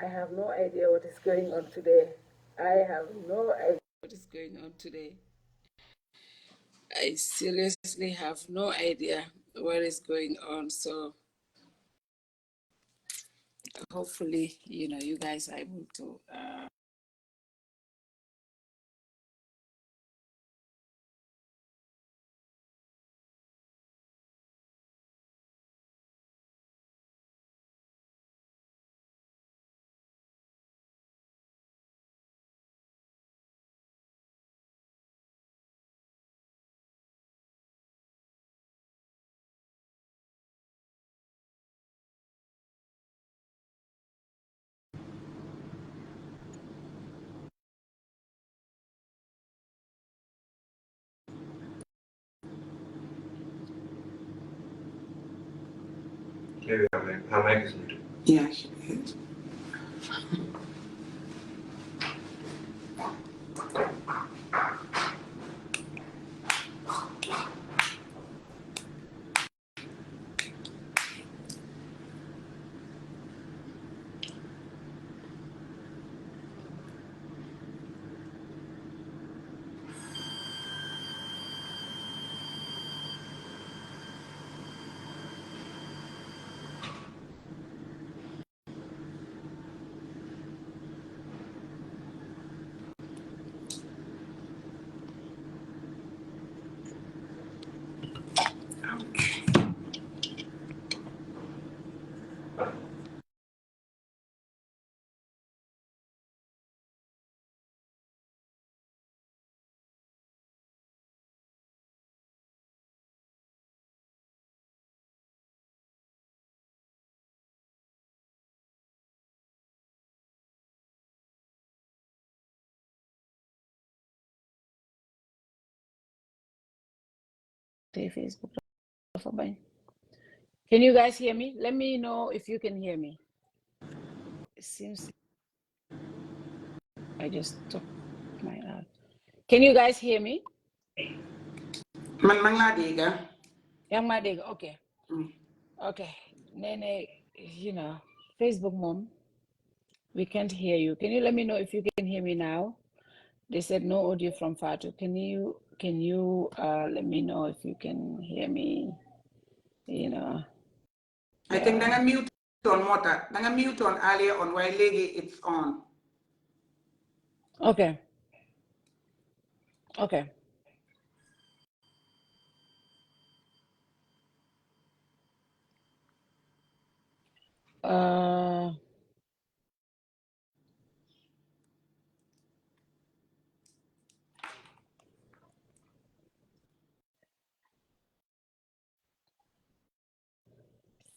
I have no idea what is going on today. I have no idea what is going on today. I seriously have no idea what is going on. So hopefully, you guys are able to. Maybe her mic is muted. Yeah, she is. Facebook. Can you guys hear me? Let me know if you can hear me. It seems I just took my out. Can you guys hear me? Yang Madi, okay. Okay. Nene, Facebook mom, we can't hear you. Can you let me know if you can hear me now? They said no audio from Fatu. Can you let me know if you can hear me? I think I'm mute on water. I'm mute on earlier on while lady it's on. Okay. Okay.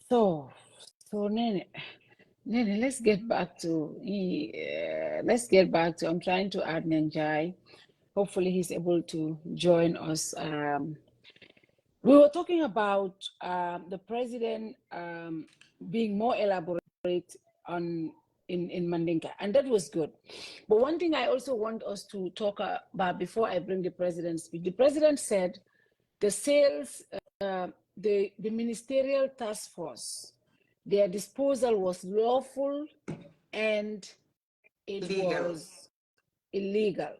So Nene, let's get back to I'm trying to add Nyang Njie. Hopefully he's able to join us. We were talking about the president being more elaborate in Mandinka, and that was good. But one thing I also want us to talk about before I bring the president's speech. The president said the sales, the ministerial task force, their disposal was lawful and it was legal,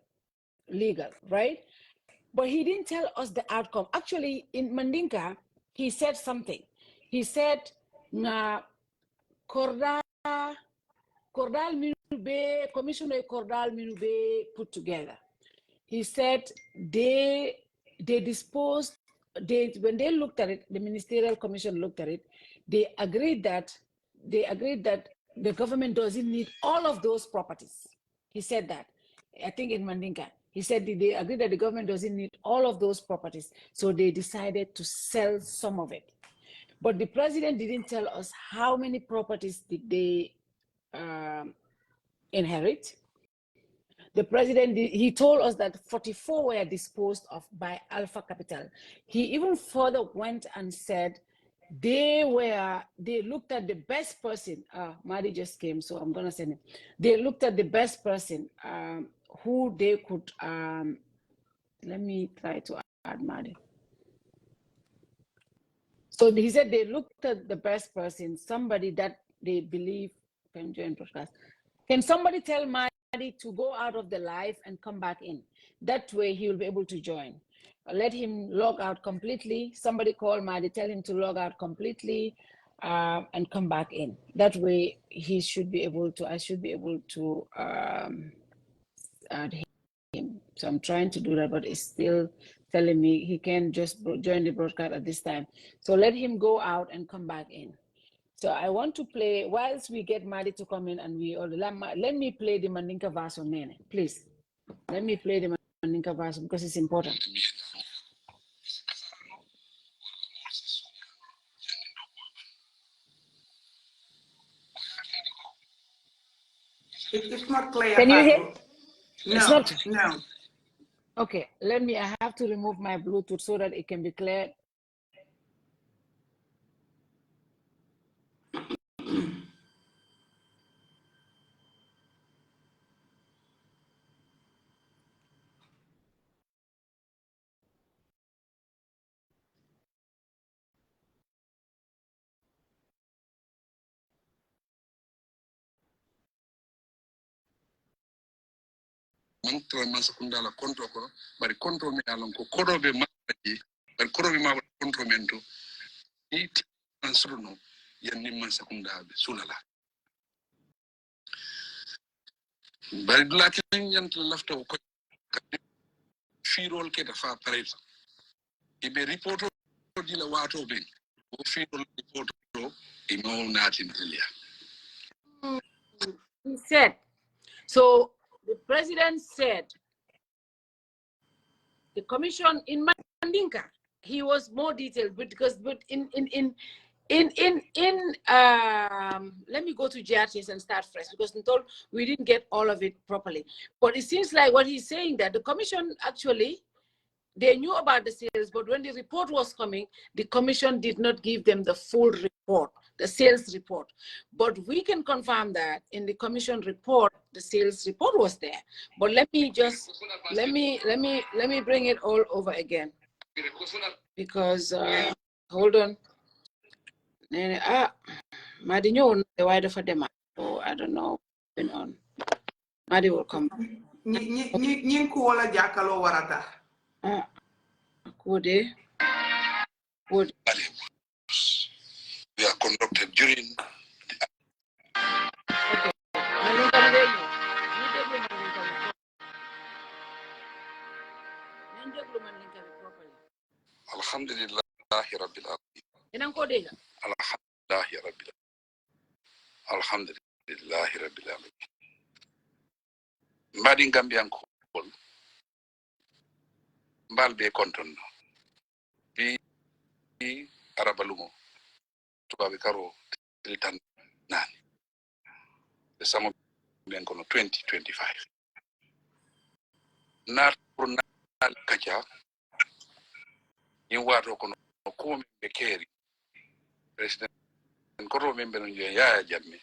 right? But he didn't tell us the outcome. Actually, in Mandinka, he said something. He said, "Na Cordal Minube, Commissioner Cordal Minube put together." He said they disposed. When they looked at it, the ministerial commission looked at it. They agreed that the government doesn't need all of those properties. He said that. I think in Mandinka, he said they agreed that the government doesn't need all of those properties, so they decided to sell some of it. But the president didn't tell us how many properties did they inherit. The president, he told us that 44 were disposed of by Alpha Capital. He even further went and said they looked at the best person. Madi just came, so I'm gonna send him. They looked at the best person who they could. Let me try to add Madi. So he said they looked at the best person, somebody that they believe can join broadcast. Can somebody tell Madi to go out of the live and come back in? That way he will be able to join. Let him log out completely. Somebody call Madi, tell him to log out completely and come back in. That way he should be able to, I should be able to add him. So I'm trying to do that, but it's still telling me he can't just join the broadcast at this time. So let him go out and come back in. So I want to play, whilst we get Madi to come in and let me play the Mandinka verse on Nene, please. Let me play the Mandinka verse because it's important. It's not clear. Can you hear? No, it's not. No. Okay, I have to remove my Bluetooth so that it can be clear. Masakunda la control ko bari control mi alon ko kodobe maji bari kodobe ma control mento it ansruno yanni masakunda be sulala bari dula ken yant lafto ko firol ke dafa parel ibe report di la wato be o firol report e mo natin elia. He said, so the president said, the commission in Mandinka, he was more detailed, but let me go to JRTS and start fresh because I'm told we didn't get all of it properly. But it seems like what he's saying that the commission actually, they knew about the sales, but when the report was coming, the commission did not give them the full report, the sales report. But we can confirm that in the commission report, the sales report was there. But let me bring it all over again. Because hold on. Madi nyo the wider for them. So I don't know what's going on. Madi will come. Nyin kuola jakalo warata. Would We are conducted during Alhamdulillahi Rabbil Alamin. Alhamdulillahi Rabbil Alamin. Alhamdulillahi Rabbil Alamin. Mbadi Gambian kol mbal be konton bi arabalumo tubabe karo tiltan nani the samo ben kono 2025 nar pour nal kacha ni wato kono ko be keri president ko membe no ya Janneh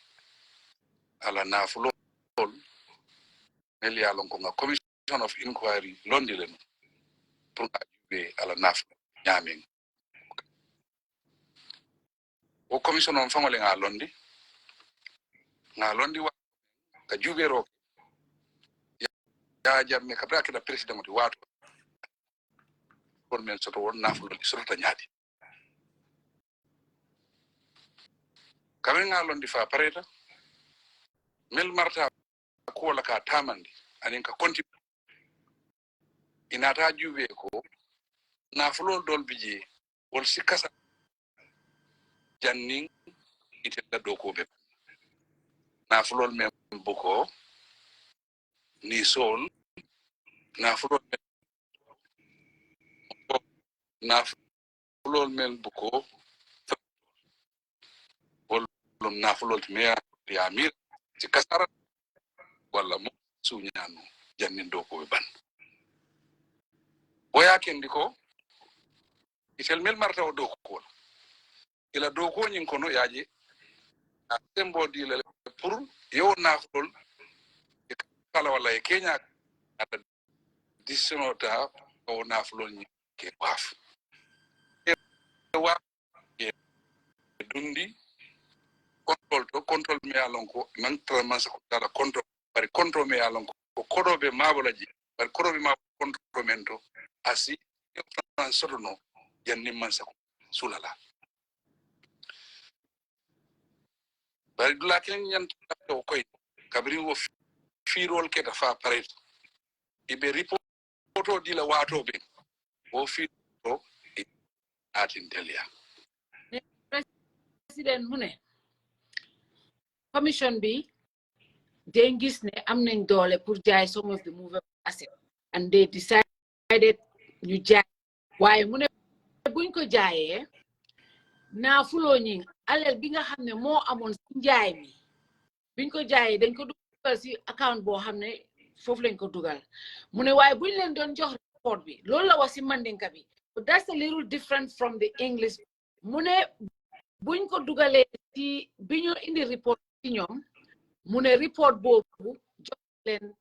ala nafulo neli alon ko commission of inquiry londi len pour be ala nafulo nyamen o commission on fangole nga londi wa ka jubero ya Janneh ka braka da president di wato kon men soto won nafulo di soto nyaadi kamen nga londi fa pareta mel marta ko la ka tamandi anin ka konti inata jube ko nafulo dol bije wol sikasa Janneh ite da doko be nafulo men buko ni sol nafulo men buko wol nafulo me ya mir sikasara wala mo suñano Janneh doko be ban boya kendi ko itel mel marta o doko ila doko nyin kono yaaje a tembo di le pour yo nafol e kala wala e Kenya ata disonota o nafol ni ke waf e wa e dundi control me alonko man tramansa ko dara konto bari konto me alonko ko kodobe mabolaji bari kodobe ma konto mento asi sotono yanni mansa ko sulala bari dula ken nyanta ko koy kabri wo firol keta fa paret ibe ripoto dila wato be wo firo atin delia president mune commission bi dañ gis ne am nañ doole pour jaay some of the movable assets and they decided ñu jaay waaye mu ne buñ ko jaayee naa fuloo ñi alal bi nga xam ne moo amoon si njaay mi biñ ko jaayee dañ ko dugal si account boo xam ne foofu lañ ko dugal mu ne waaye buñ leen doon jox report bi loolu la wax si mandinka bi that's a little different from the English mu ne buñ ko dugalee ci bi ñu indi report ci ñoom mu ne report boobu jox leen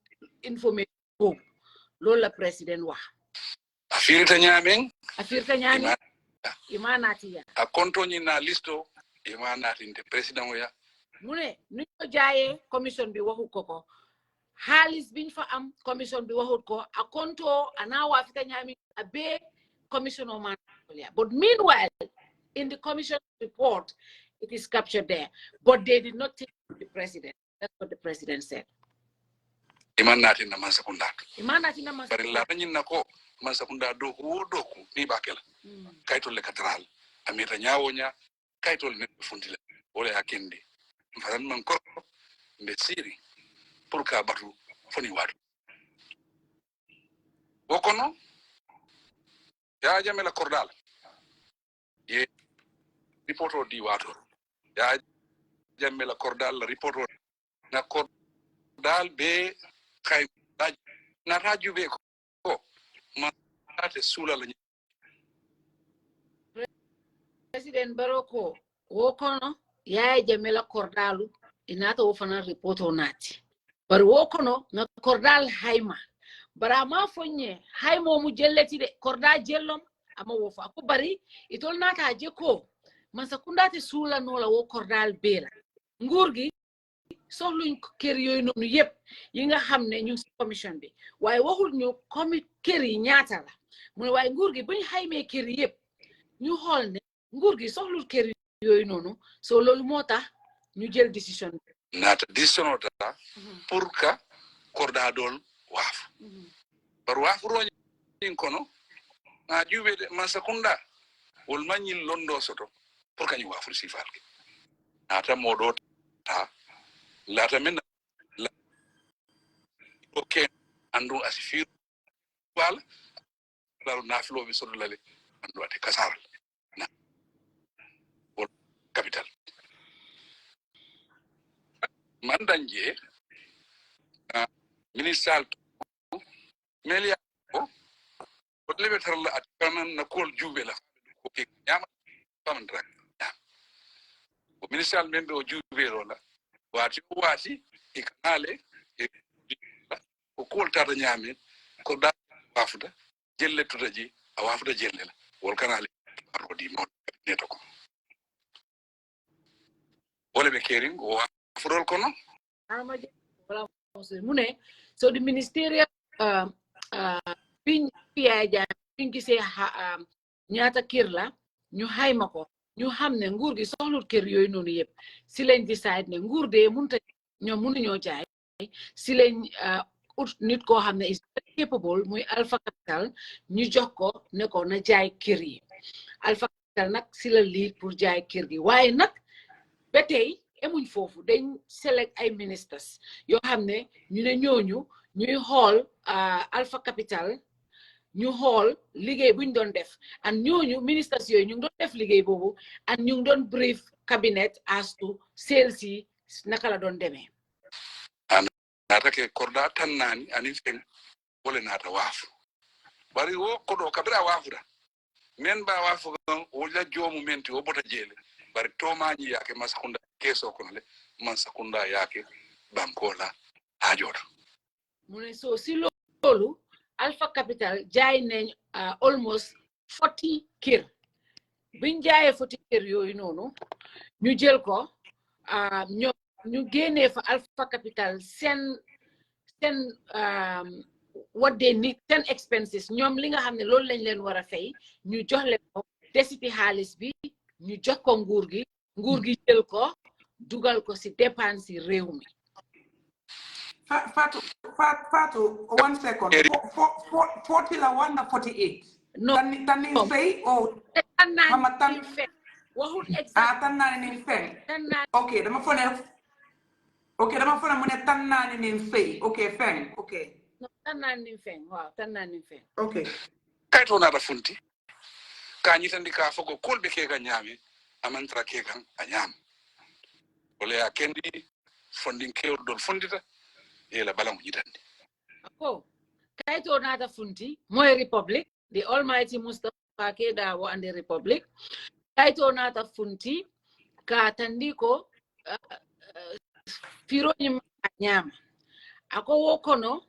information boobu loolu la président wax afirita ñamen imanati ya a kontoñi na listo imanati nte président o ya mu ne nuñ ko jaayee commission bi waxut ko xaalis biñ fa am commission bi waxut ko a konto ana wafita ñaami a be commission o man but meanwhile in the commission report it is captured there but they did not take the president. That's what the president said. Imanati na mansakunda bari la tanyin nako mansakunda doku ni bakela kaitol le katral amita nyawonya kaitol ne fundile wala hakindi mfaran man ko mbe siri pour ka batu foni wadu bokono ya jamela kordal ye reporto di wato ya jamela kordal reporto na kordal be kay na raju be ko ma ate sula la president baroko wokono ya jamela kordalu inata wo fana reporto nati bar wokono na kordal hayma bara ma fonye haymo mu jelleti de korda jellom ama wo fa ko bari itol nata je ko man sakundati sula no la wo kordal bela nguur gi soxluñ kër yooyu noonu yépp yi nga xam ne ñu si commission bi waaye waxul ñu kër yi ñaata la mu ne waaye nguur gi buñ xaymee kër yi yépp ñu xool ne nguur gi soxlul kër yooyu noonu so loolu moo tax ñu jël décision bi naata décision ta pour que korda dool waaf bar waaf roñin kono na juube de masakunda wol mañil londo soto pour que ñu waaful sifal gi naata modo ta lata men la ok andu asifir wala daru naflo bi sodo lale andu ate kasaral na wol capital mandanje ministal melia ko lebe tarla at kanan na kol jube la ko ke nyama pamandra ko ministal membe o jube rola wati ikanale ko koltata nyame ko da wafuda jelle tutaji a wafuda jelle la wol kanale ko di mo neto ko wala be kering o wafurol kono ama wala mune so the ministerial pin piaja pin gisee ñaata kër la ñu xayma ko ñu xam ne nguur gi soxlut kër yooyu noonu yëpp si lañ decide ne nguur de munta ñoom mënuñoo jaay si lañ ut nit koo xam ne is capable muy Alpha Capital ñu jox ko ne ko na jaay kër yi Alpha Capital nag si la lii pour jaay kër gi waaye nag ba tey emuñ foofu dañ select ay ministers yoo xam ne ñu ne ñooñu ñuy xool Alpha Capital ñu xool liggéey buñ doon def and ñooñu ministers yooyu ñu ngi doon def liggéey boobu and ñu ngi doon brief cabinet as to sales yi naka la doon demee naata ke korda tan nani ani fen wala naata waafu bari wo kodo kabira waafuda men ba waafu wala joomu menti wo bota jele bari tomañi yake masakunda keso kono le masakunda yake bankola hajoto mu ne so si loolu Alpha Capital jaay nañ almost 40 kër biñ jaayee 40 kër yooyu noonu ñu jël ko ñoom ñu génnee fa Alpha Capital seen what they need, 10 expenses ñoom li nga xam ne loolu lañ leen war a fay ñu jox leen ko desiti xaalis bi ñu jox ko nguur gi jël ko dugal ko si dépense yi réew mi. Fatou, 1 second. 40 la 1 na 48. No. Tanin fay o mama tan fay. Waxul exact. Tan nin fay. Okay, dama fone mu ne tan nin fay. Okay, fay. Okay. No, tan nin fay. Wow, tan nin fay. Okay. Kaito na funti. Ka nyitandi ka fogo kolbe ke ga nyami amantra ke kan anyam. Ole ya kendi funding ke dol fundita la balangu nyitandi. Ako kaito na funti moy republic, the almighty Mustafa Kedawo and the republic. Kaito na funti ka tandiko firo nyama. Ako wokono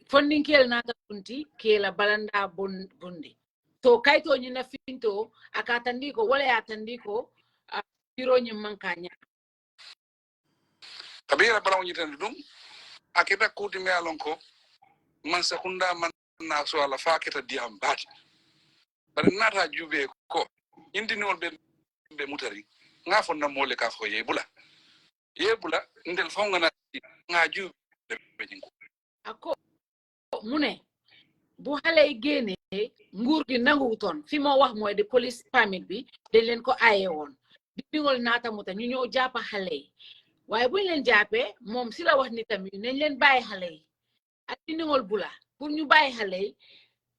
funding kel na funti ke la balanda bundi. So kaito nyina finto akatandiko wala yatandiko firo nyama kanya. Kabira balangu nyitandi dum akita kuti me alonko man sakunda man na so ala faketa diam bat bare nata jube ko indi nol be mutari nga fonna mole ka fo yebula ndel fonga na nga jube be jinko ako mune bu xalé génné nguur gi nanguuton fi mo wax moy de police permit bi dañ leen ko ayé won di dingol nata muta ñu ñew jappa xalé waye buñ leen jappé mom si la wax ni tamit nañ leen bayyi xalé ak dingol bula pour ñu bayyi xalé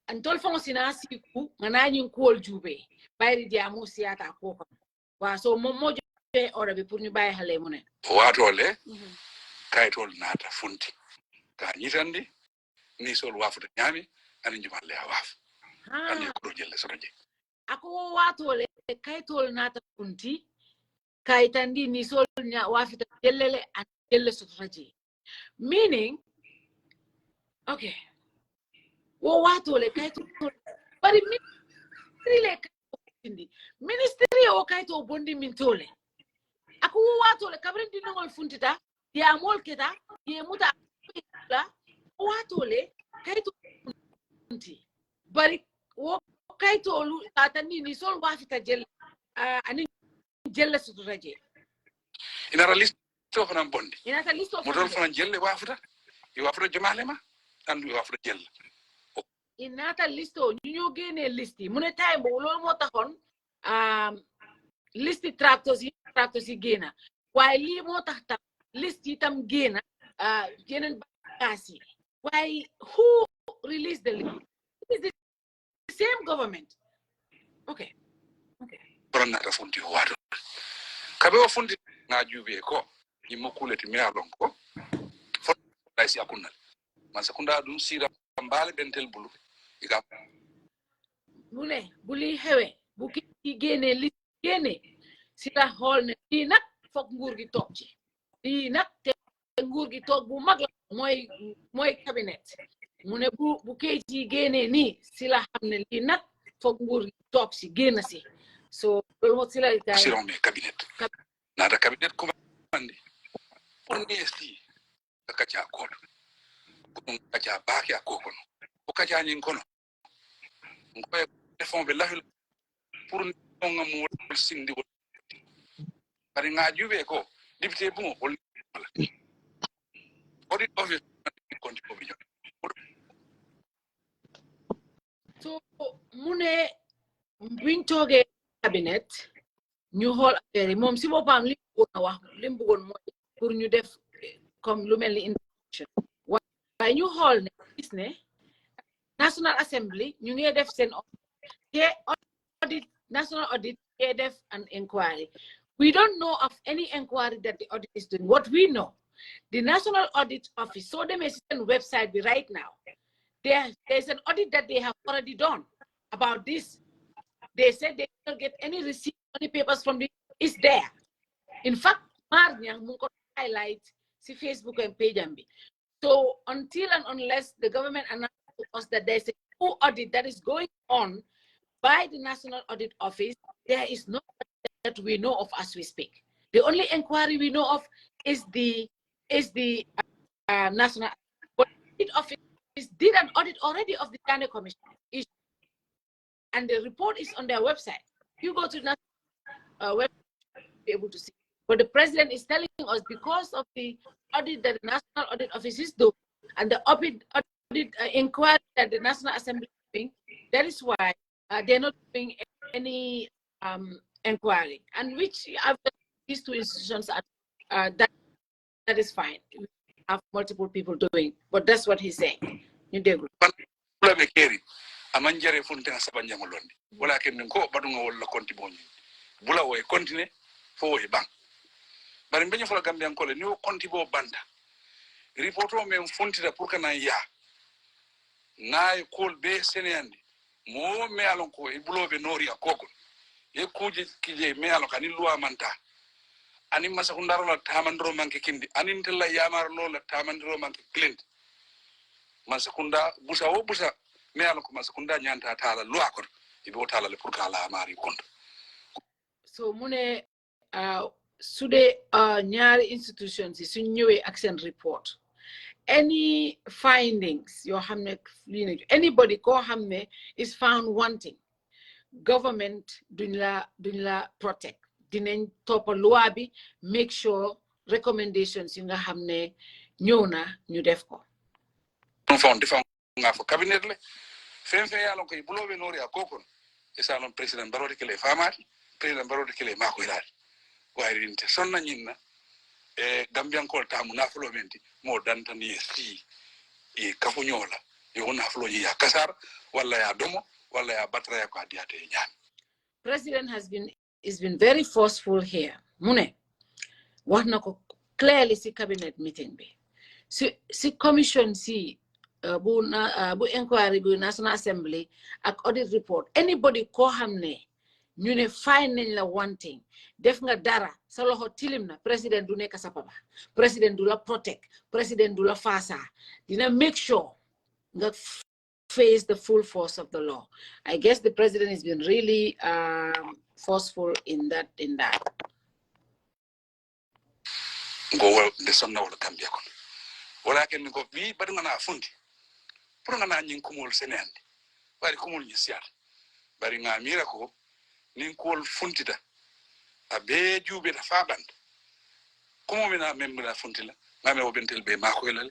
antol fonctionnaire siku ngana ñu kool jubé bayri diamu siata ko wa so mom mo joxe ordre bi pour ñu bayyi xalé mu ne watole kaytol nata funti ka nyitandi ni sol wafuta nyami ani jumalle waf ani ko jelle soje ako watole kaytol nata funti kaytandi ni sol nya wafita jellele an jelle sotraje meaning okay wo watole kaytol bari ministry le ministry o kayto bondi min tole ako wo watole kabren dinol funtita ya mol keta ye muta la watole kayto funti bari wo kayto lu tatani ni sol wafita jelle ani jelle sotraje ina list to fana bondi ina ta listo mo dol fana jelle wafuta yi wafuta jamaale ma andu wafuta jelle ina ta listo ñu gene listi mu ne tay bo lool mo taxon listi tractors yi gena waye li mo tax tam listi tam gena yenen bagasi waye who released the list? It is the same government. Okay. Bronna ta funti wato kabe wa funti na jube ko ni mokuleti me alon ko fo dai si akunal man sakunda dum sira mbale bentel bulu iga mune buli hewe bu ki gene li gene sila hol ne di nak fok nguur gi tok ci di nak te nguur gi tok bu mag moy cabinet mune bu ke ci gene ni sila xamne li nak fok nguur gi tok ci gene ci so lo sila ita siron me cabinet na da cabinet ko mandi on esti ka cha ko ko ka cha ba ki akoko ko ka cha nyin kono ko e fon be lahil pour nga mo sindi ko bari nga jube ko député bu mo hol audit office konti ko biñu so mune buñ toge cabinet ñu hol affaire mom si bopam li ko wax lim bëggon moy pour ñu def comme lu melni induction waaye ñu hol ne gis ne National Assembly ñu ngi def sen audit national audit def an inquiry. We don't know of any inquiry that the audit is doing. What we know, the National Audit Office, so they may send website right now. There's an audit that they have already done about this. They said they don't get any receipt, any papers from the, it's there. In fact, Nyang Munko highlight see Facebook and page. So until and unless the government announces to us that there's a new audit that is going on by the National Audit Office, there is no audit that we know of as we speak. The only inquiry we know of is the national audit office did an audit already of the Janneh Commission issue, and the report is on their website. You go to the national website, you'll be able to see. But the president is telling us because of the audit that the National Audit Office is doing and the audit inquiry that the National Assembly is doing, that is why they're not doing any inquiry. And which these two institutions are, that is fine. We have multiple people doing, but that's what he's saying. You do. Amanjare funte na sabanya ngolondi wala ken ko badunga wala konti bonyi bula way continue fo way bank bari mbenye fola gambian ko le ni konti bo banda reporto men funti da pour kana ya nay kol be seneyandi mo me alon ko e bulobe nori akoko e kuje kije me alon kan luwa manta ani masakundaro la tamandro manke kindi ani ntella yamar lo la tamandro manke clint masakunda busa o busa me alon ko masakunda nyanta tala luwa ko ibo tala le pour kala amari konto so mune sude nyari institutions su ñëwé action report any findings yo xamne anybody ko xamne is found wanting government duñ la protect dinañ top loi bi make sure recommendations yi nga xamne ñëw na ñu def ko found nga fo cabinet le fen yalon ko bulobe nori akoko e salon president barode kele famati president barode kele mako ilal wayrinte sonna nyinna e gambian ko tamu na fulo menti mo dantani si e kafunyola e wona fulo ya kasar wala ya domo wala ya batra ya ko adiate nyam president has been very forceful here mune wax na ko clearly si cabinet meeting bi si commission si bu inquiry bu National Assembly ak audit report anybody ko xamne ñu ne fine nañ la wanting def nga dara sa loxo tilim na président du nekk sa papa président du la protect président du la fasa dina make sure nga face the full force of the law. I guess the president has been really forceful in that go de sonna wala kambia kon wala ken ko bi badu na fundi pour na nyin kumul senende bari kumul ni siar bari nga mira ko nin kol funtita abe jube da faband komo mina memra funtila ngame o bentel be mako elal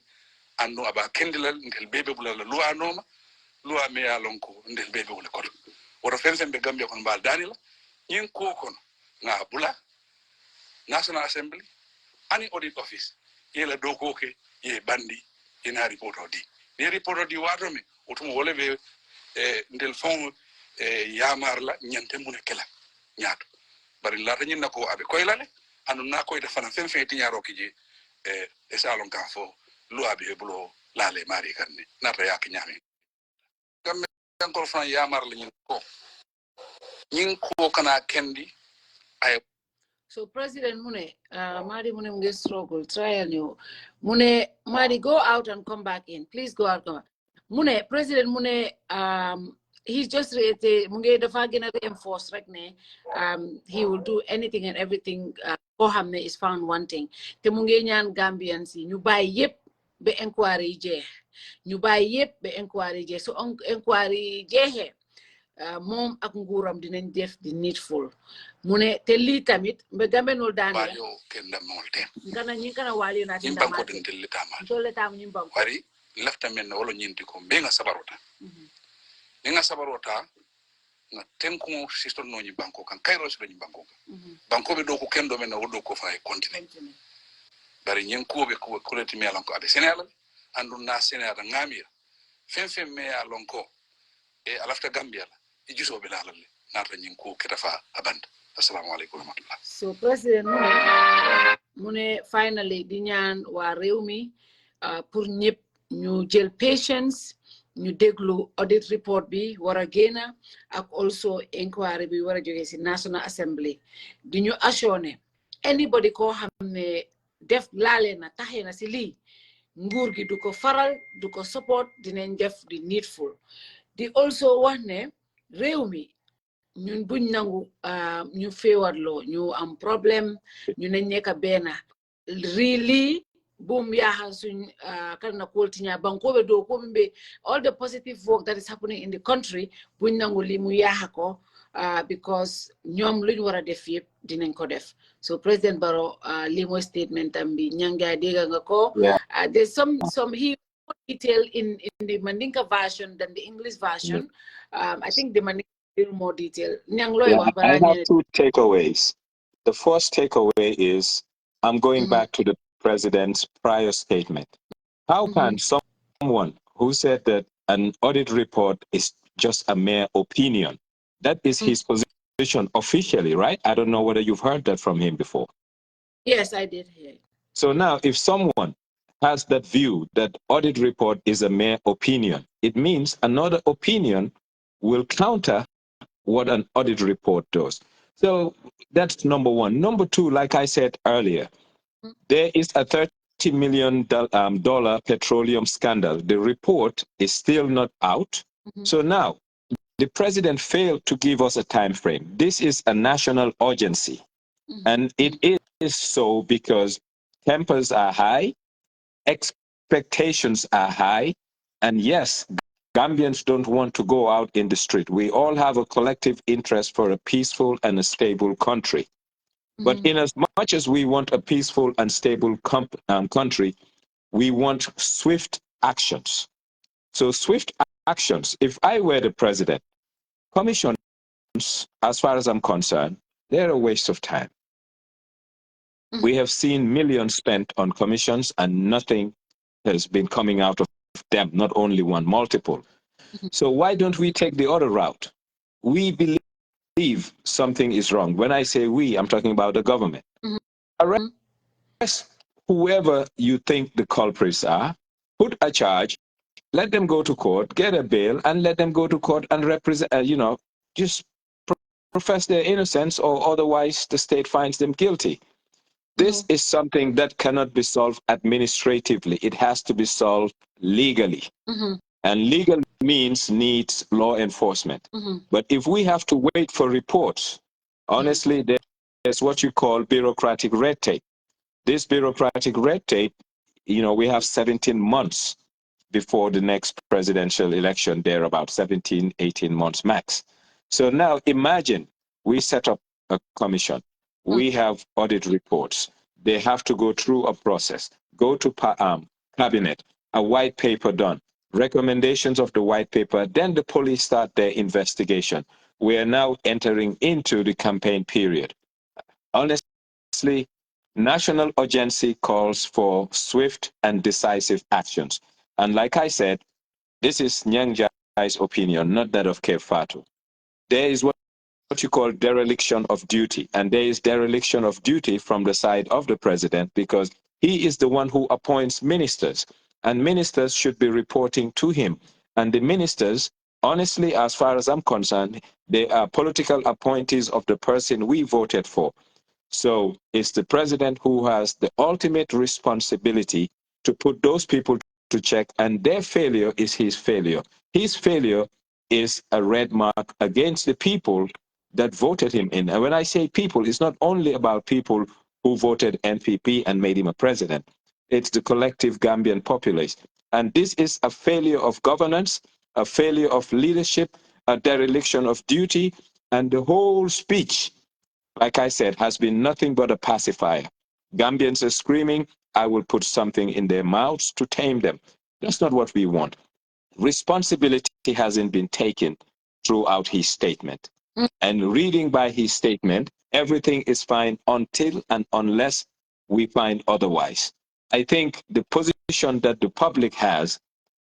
andu aba kendilal ntel bebe bulala loi noma loi me yalon ko ndel bebe wala ko woro fensen be gambia kon bal danila nyin ko kon nga bula National Assembly ani audit office yela do ko ke ye bandi ina report odi ni report odi wato me otumo wole be ndel fon yamarla nyante mune kala nyaato bari la tan nako abe koylale anu na koy defana fen fen tiñaro kije e salon kan fo lu abi bulo lale mari kanne nata yak nyame kam encore fan yamarla nyin ko kana kendi ay so president mune Madi mune mge struggle trial you mune Madi go out and come back in please go out come mune president mune he's just gonna reinforce right now. He will do anything and everything for him is found wanting. Te munge nyan Gambians ñu bay yépp be inquiry je. Ñu bay yépp be inquiry je. So inquiry je mom ak nguram dinañ def di needful. Mune te li tamit be gambe nol dani. Yo kenda molte. Ngana ñi kana wali na tinda. Ñimbanko den litama. Dole tam ñimbanko. Bari lafta men wala ñinti ko be nga sabarota. Ninga sabarota na tenku sisto no ni banko kan kayro sisto ni banko banko be do ko kendo men no do ko fa e continue bari nyen ko be ko leti me alon ko abe senela andu na senela ngamira fen me alon ko e alafta gambia la e juso be lalale nata nyen ko ketafa abanda assalamu alaykum wa rahmatullah so president mune finally di ñaan wa rewmi pour ñep ñu jël patience ñu déglu audit report bi wara génna ak also inquiry bi wara jóge ci National Assembly di ñu assurer anybody ko xamne def laale na taxé na ci li nguur gi du ko faral du ko support dinañ def di needful di also wax ne réew mi ñun buñ nangu ñu féewarloo ñu am problème ñu ne nekk benn really boom yaha suñ kana koltinya bankobe do ko be all the positive work that is happening in the country buñ nangu li mu yaha ko because ñom luñ wara def yépp dinañ ko def. So President Barrow li mo statement am bi ñanga dega nga ko there's some he detail in the Mandinka version than the English version. I think the Mandinka little more detail. I have two takeaways. The first takeaway is I'm going back to the president's prior statement. How can someone who said that an audit report is just a mere opinion, that is his position officially, right? I don't know whether you've heard that from him before. Yes, I did hear it. So now if someone has that view that audit report is a mere opinion, it means another opinion will counter what an audit report does. So that's number one. Number two, like I said earlier, there is a $30 million petroleum scandal. The report is still not out. So now the president failed to give us a time frame. This is a national urgency. And it is so because tempers are high, expectations are high, and yes, Gambians don't want to go out in the street. We all have a collective interest for a peaceful and a stable country. But in as much as we want a peaceful and stable country, we want swift actions. So swift actions, if I were the president, commissions, as far as I'm concerned, they're a waste of time. We have seen millions spent on commissions and nothing has been coming out of them, not only one, multiple. So why don't we take the other route? We believe something is wrong. When I say we, I'm talking about the government. Arrest whoever you think the culprits are, put a charge, let them go to court, get a bail, and let them go to court and represent, just profess their innocence, or otherwise the state finds them guilty. This is something that cannot be solved administratively. It has to be solved legally. And legal means needs law enforcement. But if we have to wait for reports, honestly, there's what you call bureaucratic red tape. This bureaucratic red tape, we have 17 months before the next presidential election. They're about 17, 18 months max. So now imagine we set up a commission. We have audit reports. They have to go through a process, go to cabinet, a white paper done, recommendations of the white paper, then the police start their investigation. We are now entering into the campaign period. Honestly, national urgency calls for swift and decisive actions. And like I said, this is Nyang Njie's opinion, not that of Kev Fatu. There is what you call dereliction of duty. And there is dereliction of duty from the side of the president because he is the one who appoints ministers. And ministers should be reporting to him. And the ministers, honestly, as far as I'm concerned, they are political appointees of the person we voted for. So it's the president who has the ultimate responsibility to put those people to check, and their failure is his failure. His failure is a red mark against the people that voted him in. And when I say people, it's not only about people who voted NPP and made him a president. It's the collective Gambian populace. And this is a failure of governance, a failure of leadership, a dereliction of duty, and the whole speech, like I said, has been nothing but a pacifier. Gambians are screaming, I will put something in their mouths to tame them. That's not what we want. Responsibility hasn't been taken throughout his statement. And reading by his statement, everything is fine until and unless we find otherwise. I think the position that the public has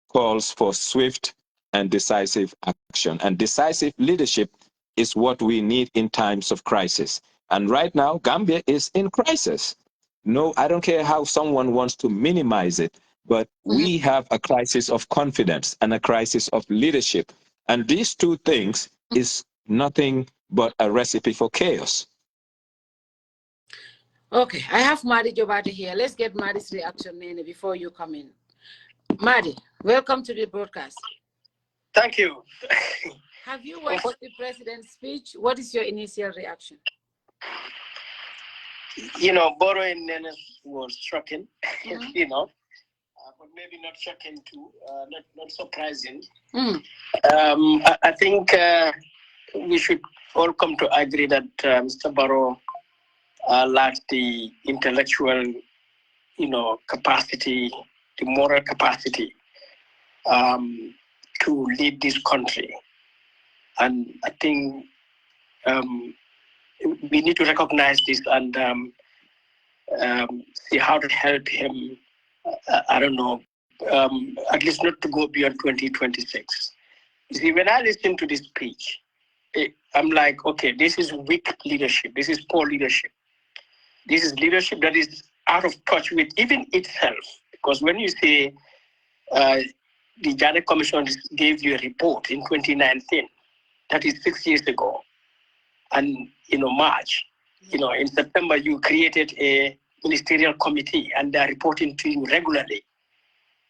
calls for swift and decisive action. And decisive leadership is what we need in times of crisis. And right now, Gambia is in crisis. No, I don't care how someone wants to minimize it, but we have a crisis of confidence and a crisis of leadership. And these two things is nothing but a recipe for chaos. Okay, I have Madi Jobati here. Let's get Madi's reaction, Nene, before you come in. Madi, welcome to the broadcast. Thank you. Have you watched the president's speech? What is your initial reaction? You know, borrowing Neneh was shocking, you know, but maybe not shocking too, not surprising. I think we should all come to agree that Mr. Barrow lacks the intellectual, you know, capacity, the moral capacity to lead this country. And I think we need to recognize this and see how to help him. I don't know, at least not to go beyond 2026. You see, when I listen to this speech, I'm like, okay, this is weak leadership. This is poor leadership. This is leadership that is out of touch with even itself. Because when you say the Janneh Commission gave you a report in 2019, that is 6 years ago, and March, in September you created a ministerial committee and they are reporting to you regularly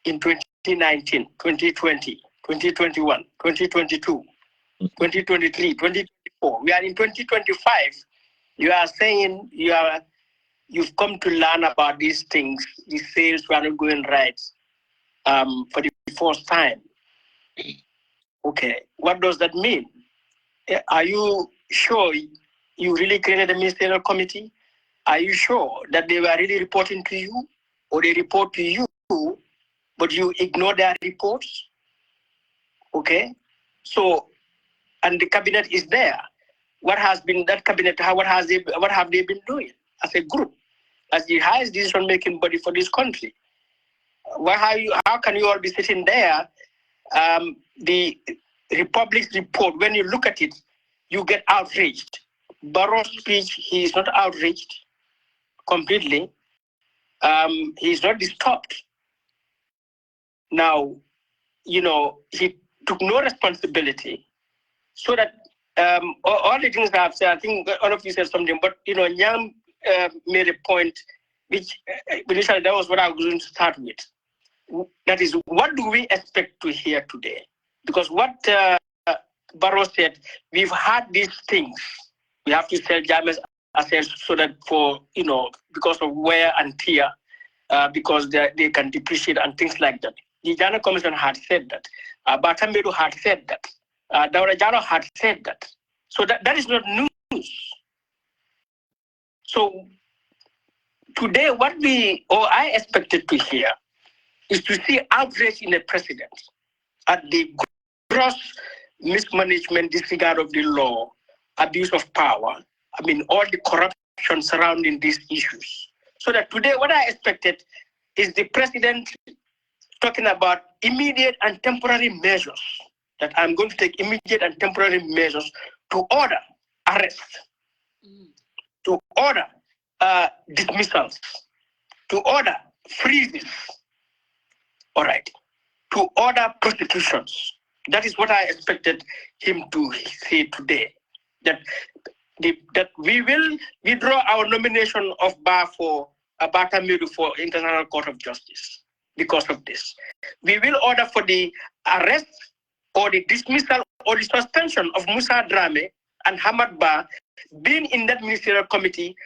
in 2019, 2020, 2021, 2022, 2023, 2024. We are in 2025. You are saying you've come to learn about these things. These sales were not going right for the first time. Okay, what does that mean? Are you sure you really created a ministerial committee? Are you sure that they were really reporting to you, or they report to you, but you ignore their reports? Okay, so, and the cabinet is there. What has been that cabinet? What have they been doing as a group, as the highest decision-making body for this country? How can you all be sitting there? The Republic's report, when you look at it, you get outraged. Barrow's speech, he is not outraged completely. He is not disturbed. Now, he took no responsibility. So that all the things I've said, I think all of you said something, but Nyang made a point, which initially that was what I was going to start with. That is, what do we expect to hear today? Because what Barrow said, we've had these things. We have to sell Jammeh's assets so that because of wear and tear, because they can depreciate and things like that. The Janneh Commission had said that. Batambedu had said that. Daura Jallow had said that. So that is not news. So today, what I expected to hear is to see outrage in the president at the gross mismanagement, disregard of the law, abuse of power, all the corruption surrounding these issues. So that today what I expected is the president talking about immediate and temporary measures, that I'm going to take immediate and temporary measures to order arrest, to order dismissals, to order freezes, all right, to order prosecutions. That is what I expected him to say today. That we will withdraw our nomination of Bar for Batambedu for International Court of Justice because of this. We will order for the arrest or the dismissal or the suspension of Musa Drame and Hamad Ba being in that ministerial committee,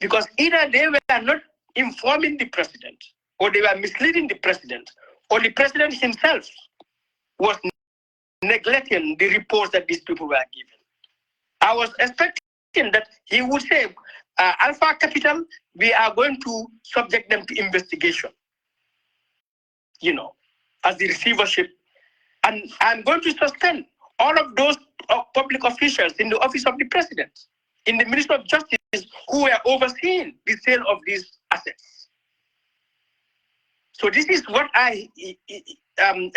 because either they were not informing the president, or they were misleading the president, or the president himself was neglecting the reports that these people were given. I was expecting that he would say, Alpha Capital, we are going to subject them to investigation, as the receivership. And I'm going to suspend all of those public officials in the office of the president, in the Ministry of Justice, who were overseeing the sale of these assets. So this is what I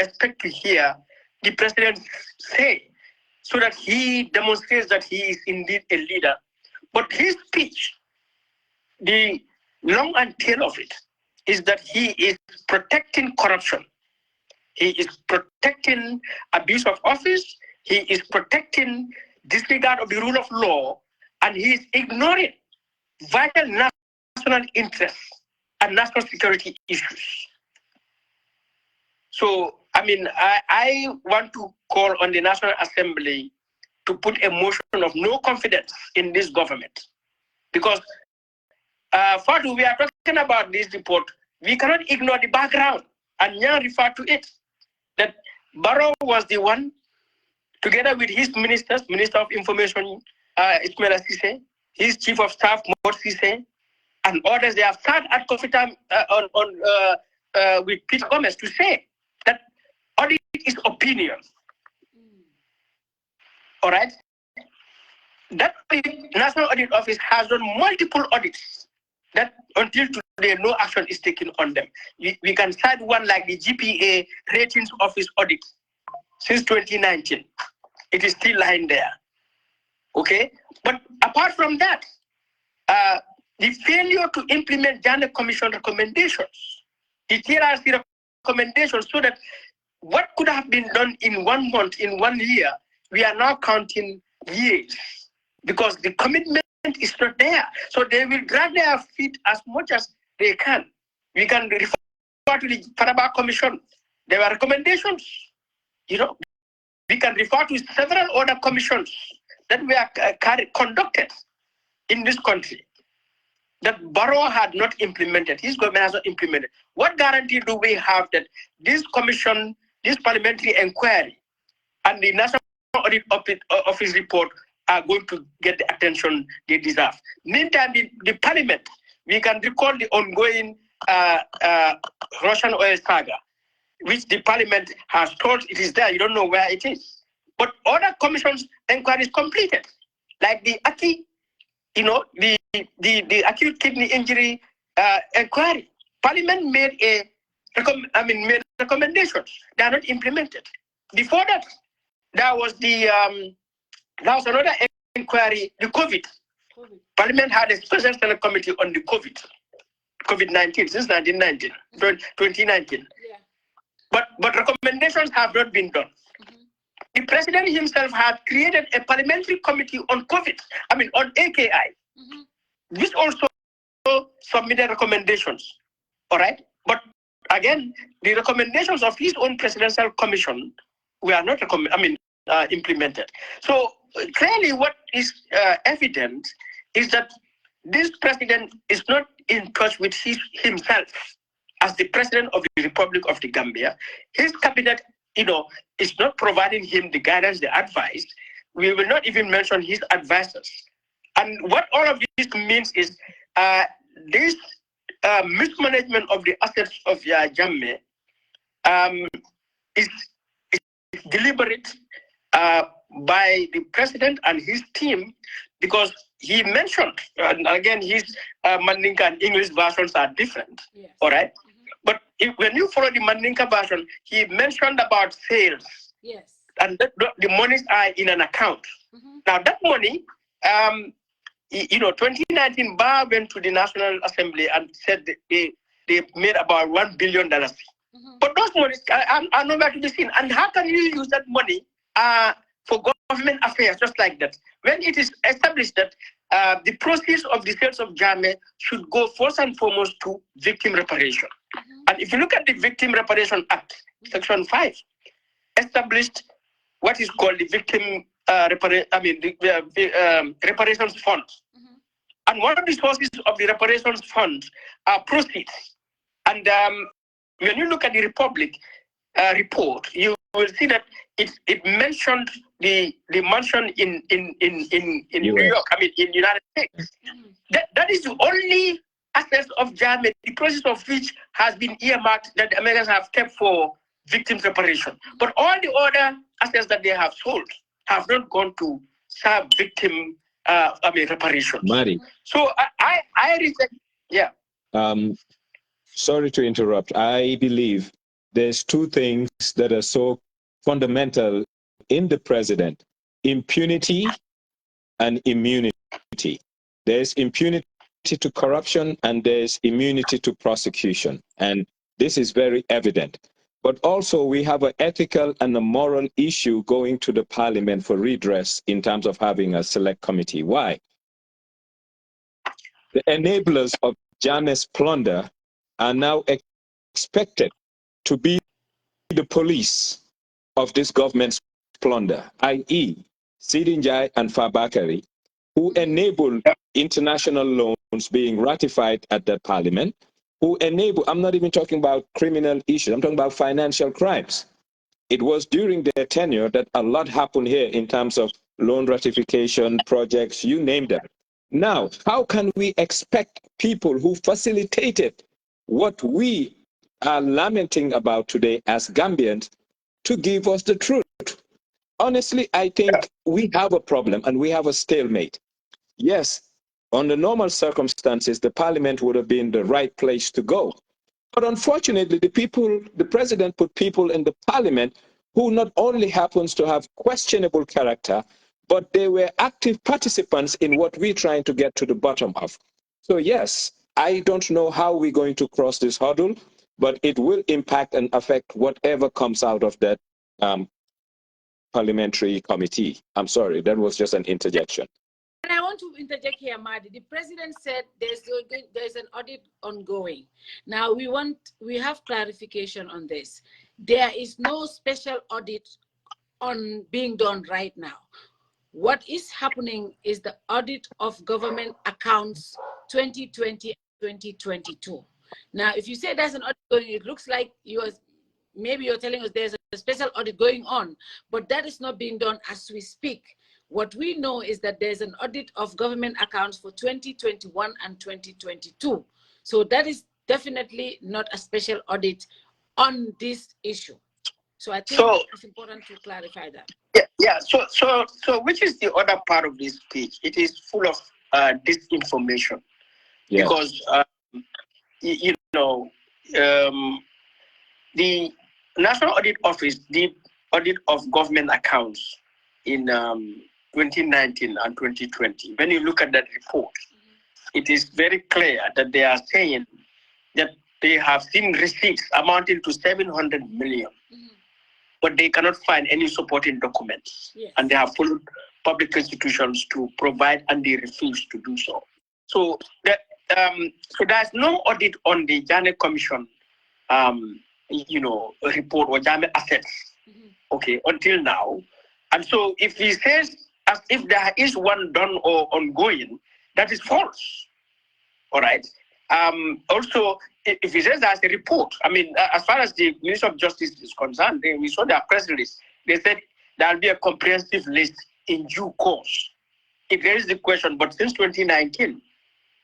expect to hear the president say, so that he demonstrates that he is indeed a leader. But his speech, the long and tail of it, is that he is protecting corruption. He is protecting abuse of office. He is protecting disregard of the rule of law, and he is ignoring vital national interests and national security issues. So, I want to call on the National Assembly to put a motion of no confidence in this government. Because Fatu, we are talking about this report, we cannot ignore the background, and Nyang referred to it, that Barrow was the one, together with his ministers, Minister of Information, Ismail Sise, his Chief of Staff, Mort Sise, and others, they have sat at coffee time with Peter Gomez to say that audit is opinion. All right? That National Audit Office has done multiple audits that until today no action is taken on them. We can cite one like the GPA Ratings Office audit since 2019. It is still lying there. Okay? But apart from that, the failure to implement Janneh Commission recommendations, the TRRC recommendations, so that what could have been done in 1 month, in 1 year, we are now counting years because the commitment is not there. So they will drag their feet as much as they can. We can refer to the Paraba Commission. There were recommendations. You know, we can refer to several other commissions that were conducted in this country that Barrow had not implemented, his government has not implemented. What guarantee do we have that this commission, this parliamentary inquiry, and the National Audit Office report are going to get the attention they deserve? Meantime, the parliament, we can recall the ongoing Russian oil saga, which the parliament has told it is there, you don't know where it is. But other commissions inquiries completed, like the AKI, you know, the acute kidney injury inquiry. Parliament made made recommendations. They are not implemented. Before that, there was another inquiry, the COVID. Parliament had a special select committee on the COVID-19 since 2019. Yeah. But recommendations have not been done. The president himself had created a parliamentary committee on COVID, on AKI, which also submitted recommendations. All right? But again, the recommendations of his own presidential commission were not implemented. So clearly what is evident is that this president is not in touch with himself as the president of the Republic of the Gambia. His cabinet, is not providing him the guidance, the advice. We will not even mention his advisors. And what all of this means is this mismanagement of the assets of Janneh is deliberate by the president and his team, because he mentioned, and again, his Mandinka and English versions are different, yes. All right? But when you follow the Mandinka version, he mentioned about sales. Yes. And the monies are in an account. Now that money, 2019, Bar went to the National Assembly and said they made about $1 billion. But those monies are nowhere to be seen. And how can you use that money for government affairs just like that, when it is established that the proceeds of the sales of Janneh should go first and foremost to victim reparation? And if you look at the Victim Reparation Act, Section 5, established what is called the Victim Reparations Fund. And one of the sources of the Reparations Fund are proceeds. And when you look at the Republic report, you will see that it mentioned the mansion in New York, in United States. That is the only assets of Janneh, the process of which has been earmarked that the Americans have kept for victims reparation. But all the other assets that they have sold have not gone to serve victim reparation. Madi. So I reject, yeah. Sorry to interrupt. I believe there's two things that are so fundamental in the president: impunity and immunity. There's impunity to corruption and there's immunity to prosecution. And this is very evident. But also we have an ethical and a moral issue going to the parliament for redress in terms of having a select committee. Why? The enablers of Janneh's plunder are now expected to be the police of this government's plunder, i.e., Sidi Njie and Fabakary, who enabled international loans being ratified at that parliament, who enabled, I'm not even talking about criminal issues, I'm talking about financial crimes. It was during their tenure that a lot happened here in terms of loan ratification projects, you name them. Now, how can we expect people who facilitated what we are lamenting about today as Gambians to give us the truth? Honestly, I think we have a problem and we have a stalemate. Yes, under normal circumstances, the parliament would have been the right place to go. But unfortunately, the president put people in the parliament who not only happens to have questionable character, but they were active participants in what we're trying to get to the bottom of. So yes, I don't know how we're going to cross this hurdle, but it will impact and affect whatever comes out of that parliamentary committee. I'm sorry, that was just an interjection. And I want to interject here, Madi. The president said there's an audit ongoing. Now we have clarification on this. There is no special audit on being done right now. What is happening is the audit of government accounts 2020 and 2022. Now, if you say there's an audit going, it looks like maybe you're telling us there's a special audit going on, but that is not being done as we speak. What we know is that there's an audit of government accounts for 2021 and 2022. So that is definitely not a special audit on this issue. So I think it's important to clarify that. Yeah. So which is the other part of this speech? It is full of disinformation. Yes. Because the National Audit Office did audit of government accounts in 2019 and 2020. When you look at that report, it is very clear that they are saying that they have seen receipts amounting to 700 million, but they cannot find any supporting documents. Yes. And they have followed public institutions to provide, and they refuse to do so. So there's no audit on the Janneh Commission, report or Janneh assets, okay, until now. And so if he says as if there is one done or ongoing, that is false. All right. Also, if he says there's a report, I mean, as far as the Ministry of Justice is concerned, we saw their press release. They said there'll be a comprehensive list in due course. It raises the question, but since 2019,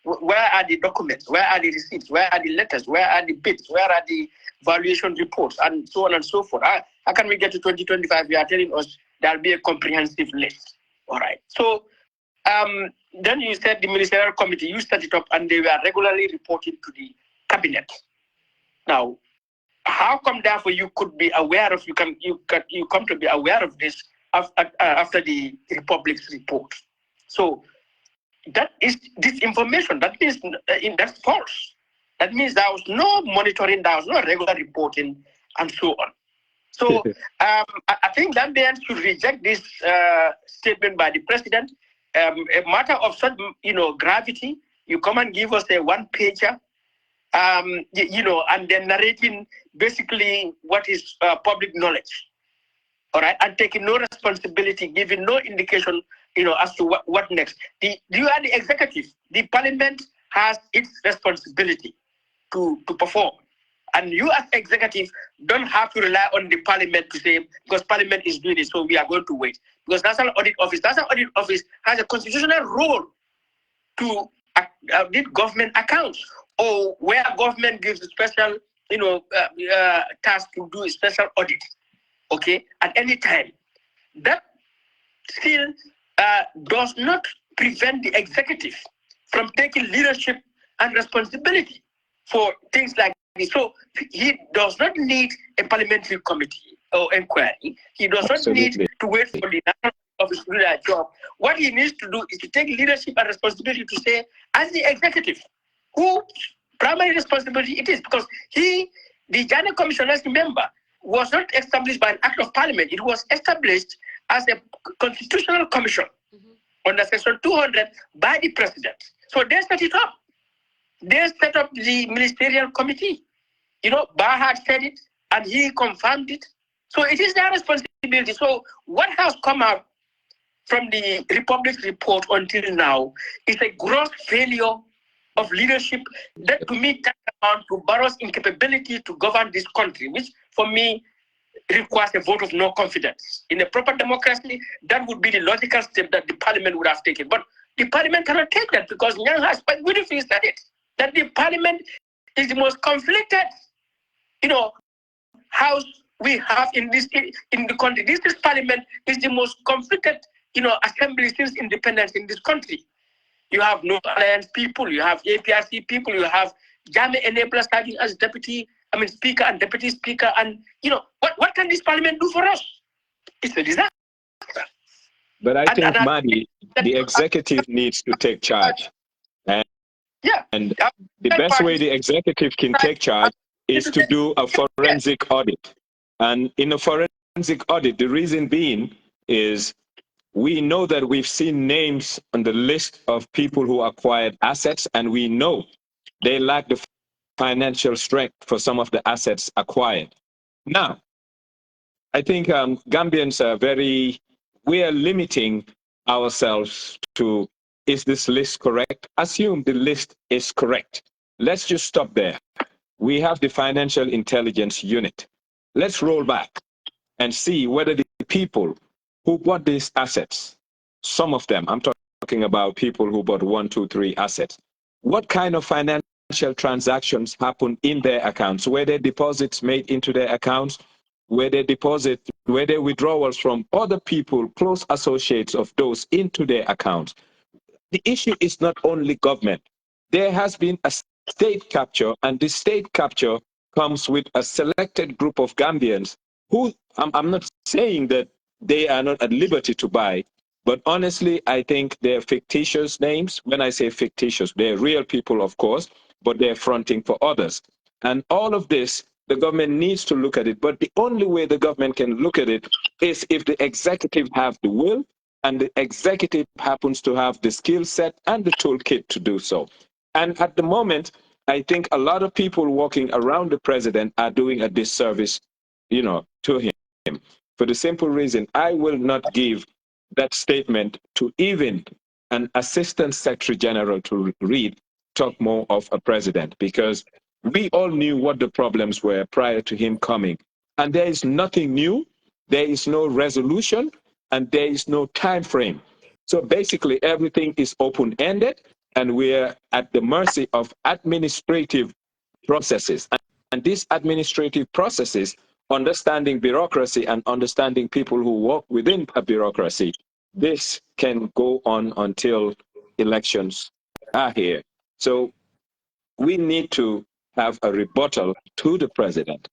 where are the documents? Where are the receipts? Where are the letters? Where are the bids? Where are the valuation reports? And so on and so forth. How can we get to 2025? You are telling us there'll be a comprehensive list. All right. So then you said the ministerial committee, you set it up and they were regularly reporting to the cabinet. Now, how come therefore you could be aware of, you come to be aware of this after the Republic's report? So that is disinformation. That means that's false. That means there was no monitoring, there was no regular reporting, and so on. So I think that they should reject this statement by the president. A matter of such, gravity, you come and give us a one-pager, and then narrating basically what is public knowledge, all right, and taking no responsibility, giving no indication, as to what next. You are the executive. The parliament has its responsibility to perform. And you as executive don't have to rely on the parliament to say, because parliament is doing it, so we are going to wait. Because National Audit Office has a constitutional role to audit government accounts, or where government gives a special, task to do a special audit, okay, at any time. That still does not prevent the executive from taking leadership and responsibility for things like this. So he does not need a parliamentary committee or inquiry. He does not need to wait for the National Office to do their job. What he needs to do is to take leadership and responsibility to say, as the executive, whose primary responsibility it is, because the Janneh Commission, let's remember, was not established by an act of parliament. It was established as a constitutional commission under Section 200 by the president. So they set it up. They set up the ministerial committee. Bah had said it, and he confirmed it. So it is their responsibility. So what has come out from the Republic's report until now is a gross failure of leadership that to me tantamount to Barrow's incapability to govern this country, which for me requires a vote of no confidence. In a proper democracy, that would be the logical step that the parliament would have taken. But the parliament cannot take that because Nyang has quite beautifully said it, that the parliament is the most conflicted, house we have in the country. This parliament is the most conflicted, assembly since independence in this country. You have no alliance people, you have APRC people, you have Janneh enablers serving as speaker and deputy speaker, and what can this parliament do for us? It's a disaster. But I think, Madi, the executive needs to take charge. And the best way the executive can take charge is to do a forensic audit. And in a forensic audit, the reason being is we know that we've seen names on the list of people who acquired assets, and we know they lack the financial strength for some of the assets acquired. Now, I think Gambians are we are limiting ourselves to, is this list correct? Assume the list is correct. Let's just stop there. We have the Financial Intelligence Unit. Let's roll back and see whether the people who bought these assets, some of them, I'm talking about people who bought 1, 2, 3 assets, what kind of financial transactions happen in their accounts? Were there deposits made into their accounts? Were there withdrawals from other people, close associates of those into their accounts? The issue is not only government. There has been a state capture, and this state capture comes with a selected group of Gambians who, I'm not saying that they are not at liberty to buy, but honestly, I think they're fictitious names. When I say fictitious, they're real people, of course, but they're fronting for others. And all of this, the government needs to look at it. But the only way the government can look at it is if the executive have the will, and the executive happens to have the skill set and the toolkit to do so. And at the moment, I think a lot of people walking around the president are doing a disservice, to him. For the simple reason, I will not give that statement to even an assistant secretary general to read, talk more of a president, because we all knew what the problems were prior to him coming. And there is nothing new, there is no resolution, and there is no time frame. So basically everything is open-ended, and we're at the mercy of administrative processes. And these administrative processes, understanding bureaucracy and understanding people who work within a bureaucracy, this can go on until elections are here. So we need to have a rebuttal to the president.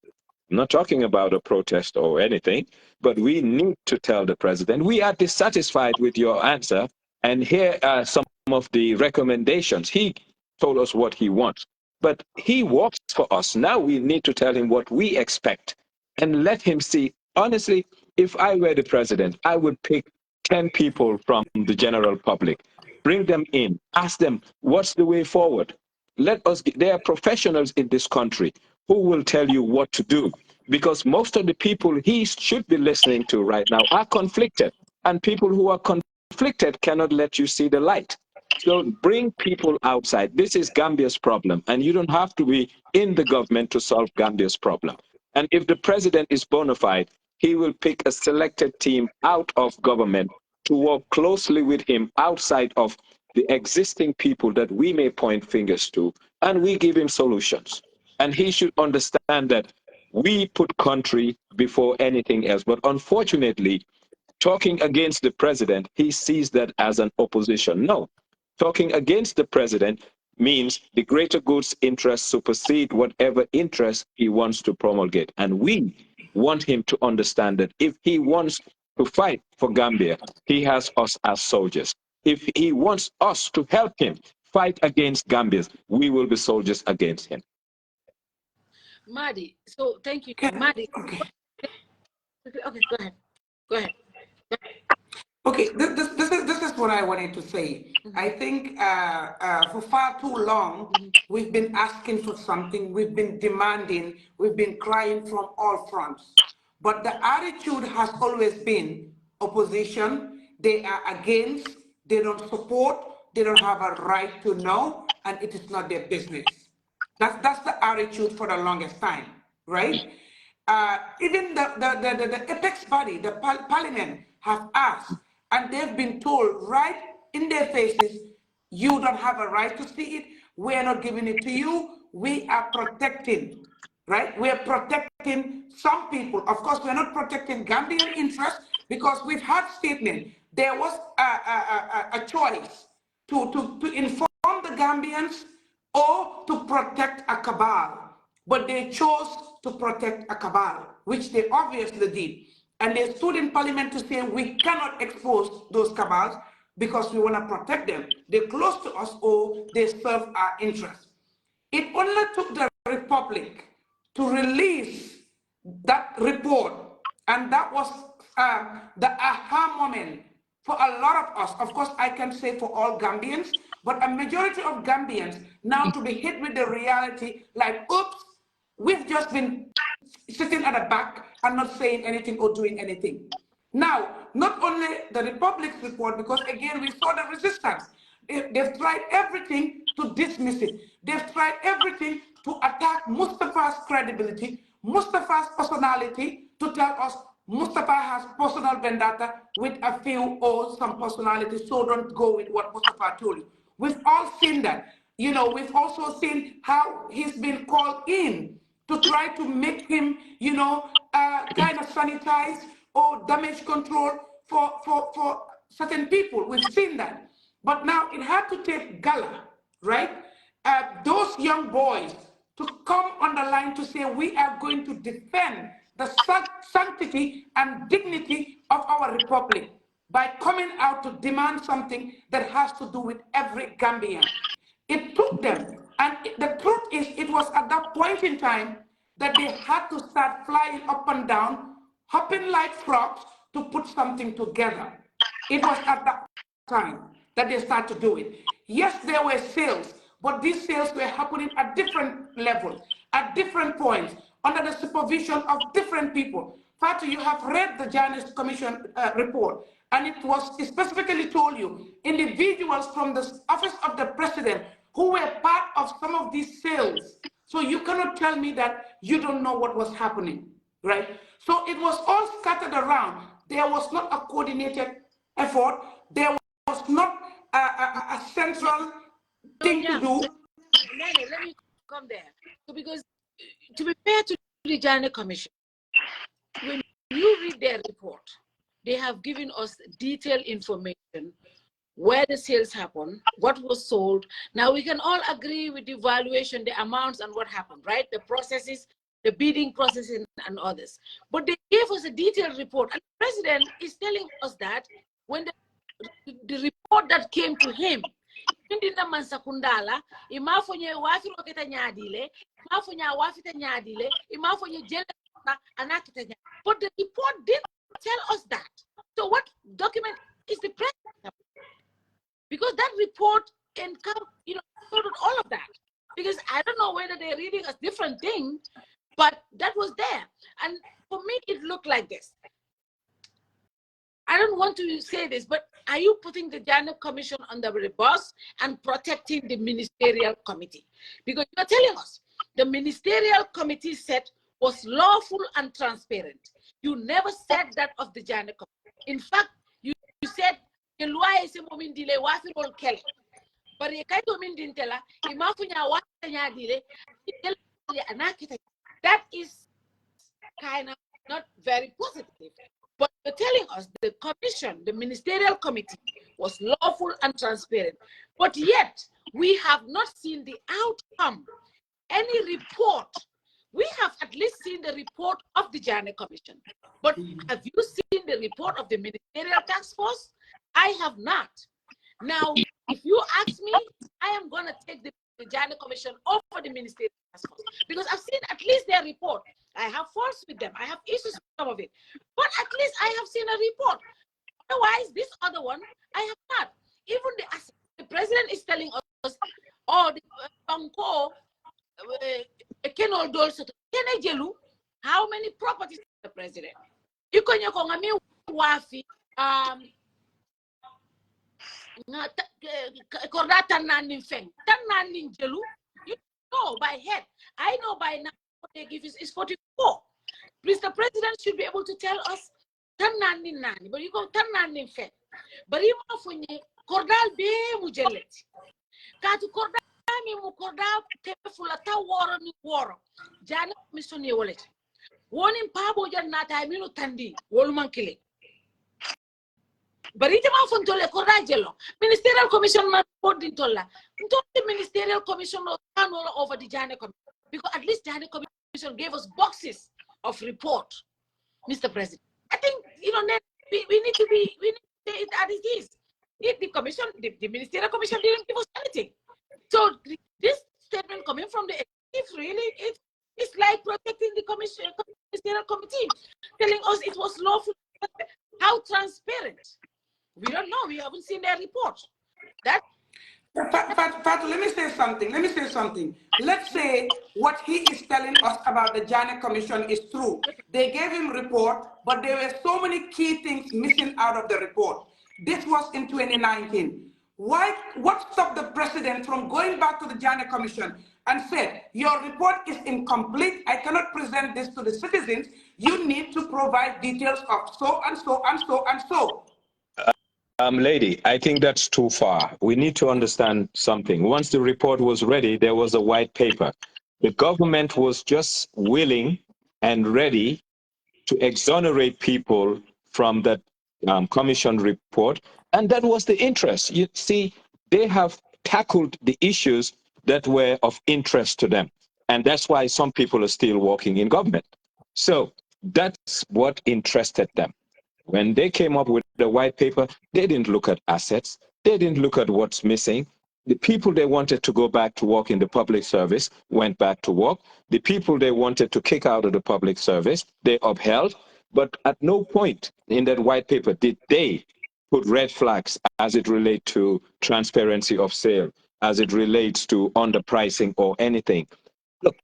I'm not talking about a protest or anything, but we need to tell the president, we are dissatisfied with your answer, and here are some of the recommendations. He told us what he wants, but he works for us. Now we need to tell him what we expect and let him see. Honestly, if I were the president, I would pick 10 people from the general public, bring them in, ask them, what's the way forward? There are professionals in this country who will tell you what to do, because most of the people he should be listening to right now are conflicted, and people who are conflicted cannot let you see the light. So bring people outside. This is Gambia's problem, and you don't have to be in the government to solve Gambia's problem. And if the president is bona fide, he will pick a selected team out of government to work closely with him outside of the existing people that we may point fingers to, and we give him solutions. And he should understand that we put country before anything else. But unfortunately, talking against the president, he sees that as an opposition. No, talking against the president means the greater good's interests supersede whatever interest he wants to promulgate. And we want him to understand that if he wants to fight for Gambia, he has us as soldiers. If he wants us to help him fight against Gambians, we will be soldiers against him. Madi, so thank you. Madi. Okay, go ahead. Go ahead. Okay, this is what I wanted to say. I think for far too long, we've been asking for something, we've been demanding, we've been crying from all fronts. But the attitude has always been opposition. they are against, they don't support, they don't have a right to know, and it is not their business. That's the attitude for the longest time, right? Even the apex body, the parliament, have asked, and they've been told right in their faces, you don't have a right to see it. We are not giving it to you. We are protecting, right? We are protecting some people. Of course, we are not protecting Gambian interests because we've had statement. There was a choice to inform the Gambians or to protect a cabal. But they chose to protect a cabal, which they obviously did. And they stood in parliament to say, we cannot expose those cabals because we want to protect them. They're close to us or they serve our interests. It only took the Republic to release that report, and that was the aha moment for a lot of us. Of course, I can say for all Gambians, but a majority of Gambians now to be hit with the reality like, oops, we've just been sitting at the back and not saying anything or doing anything. Now, not only the Republic's report, because again, we saw the resistance. They've tried everything to dismiss it. They've tried everything to attack Mustafa's credibility, Mustafa's personality, to tell us Mustafa has personal vendetta with a few or some personalities, so don't go with what Mustafa told you. We've all seen that. You know, we've also seen how he's been called in to try to make him, you know, kind of sanitize or damage control for certain people. We've seen that. But now it had to take Gala, right? Those young boys to come on the line to say we are going to defend the sanctity and dignity of our republic by coming out to demand something that has to do with every Gambian. It took them, and the truth is, it was at that point in time that they had to start flying up and down, hopping like frogs to put something together. It was at that time that they started to do it. Yes, there were sales, but these sales were happening at different levels, at different points, under the supervision of different people. Fatu, you have read the Janneh Commission report, and it was specifically told you individuals from the office of the president who were part of some of these sales. So you cannot tell me that you don't know what was happening, right? So it was all scattered around. There was not a coordinated effort. There was not a central thing to do. Neneh, let me come there. So because to be fair to the Janneh Commission, when you read their report, they have given us detailed information where the sales happen, what was sold. Now we can all agree with the valuation, the amounts and what happened, right? The processes, the bidding processes and others. But they gave us a detailed report. And the president is telling us that when the report that came to him, indina mansakundala imafonye wafiro kita nyadile imafonya wafita nyadile imafonye jela anakita. But the report didn't tell us that. So what document is the president? Because that report included all of that. Because I don't know whether they're reading a different thing, but that was there. And for me, it looked like this. I don't want to say this, but are you putting the Janneh Commission under the bus and protecting the ministerial committee? Because you're telling us the ministerial committee set was lawful and transparent. You never said that of the Janneh Commission. In fact, you said the loi is a moment delay, wafirol kele. But you can't tell that is kind of not very positive. But you're telling us the commission, the ministerial committee, was lawful and transparent. But yet, we have not seen the outcome, any report. We have at least seen the report of the Janneh Commission. But have you seen the report of the Ministerial Task Force? I have not. Now, if you ask me, I am going to take the Janneh Commission over the Ministerial Task Force because I've seen at least their report. I have faults with them. I have issues with some of it. But at least I have seen a report. Otherwise, this other one, I have not. Even the president is telling us, oh, the Banco, how many properties the president? You can wafi korda tan nan nin feng tan nan nin jelu. You know by head. I know by now what they give is 44. Please, the president should be able to tell us tan nan nin nani, but you go tan nan nin feng. But you want for kordal be mujellet. Katu korda mi mu korda tefula ta woro ni woro. Janneh commission ye wallet. Wonin pabo jan nata minu tandi wolu mankile. But ite ma fontole korda jelo. Ministerial commission ma boarding tolla. The ministerial commission no turn all over the Janneh commission. Because at least Janneh commission gave us boxes of report, Mr. President. I think we need to say it as it is. If the commission, the ministerial commission didn't give us anything. So this statement coming from the executive really it's like protecting the ministerial committee, telling us it was lawful. How transparent? We don't know. We haven't seen their report. That. Fatu, let me say something. Let's say what he is telling us about the Janneh Commission is true. They gave him report, but there were so many key things missing out of the report. This was in 2019. What stopped the president from going back to the Janneh Commission and said, your report is incomplete, I cannot present this to the citizens, you need to provide details of so and so and so and so. Lady, I think that's too far. We need to understand something. Once the report was ready, there was a white paper. The government was just willing and ready to exonerate people from that commission report. And that was the interest. You see, they have tackled the issues that were of interest to them. And that's why some people are still working in government. So that's what interested them. When they came up with the white paper, they didn't look at assets. They didn't look at what's missing. The people they wanted to go back to work in the public service went back to work. The people they wanted to kick out of the public service, they upheld. But at no point in that white paper did they put red flags as it relates to transparency of sale, as it relates to underpricing or anything. Look,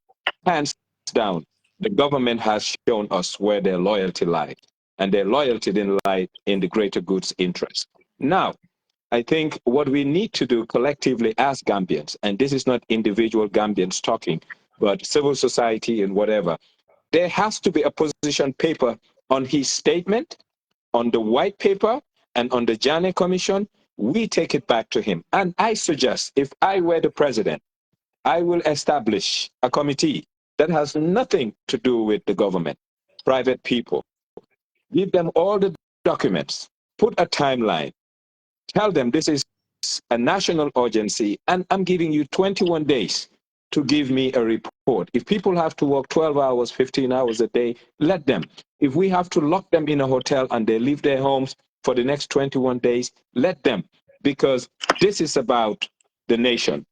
hands down, the government has shown us where their loyalty lies. And their loyalty didn't lie in the greater good's interest. Now, I think what we need to do collectively as Gambians, and this is not individual Gambians talking, but civil society and whatever, there has to be a position paper on his statement, on the white paper, and on the Janneh Commission. We take it back to him. And I suggest, if I were the president, I will establish a committee that has nothing to do with the government, private people. Give them all the documents, put a timeline, tell them this is a national urgency, and I'm giving you 21 days to give me a report. If people have to work 12 hours, 15 hours a day, let them. If we have to lock them in a hotel and they leave their homes for the next 21 days, let them. Because this is about the nation.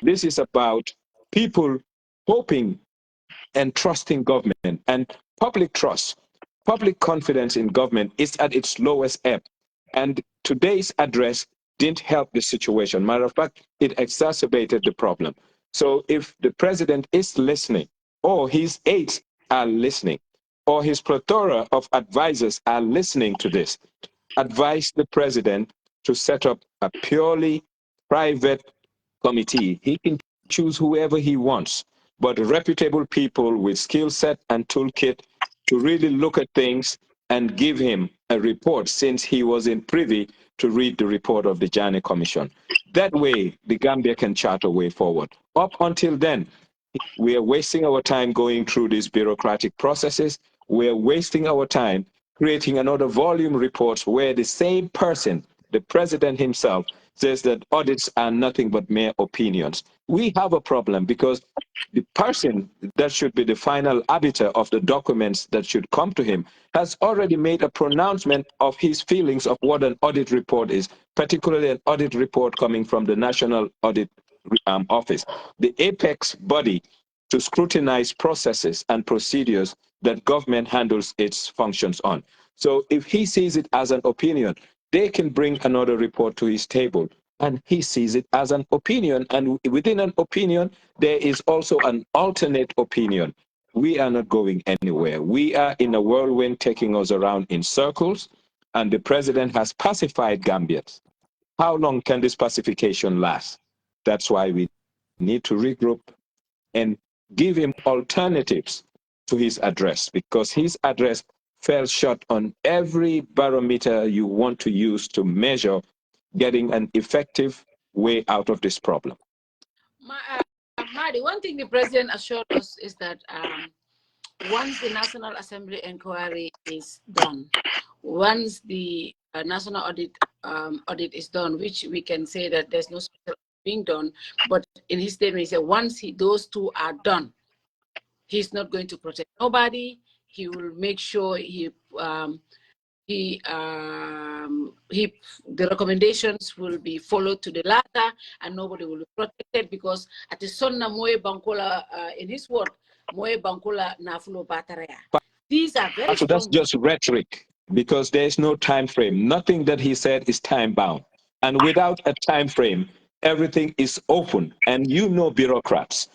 This is about people hoping and trusting government, and public trust. Public confidence in government is at its lowest ebb. And today's address didn't help the situation. Matter of fact, it exacerbated the problem. So if the president is listening, or his aides are listening, or his plethora of advisors are listening to this, advise the president to set up a purely private committee. He can choose whoever he wants, but reputable people with skill set and toolkit to really look at things and give him a report, since he was in privy to read the report of the Janneh Commission. That way, the Gambia can chart a way forward. Up until then, we are wasting our time going through these bureaucratic processes. We are wasting our time creating another volume report where the same person, the president himself, says that audits are nothing but mere opinions. We have a problem because the person that should be the final arbiter of the documents that should come to him has already made a pronouncement of his feelings of what an audit report is, particularly an audit report coming from the National Audit Office, the apex body to scrutinize processes and procedures that government handles its functions on. So if he sees it as an opinion, they can bring another report to his table, and he sees it as an opinion. And within an opinion, there is also an alternate opinion. We are not going anywhere. We are in a whirlwind taking us around in circles, and the president has pacified Gambians. How long can this pacification last? That's why we need to regroup and give him alternatives to his address, because his address fell short on every barometer you want to use to measure getting an effective way out of this problem. Madi, one thing the president assured us is that once the National Assembly inquiry is done, once the national audit is done, which we can say that there's no special being done, but in his statement he said once those two are done, he's not going to protect nobody. He will make sure the recommendations will be followed to the latter, and nobody will be protected, because at the sonna moe bankola in his word moe bankola nafulo batarea. These are very So that's strong. just rhetoric, because there's no time frame. Nothing that he said is time bound, and without a time frame, everything is open. And you know, bureaucrats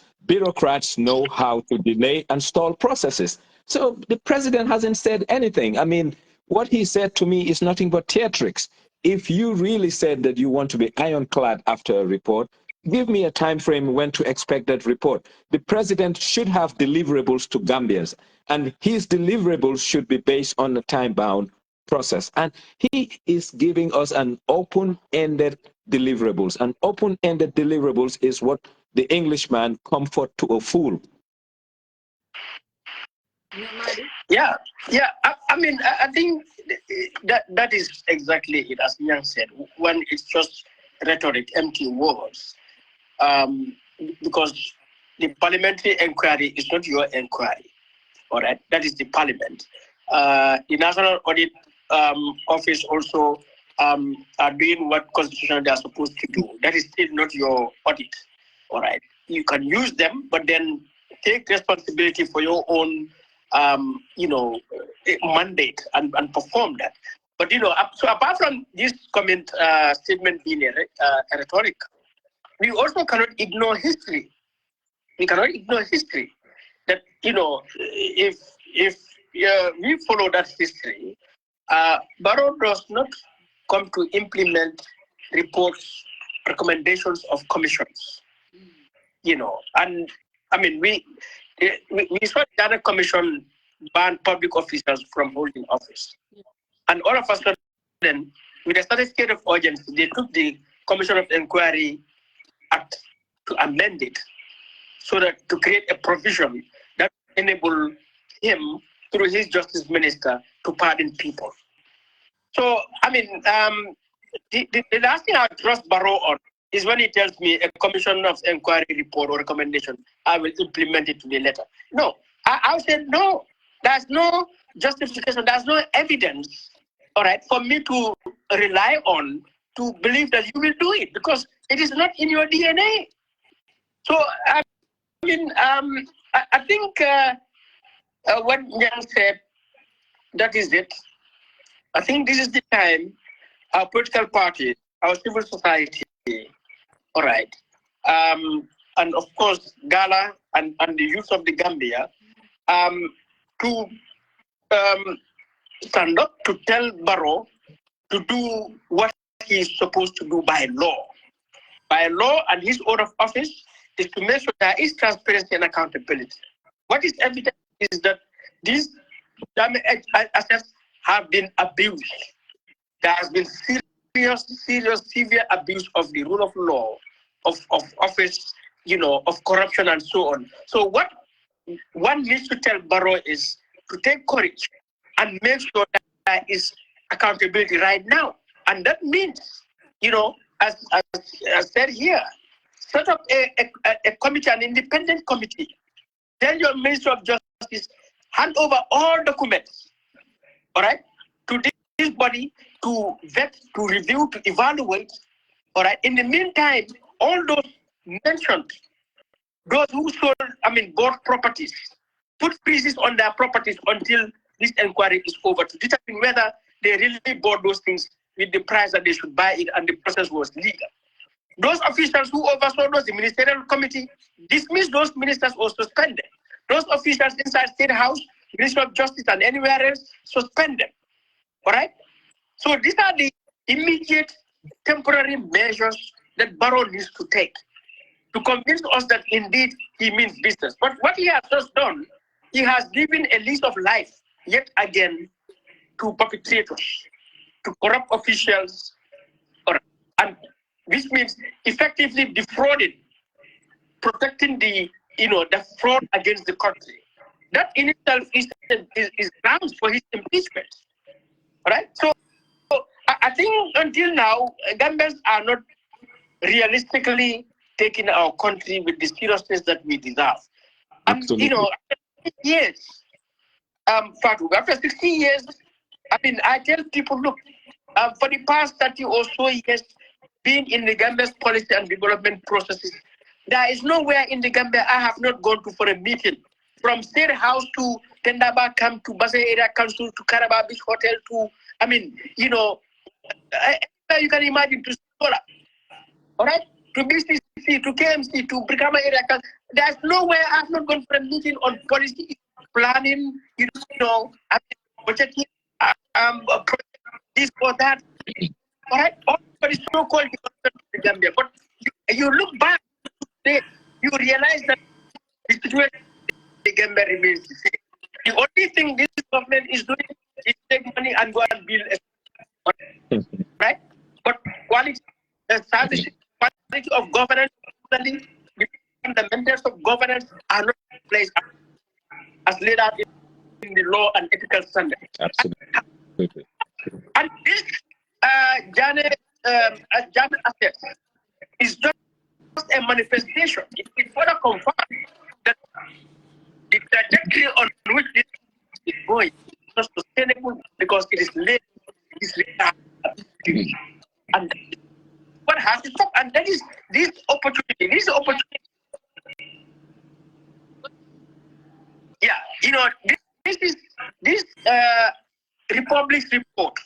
know how to delay and stall processes. So the president hasn't said anything. I mean, what he said to me is nothing but theatrics. If you really said that you want to be ironclad after a report, give me a time frame when to expect that report. The president should have deliverables to Gambians, and his deliverables should be based on a time-bound process. And he is giving us an open-ended deliverables. And open-ended deliverables is what the Englishman comfort to a fool. Yeah. I mean, I think that is exactly it, as Nyang said. When it's just rhetoric, empty words, because the parliamentary inquiry is not your inquiry. All right, that is the parliament. The National Audit Office also are doing what constitution they are supposed to do. That is still not your audit. All right, you can use them, but then take responsibility for your own, mandate and perform that. But so apart from this statement being a rhetoric, we also cannot ignore history. We cannot ignore history. That if we follow that history, Barrow does not come to implement reports, recommendations of commissions. And I mean we saw the Janneh Commission ban public officials from holding office, and all of a sudden, with a certain state of urgency, they took the Commission of Inquiry Act to amend it, so that to create a provision that enable him, through his justice minister, to pardon people. So, I mean, the last thing I trust Barrow on is when he tells me a commission of inquiry report or recommendation, I will implement it to the letter. No, I said no. There's no justification. There's no evidence, all right, for me to rely on to believe that you will do it, because it is not in your DNA. So, I mean, I think what Nyang said, that is it. I think this is the time our political parties, our civil society, all right, and of course, Gala and the youth of the Gambia, to stand up to tell Barrow to do what he is supposed to do by law. By law, and his oath of office is to make sure there is transparency and accountability. What is evident is that these assets have been abused. There has been severe abuse of the rule of law, of office, of corruption and so on. So what one needs to tell Barrow is to take courage and make sure that there is accountability right now. And that means, as said here, set up a committee, an independent committee. Tell your Minister of Justice, hand over all documents, all right, to this body to vet, to review, to evaluate, all right. In the meantime, all those mentioned, those who bought properties, put freezes on their properties until this inquiry is over, to determine whether they really bought those things with the price that they should buy it and the process was legal. Those officials who oversaw those, the ministerial committee, dismissed those ministers or suspended. Those officials inside State House, Ministry of Justice and anywhere else, suspended. All right? So these are the immediate temporary measures that Barrow needs to take to convince us that indeed he means business. But what he has just done, he has given a lease of life yet again to perpetrators, to corrupt officials, and which means effectively defrauding, protecting the fraud against the country. That in itself is grounds for his impeachment. Right? So I think until now, Gambians are not realistically taking our country with the seriousness that we deserve. Absolutely. After 60 years, Fatu, after 60 years, I tell people, look, for the past 30 or so years, being in the Gambia's policy and development processes, there is nowhere in the Gambia I have not gone to for a meeting. From State House to Tendaba Camp to Basa Area Council to Caraba Beach Hotel to, you can imagine to Sola, all right, to BCC, to KMC, to Brikama Area Council. There's nowhere I have not gone for a meeting on policy, planning, budgeting, this or that. All right, all for the so-called development of the Gambia. But you look back today, you realize that the situation in the Gambia remains the same. The only thing this government is doing is take money and go and build a right? But quality, service, quality of governance, the fundamentals of governance are not in place as laid out in the law and ethical standards. Absolutely. And this Janneh asset is just a manifestation. It further confirms that the trajectory on which this is going is not sustainable because it is late, it is retarded. And what has to stop? And that is this opportunity. Yeah, this Republic's report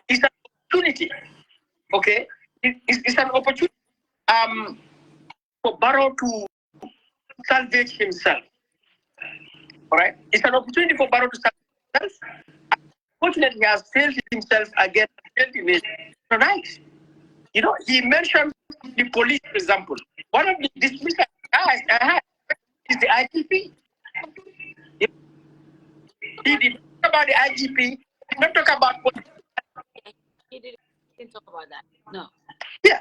is an opportunity. Okay, it's an opportunity for Barrow to salvage himself. All right, it's an opportunity for Barrow to salvage himself. Unfortunately, he has failed himself again. Tonight, he mentioned the police, for example. One of the dismissals I had is the IGP. He did not talk about the IGP. He did not talk about police. He didn't talk about that. No. Yeah.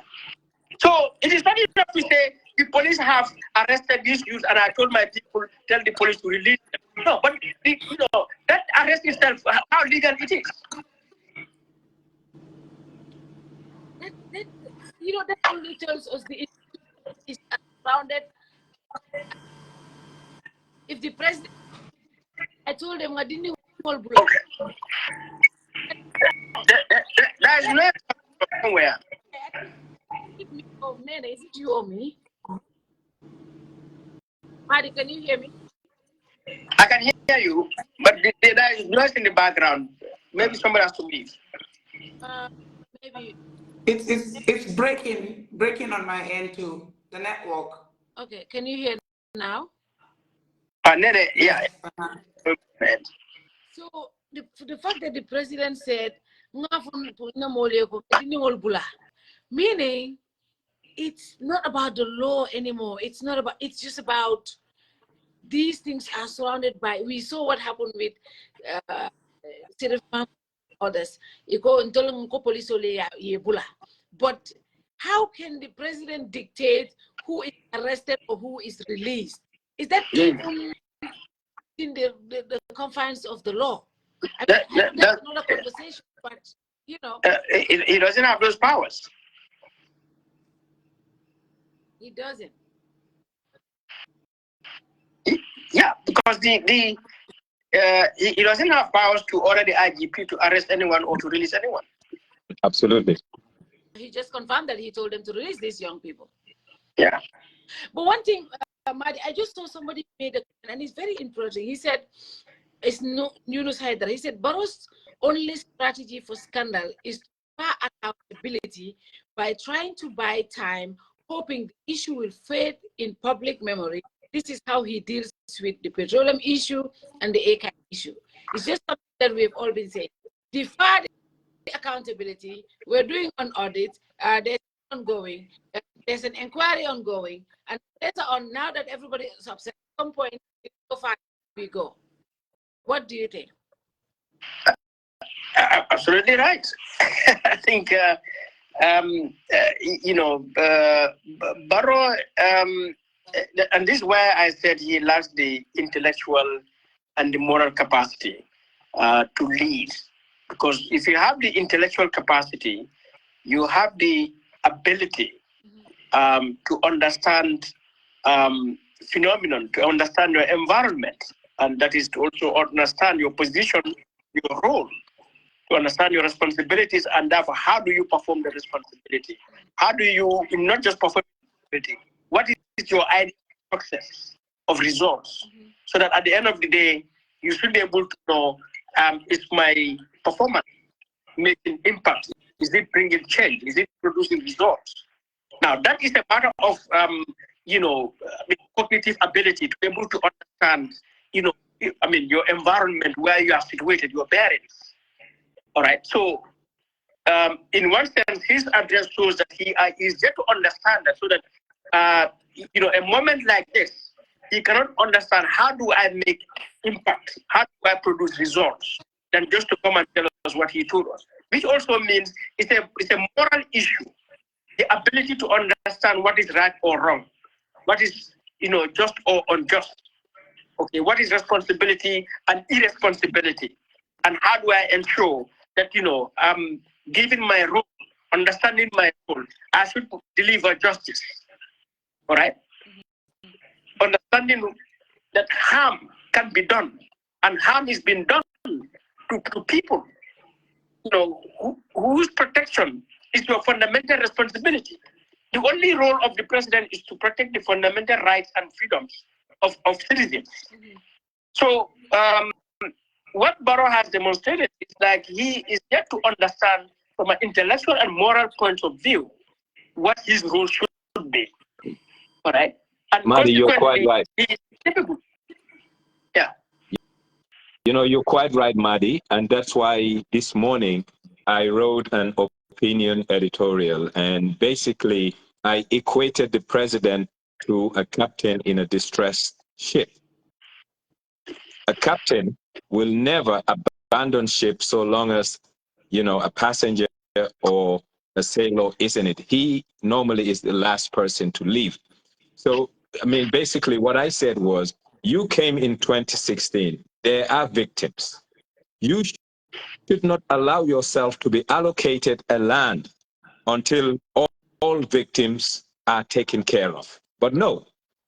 So it is not enough to say the police have arrested these youths and I told my people, tell the police to release them. No, but that arrest itself, how legal it is. That only tells us the issue is surrounded. If the president, I told them I didn't hold blood. Okay. There is no somewhere. Oh, Neneh, is it you or me? Madi, can you hear me? I can hear you, but there is noise in the background. Maybe somebody has to leave. Maybe. It's breaking on my end too. The network. Okay, can you hear now? Neneh, yeah. So the fact that the president said, meaning it's not about the law anymore. It's just about these things are surrounded by, we saw what happened with others. But how can the president dictate who is arrested or who is released? Is that even in the confines of the law? That's another conversation, but he doesn't have those powers. He doesn't. Yeah, because he doesn't have powers to order the IGP to arrest anyone or to release anyone. Absolutely. He just confirmed that he told them to release these young people. Yeah. But one thing, Madi, I just saw somebody made a comment, and it's very interesting. He said, it's no Yunus Haidar. He said, Barrow's only strategy for scandal is to far accountability by trying to buy time, hoping the issue will fade in public memory. This is how he deals with the petroleum issue and the ACAC issue. It's just something that we've all been saying. Defer the accountability. We're doing an audit. there's ongoing. There's an inquiry ongoing, and later on, now that everybody is upset, at some point, so far we go. What do you think? Absolutely right. I think, you know, Barrow, and this is where I said he lacks the intellectual and the moral capacity to lead. Because if you have the intellectual capacity, you have the ability to understand phenomenon, to understand your environment, and that is to also understand your position, your role, to understand your responsibilities, and therefore how do you perform the responsibility? How do you not just perform responsibility? What is your ideal success of results? So that at the end of the day, you should be able to know, is my performance making impact? Is it bringing change? Is it producing results? Now, that is a matter of, you know, cognitive ability to be able to understand, you know, I mean, your environment, where you are situated, your bearings. All right. So, in one sense, his address shows that he is yet to understand that, so that, you know, a moment like this, he cannot understand how do I make impact, how do I produce results, than just to come and tell us what he told us. Which also means it's a moral issue. The ability to understand what is right or wrong, what is, you know, just or unjust. Okay, what is responsibility and irresponsibility, and how do I ensure that, you know, given my role, understanding my role, I should deliver justice. All right, understanding that harm can be done, and harm is being done to people, you know, whose protection is your fundamental responsibility. The only role of the president is to protect the fundamental rights and freedoms of citizens. So what Barrow has demonstrated is like he is yet to understand from an intellectual and moral point of view what his role should be. All right? And Madi, you're quite right. he is difficult. Yeah. You know, you're quite right, Madi, and that's why this morning I wrote an opinion editorial, and basically I equated the president to a captain in a distressed ship. A captain will never abandon ship so long as, you know, a passenger or a sailor is in it. He normally is the last person to leave. So, I mean, basically what I said was, you came in 2016. There are victims. You should not allow yourself to be allocated a land until all victims are taken care of. But no,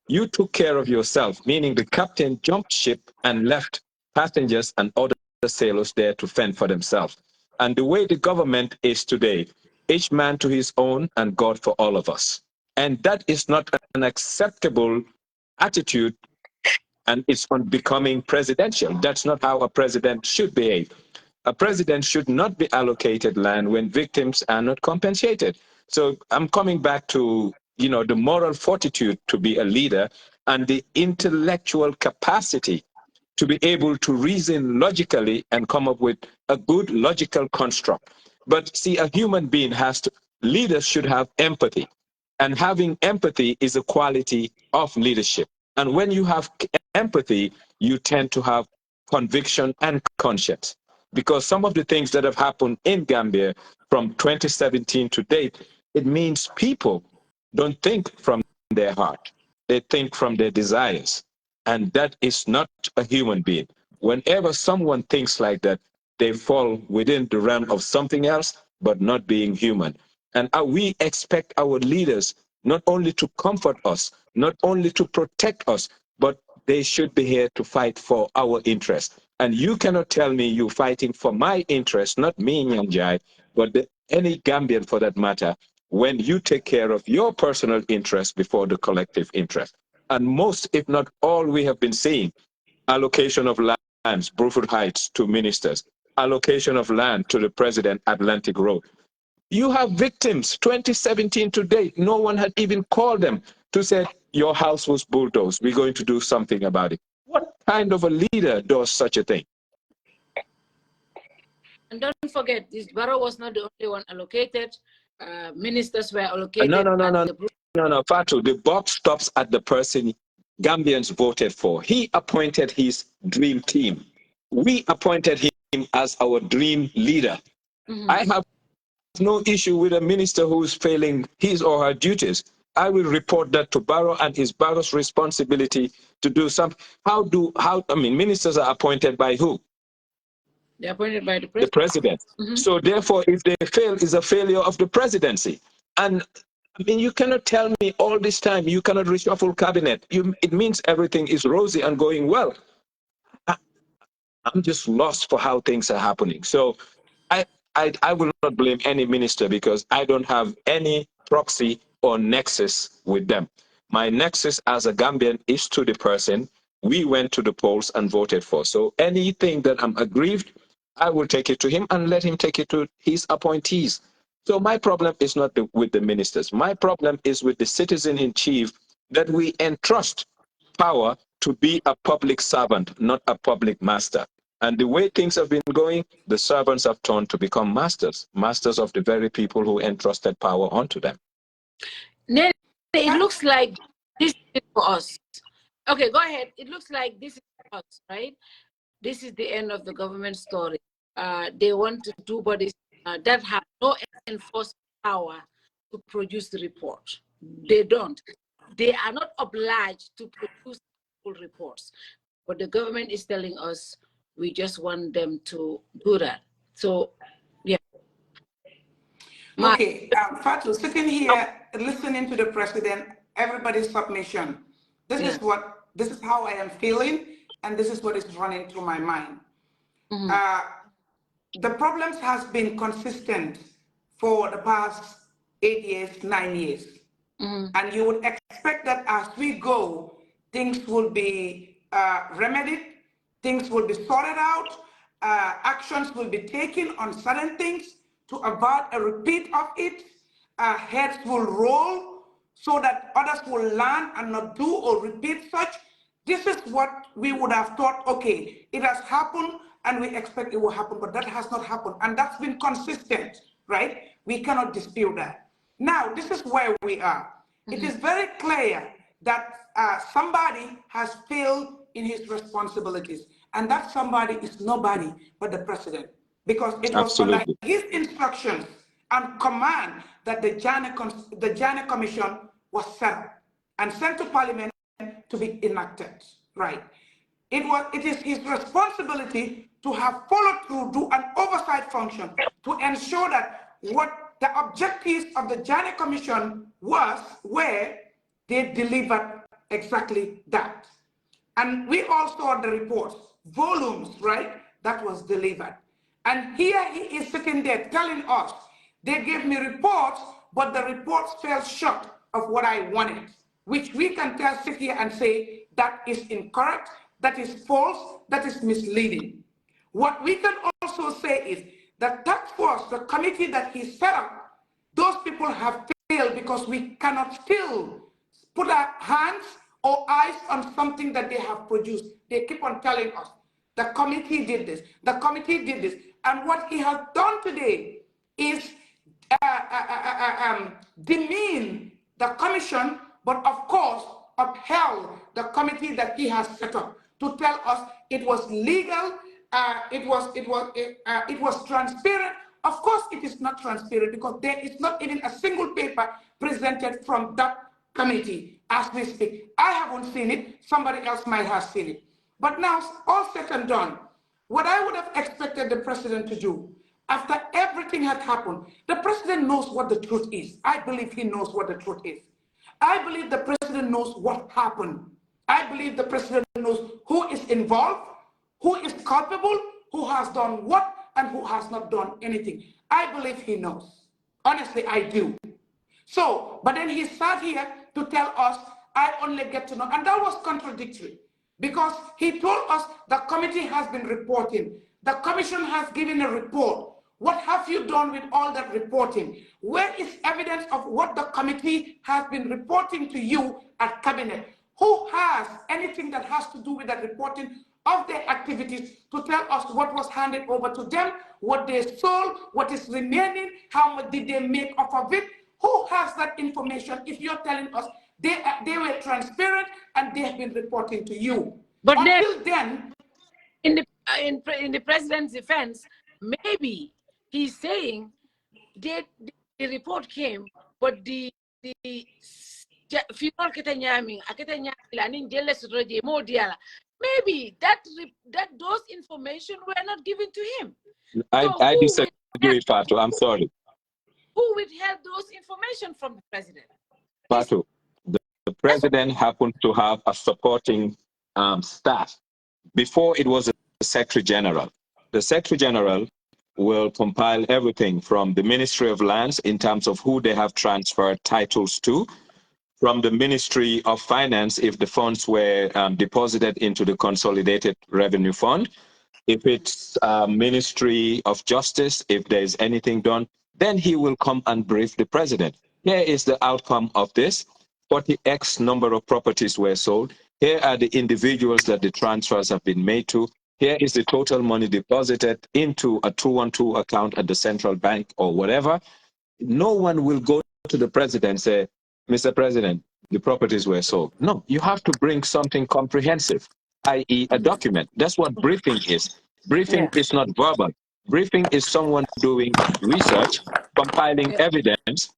you took care of yourself, meaning the captain jumped ship and left passengers and other sailors there to fend for themselves. And the way the government is today, each man to his own and God for all of us. And that is not an acceptable attitude, and it's unbecoming presidential. That's not how a president should behave. A president should not be allocated land when victims are not compensated. So I'm coming back to, you know, the moral fortitude to be a leader and the intellectual capacity to be able to reason logically and come up with a good logical construct. But see, a human being leaders should have empathy. And having empathy is a quality of leadership. And when you have empathy, you tend to have conviction and conscience. Because some of the things that have happened in Gambia from 2017 to date, it means people don't think from their heart. They think from their desires. And that is not a human being. Whenever someone thinks like that, they fall within the realm of something else, but not being human. And we expect our leaders not only to comfort us, not only to protect us, but they should be here to fight for our interests. And you cannot tell me you're fighting for my interest, not me, Nyang Njie, but any Gambian for that matter, when you take care of your personal interest before the collective interest. And most, if not all, we have been seeing allocation of lands, Bruford Heights to ministers, allocation of land to the president, Atlantic Road. You have victims, 2017 to date, no one had even called them to say, your house was bulldozed, we're going to do something about it. What kind of a leader does such a thing? And don't forget, this Barrow was not the only one allocated. ministers were No, allocated no, no, at no, the no, Fatu. The buck stops at the person Gambians voted for. He appointed his dream team. We appointed him as our dream leader. I have no issue with a minister who is failing his or her duties. I will report that to Barrow, and it's Barrow's responsibility to do something. Ministers are appointed by who? They're appointed by the The president. president. So therefore, if they fail, it's a failure of the presidency. And you cannot tell me all this time you cannot reshuffle cabinet. It means everything is rosy and going well. I'm just lost for how things are happening. So I will not blame any minister because I don't have any proxy or nexus with them. My nexus as a Gambian is to the person we went to the polls and voted for. So anything that I'm aggrieved, I will take it to him and let him take it to his appointees. So my problem is not with the ministers. My problem is with the citizen in chief that we entrust power to be a public servant, not a public master. And the way things have been going, the servants have turned to become masters, masters of the very people who entrusted power onto them. It looks like this is for us. Okay, go ahead. It looks like this is for us, right? This is the end of the government story. They want to do bodies that have no enforcement power to produce the report. They don't. They are not obliged to produce full reports. But the government is telling us we just want them to do that. So, yeah. Okay, Fatu, sitting here listening to the president, everybody's submission. This is how I am feeling, and this is what is running through my mind. The problems has been consistent for the past 8 years, 9 years. And you would expect that as we go, things will be remedied, things will be sorted out, actions will be taken on certain things to avoid a repeat of it. Heads will roll so that others will learn and not do or repeat such. This is what we would have thought, okay, it has happened and we expect it will happen, but that has not happened. And that's been consistent, right? We cannot dispute that. Now, this is where we are. It is very clear that somebody has failed in his responsibilities. And that somebody is nobody but the president. Because it was under his instructions and command that the Janneh Commission was set up and sent to Parliament to be enacted, right? It is his responsibility to have followed through, do an oversight function to ensure that what the objectives of the Janneh Commission were they delivered exactly that. And we all saw the reports, volumes, right, that was delivered. And here he is sitting there telling us, they gave me reports, but the reports fell short of what I wanted, which we can sit here and say that is incorrect, that is false, that is misleading. What we can also say is the task force, the committee that he set up, those people have failed because we cannot still put our hands or eyes on something that they have produced. They keep on telling us, the committee did this, the committee did this. And what he has done today is demean the commission, but of course upheld the committee that he has set up to tell us it was legal, it was transparent. Of course it is not transparent because there is not even a single paper presented from that committee as we speak. I haven't seen it, somebody else might have seen it. But now, all said and done, what I would have expected the president to do, after everything had happened, the president knows what the truth is. I believe he knows what the truth is. I believe the president knows what happened. I believe the president knows who is involved, who is culpable, who has done what, and who has not done anything. I believe he knows. Honestly, I do. So, but then he sat here to tell us, I only get to know, and that was contradictory because he told us the committee has been reporting. The commission has given a report. What have you done with all that reporting? Where is evidence of what the committee has been reporting to you at cabinet? Who has anything that has to do with that reporting of their activities to tell us what was handed over to them, what they sold, what is remaining, how much did they make off of it. Who has that information if you're telling us they were transparent and they have been reporting to you? But until then, in the president's defense, maybe he's saying the report came, but the funeral maybe that those information were not given to him. I disagree, Fatu. I'm sorry. Who withheld those information from the president? Fatu, the president happened to have a supporting staff. Before it was the Secretary General. The Secretary General will compile everything from the Ministry of Lands in terms of who they have transferred titles to, from the Ministry of Finance if the funds were deposited into the Consolidated Revenue Fund, if it's Ministry of Justice, if there's anything done, then he will come and brief the president. Here is the outcome of this. 40x number of properties were sold. Here are the individuals that the transfers have been made to. Here is the total money deposited into a 212 account at the central bank or whatever. No one will go to the president and say, Mr. President, the properties were sold. No, you have to bring something comprehensive, i.e. a document. That's what briefing is. Briefing is not verbal. Briefing is someone doing research, compiling evidence,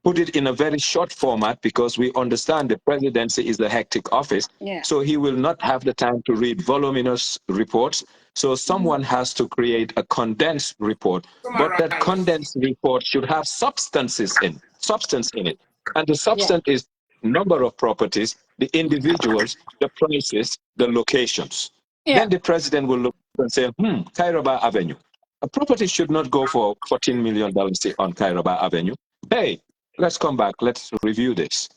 put it in a very short format because we understand the presidency is the hectic office. So he will not have the time to read voluminous reports. So someone has to create a condensed report, but that condensed report should have substance in it. And the substance is number of properties, the individuals, the prices, the locations. Then the president will look and say, Kairoba Avenue. A property should not go for $14 million on Kairoba Avenue. Hey, let's come back. Let's review this.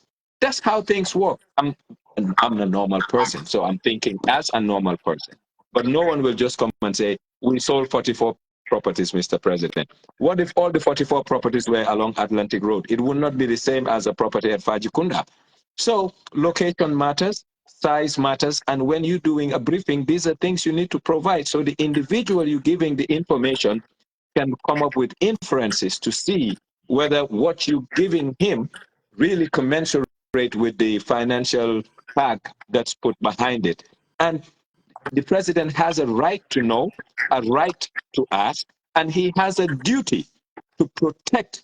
That's how things work. I'm a normal person, so I'm thinking as a normal person. But no one will just come and say, we sold 44 properties, Mr. President. What if all the 44 properties were along Atlantic Road? It would not be the same as a property at Fajikunda. So location matters, size matters, and when you're doing a briefing, these are things you need to provide. So the individual you're giving the information can come up with inferences to see whether what you're giving him really commensurate with the financial pack that's put behind it. And the president has a right to know, a right to ask, and he has a duty to protect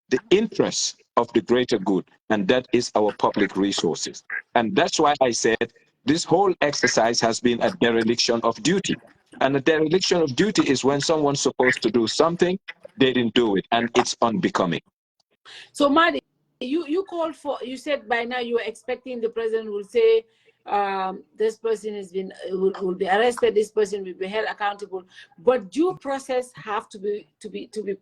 the interests of the greater good, and that is our public resources. And that's why I said this whole exercise has been a dereliction of duty. And a dereliction of duty is when someone's supposed to do something, they didn't do it, and it's unbecoming. So, Madi, you called for, you said by now you were expecting the president will say, this person has been will be arrested, this person will be held accountable, but due process have to be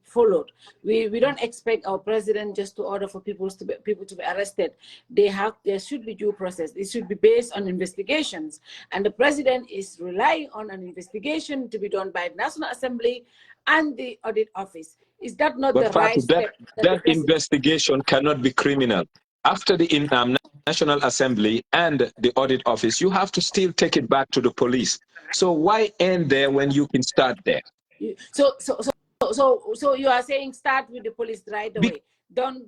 followed. We don't expect our president just to order for people to be arrested. There should be due process. It should be based on investigations, and the president is relying on an investigation to be done by the National Assembly and the Audit Office. Is that not the right step? That investigation cannot be criminal. After the National Assembly and the Audit Office, you have to still take it back to the police. So why end there when you can start there? So you are saying start with the police right away.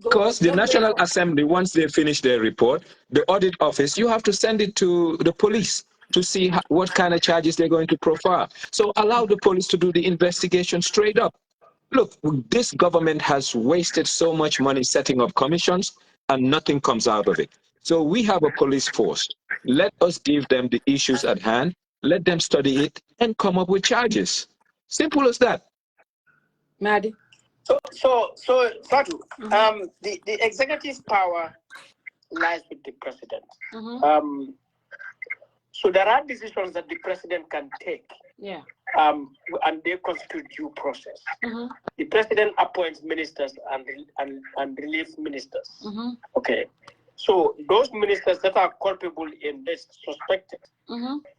Because the National Assembly, once they finish their report, the Audit Office, you have to send it to the police to see what kind of charges they're going to profile. So allow the police to do the investigation straight up. Look, this government has wasted so much money setting up commissions and nothing comes out of it. So we have a police force. Let us give them the issues at hand, let them study it and come up with charges. Simple as that. Madi. So Fatu, the executive power lies with the president. So there are decisions that the president can take. Yeah. And they constitute due process. The president appoints ministers and relieves ministers. Okay. So those ministers that are culpable in this suspected,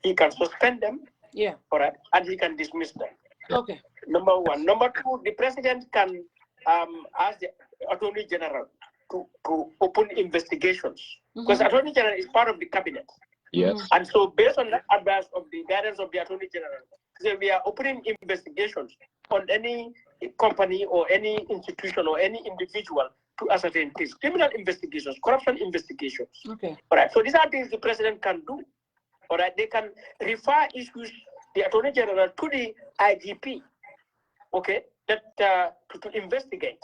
he can suspend them. Yeah. All right. And he can dismiss them. Okay. Number one. Number two, the president can ask the Attorney General to open investigations. Because Attorney General is part of the cabinet. Yes. And so based on that advice of the guidance of the Attorney General, so we are opening investigations on any company or any institution or any individual to ascertain things. Criminal investigations, corruption investigations. Okay. All right. So these are things the president can do. All right. They can refer issues, the Attorney General, to the IGP. Okay. That to investigate.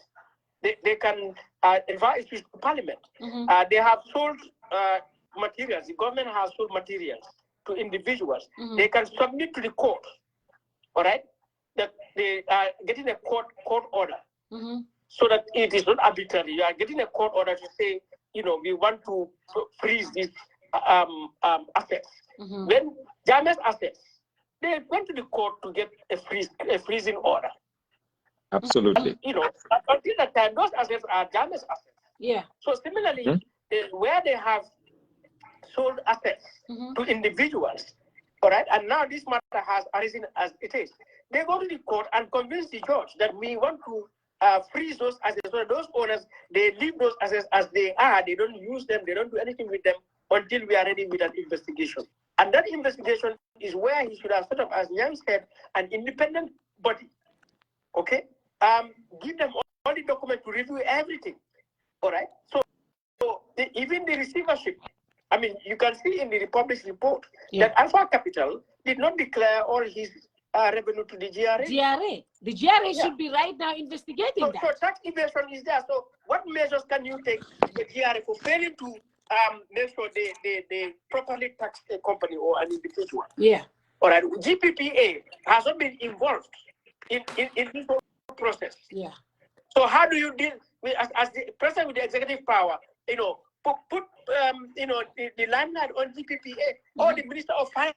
They can refer issues to Parliament. They have sold materials. The government has sold materials to individuals. They can submit to the court. All right, that they are getting a court order, so that it is not arbitrary. You are getting a court order to say, we want to freeze these assets. When Janneh's assets, they went to the court to get a freezing order. Absolutely. And, until that time, those assets are Janneh's assets. Yeah. So similarly, where they have sold assets to individuals, all right, and now this matter has arisen as it is, they go to the court and convince the judge that we want to freeze those assets. So those owners, they leave those assets as they are. They don't use them. They don't do anything with them until we are ready with an investigation. And that investigation is where he should have set up, as Nyang said, an independent body. Okay, give them all the documents to review everything. All right. So even the receivership. I mean, you can see in the Republic's report that Alpha Capital did not declare all his revenue to the GRA. The GRA should be right now investigating that. So tax evasion is there. So what measures can you take the GRA for failing to make sure they properly tax a company or an individual? Yeah. All right. GPPA has not been involved in this whole process. Yeah. So how do you deal with, as the president with the executive power, put the limelight on GPPA or the Minister of Finance?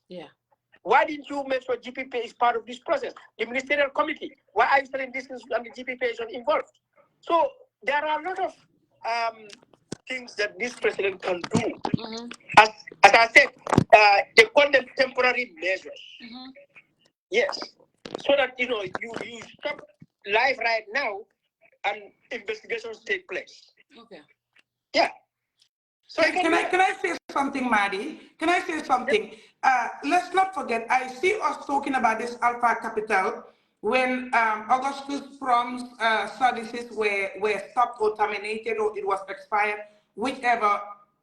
Yeah. Why didn't you make sure GPPA is part of this process? The ministerial committee. Why are you telling this and the GPPA is not involved? So there are a lot of things that this president can do. As I said, they call them temporary measures. Yes. So that you stop life right now and investigations take place. Okay. Yeah. So can I say something, Madi? Can I say something? Let's not forget, I see us talking about this Alpha Capital when Augustus Prom's services were stopped or terminated or it was expired, whichever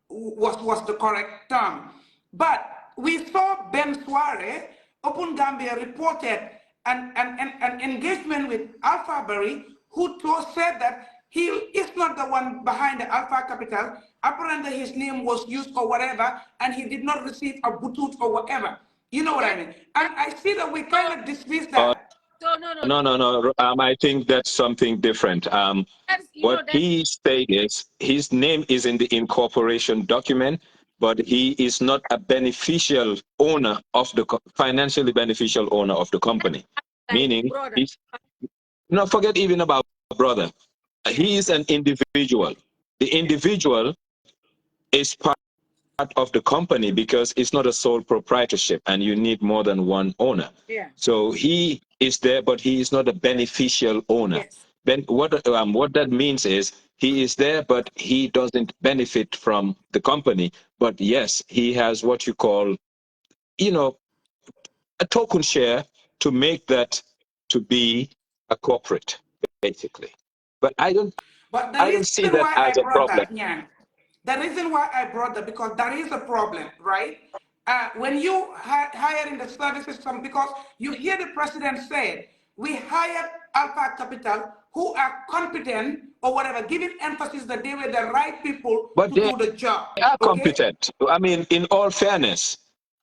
was the correct term. But we saw Ben Suare, Open Gambia reported an engagement with Alpha Berry, who said that he is not the one behind the Alpha Capital. Apparently his name was used or whatever, and he did not receive a butut or whatever. You know what I mean? And I see that we kind of dismiss that. No. I think that's something different. What he's saying is his name is in the incorporation document, but he is not a beneficial owner of the financially beneficial owner of the company. Meaning, forget even about brother. He is an individual. The individual is part of the company because it's not a sole proprietorship and you need more than one owner. Yeah. So he is there, but he is not a beneficial owner. Yes. Then what that means is he is there, but he doesn't benefit from the company. But yes, he has what you call, a token share to make that to be a corporate, basically. But I don't see that as a problem. The reason why I brought that, because there is a problem, right? When you hire in the service system, because you hear the president say, we hired Alpha Capital who are competent or whatever, giving emphasis that they were the right people to do the job. They are competent. I mean, in all fairness,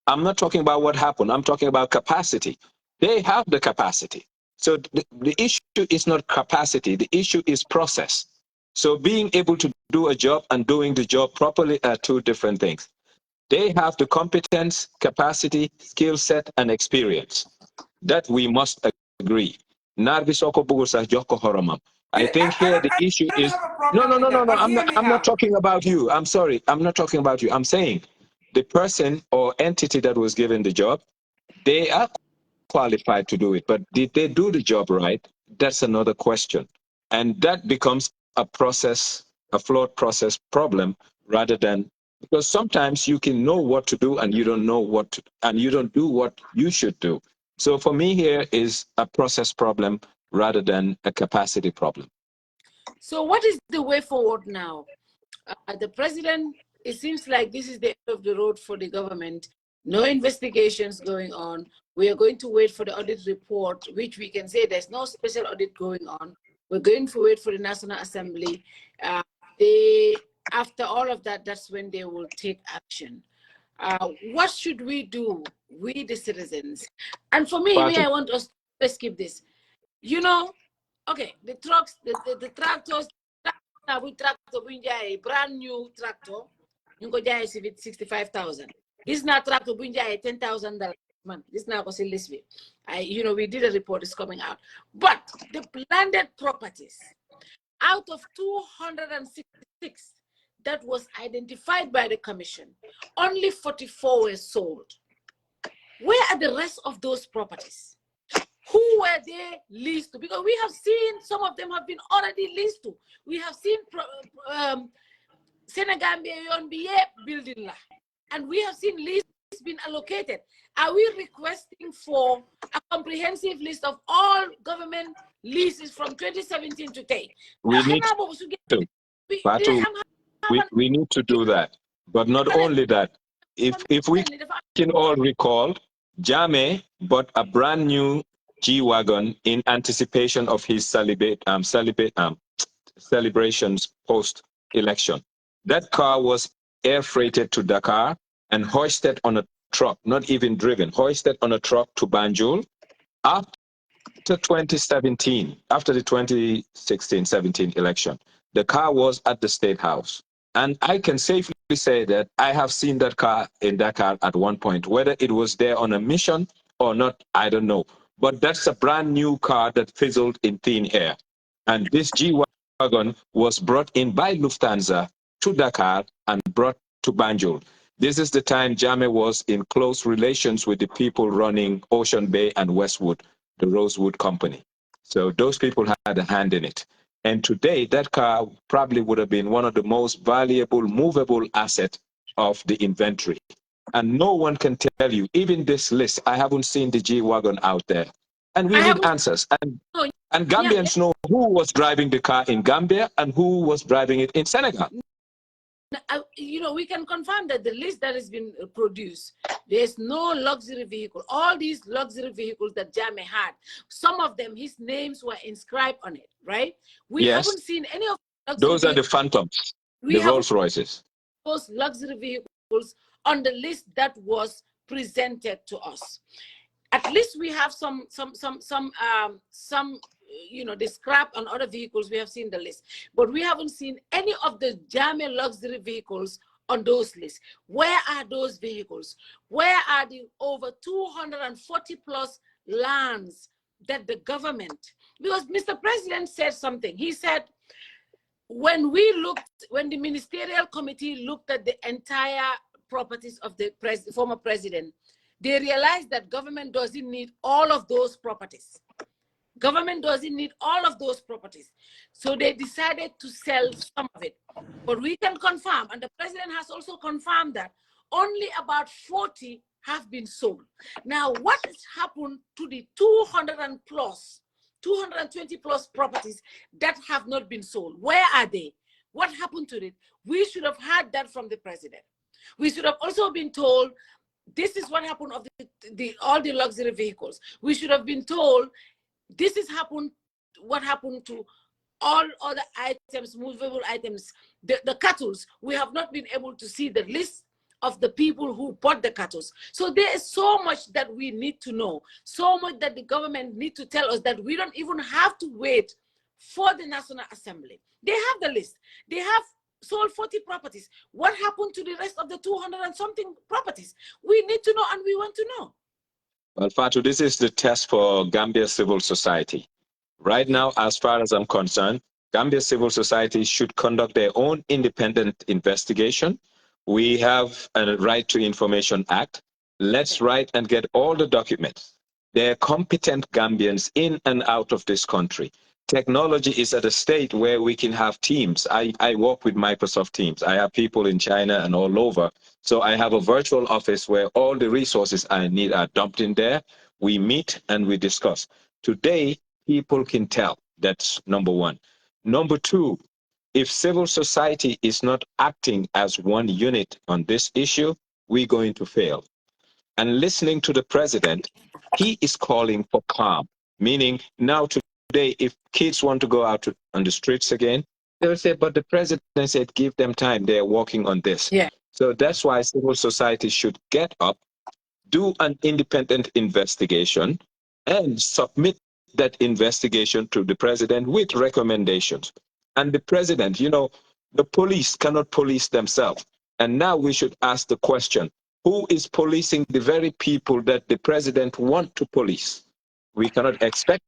I'm not talking about what happened. I'm talking about capacity. They have the capacity. So the issue is not capacity. The issue is process. So being able to do a job and doing the job properly are two different things. They have the competence, capacity, skill set, and experience. That we must agree. I think here the issue is no. I'm not talking about you. I'm sorry. I'm not talking about you. I'm saying the person or entity that was given the job, they are qualified to do it. But did they do the job right? That's another question. And that becomes a flawed process problem rather than Because sometimes you can know what to do and you don't know what to, and you don't do what you should do. So for me, here is a process problem rather than a capacity problem. So what is the way forward now? The president, it seems like this is the end of the road for the government. No investigations going on. We are going to wait for the audit report, which we can say there's no special audit going on. We're going to wait for the National Assembly. After all of that, that's when they will take action. What should we do, we the citizens? And for me, I want us to skip this. You know, okay, the trucks, the tractors, we tractor, a brand new tractor, you go buy it 65,000. This now tractor, we $10,000. Man, this now was in this way. We did a report, it's coming out. But the landed properties, out of 266 that was identified by the commission, only 44 were sold. Where are the rest of those properties? Who were they leased to? Because we have seen some of them have been already leased to. We have seen Senegambia building, and we have seen leases been allocated. Are we requesting for a comprehensive list of all government leases from 2017 to today? We need to. We need to do that. But not only that, if we can all recall, Janneh bought a brand new G-Wagon in anticipation of his celebrations post-election. That car was air freighted to Dakar and hoisted on a truck, not even driven, hoisted on a truck to Banjul. After 2017, after the 2016-17 election, the car was at the State House. And I can safely say that I have seen that car in Dakar at one point. Whether it was there on a mission or not, I don't know. But that's a brand new car that fizzled in thin air. And this G-Wagon was brought in by Lufthansa to Dakar and brought to Banjul. This is the time Janneh was in close relations with the people running Ocean Bay and Westwood, the Rosewood Company. So those people had a hand in it. And today, that car probably would have been one of the most valuable, movable assets of the inventory. And no one can tell you, even this list, I haven't seen the G-Wagon out there. And we need answers. And Gambians know who was driving the car in Gambia and who was driving it in Senegal. We can confirm that the list that has been produced, there's no luxury vehicle. All these luxury vehicles that Janneh had, some of them, his names were inscribed on it, right? We haven't seen any of those are the phantoms, the Rolls Royces. Those luxury vehicles on the list that was presented to us. At least we have some the scrap and other vehicles, we have seen the list. But we haven't seen any of the Janneh luxury vehicles on those lists. Where are those vehicles? Where are the over 240 plus lands that the government, because Mr. President said something. He said, when the ministerial committee looked at the entire properties of the former president, they realized that government doesn't need all of those properties. Government doesn't need all of those properties. So they decided to sell some of it. But we can confirm, and the president has also confirmed, that only about 40 have been sold. Now, what has happened to the 220 plus properties that have not been sold? Where are they? What happened to it? We should have heard that from the president. We should have also been told, this is what happened of all the luxury vehicles. We should have been told, this is what happened to all other items, movable items, the cattle. We have not been able to see the list of the people who bought the cattle. So there is so much that we need to know, so much that the government need to tell us, that we don't even have to wait for the National Assembly. They have the list. They have sold 40 properties. What happened to the rest of the 200 and something properties? We need to know, and we want to know. Well, Fatu, this is the test for Gambia civil society. Right now, as far as I'm concerned, Gambia civil society should conduct their own independent investigation. We have a Right to Information Act. Let's write and get all the documents. There are competent Gambians in and out of this country. technology is at a state where we can have teams. I work with Microsoft Teams. I have people in China and all over. So I have a virtual office where all the resources I need are dumped in there. We meet and we discuss. Today, people can tell. That's number one. Number two, if civil society is not acting as one unit on this issue, we're going to fail. And listening to the president, he is calling for calm, meaning now today, if kids want to go out on the streets again, they'll say, but the president said, give them time. They're working on this. Yeah. So that's why civil society should get up, do an independent investigation, and submit that investigation to the president with recommendations. And the president, you know, the police cannot police themselves. And now we should ask the question, who is policing the very people that the president wants to police? We cannot expect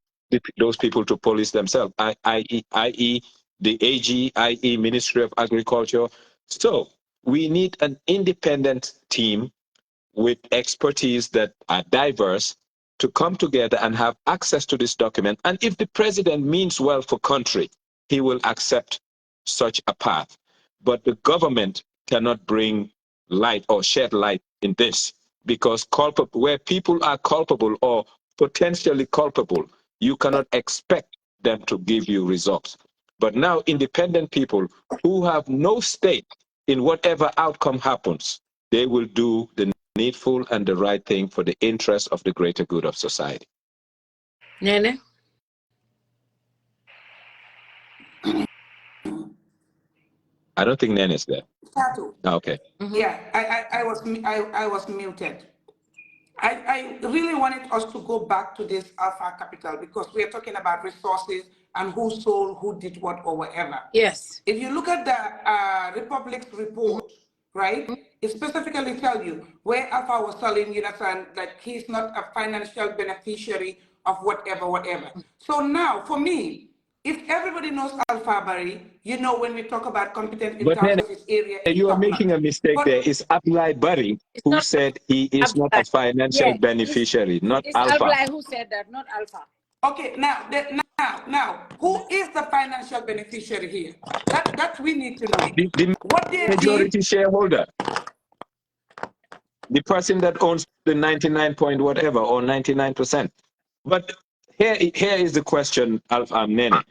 those people to police themselves, i.e. the AG, i.e. Ministry of Agriculture. So we need an independent team with expertise that are diverse to come together and have access to this document. And if the president means well for country, he will accept such a path. But the government cannot bring light or shed light in this, because where people are culpable or potentially culpable, you cannot expect them to give you results. But now independent people who have no stake in whatever outcome happens, they will do the needful and the right thing for the interest of the greater good of society. Neneh? I don't think Neneh is there. Okay. Yeah, I was muted. I really wanted us to go back to this Alpha Capital because we are talking about resources and who sold, who did what, or whatever. Yes. If you look at the Republic's report, right, it specifically tells you where Alpha was selling, you understand, that he's not a financial beneficiary of whatever. So now, for me, if everybody knows Alpha Barry, you know when we talk about competent in But terms Neneh, of his area, it's you are top making notch. a mistake there. It's Abdullah Barry who said he is not a financial beneficiary, not It's Alpha. Alpha who said that, not Alpha. Okay, now, who is the financial beneficiary here? That we need to know. The What they majority did, shareholder, the person that owns the 99 point whatever or 99%. But here is the question, Neneh.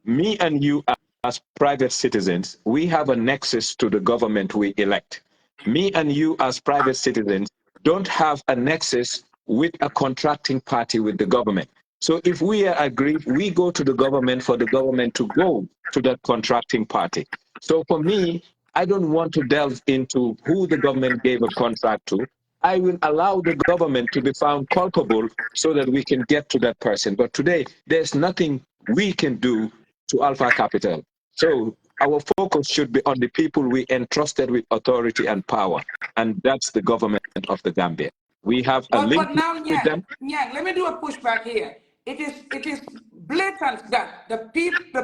Me and you as private citizens, we have a nexus to the government we elect. Me and you as private citizens don't have a nexus with a contracting party with the government. So if we are agreed, we go to the government for the government to go to that contracting party. So for me, I don't want to delve into who the government gave a contract to. I will allow the government to be found culpable so that we can get to that person. But today, there's nothing we can do to Alpha Capital. So our focus should be on the people we entrusted with authority and power, and that's the government of the Gambia. We have a link but now, with them. Nyang, let me do a pushback here. It is blatant that the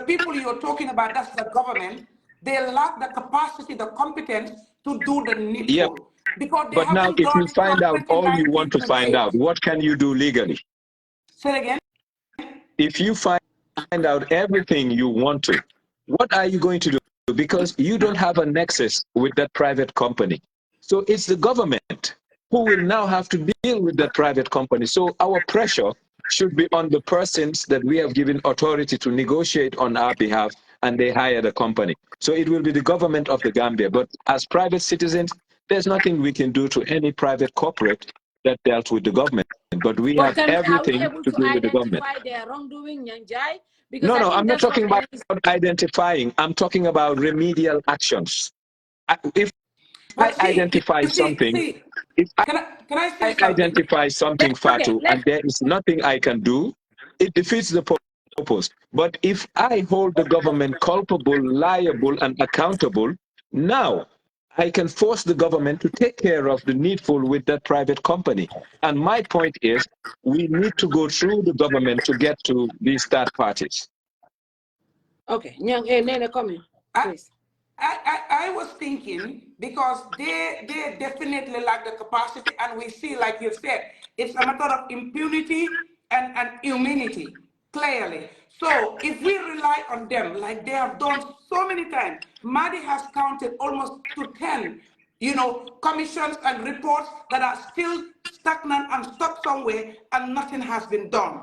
people you're talking about, that's the government, they lack the capacity, the competence to do the needful. Yep. Because they But now, haven't if done you it from find out all you want 2019 to to find date. out, what can you do legally? Say it again. If you find out everything you want to, what are you going to do? Because you don't have a nexus with that private company. So it's the government who will now have to deal with that private company. So our pressure should be on the persons that we have given authority to negotiate on our behalf, and they hire the company. So it will be the government of the Gambia. But as private citizens, there's nothing we can do to any private corporate that dealt with the government. But we have Are we everything able to to do with the government. identify their wrongdoing, Nyang Njie? Because No, I no, think I'm not that's what talking about Neneh is. identifying. I'm talking about remedial actions. If I But see, identify something, if can I I say something? identify something, Okay, Fatu, and there is nothing I can do, it defeats the purpose. But if I hold the government culpable, liable, and accountable, now I can force the government to take care of the needful with that private company. And my point is, we need to go through the government to get to these third parties. Okay, Nyang, Neneh, come in, please. I was thinking because they definitely lack the capacity, and we see, like you said, it's a matter of impunity and immunity, clearly. So if we rely on them, like they have done so many times, Madi has counted almost to 10, commissions and reports that are still stagnant and stuck somewhere, and nothing has been done.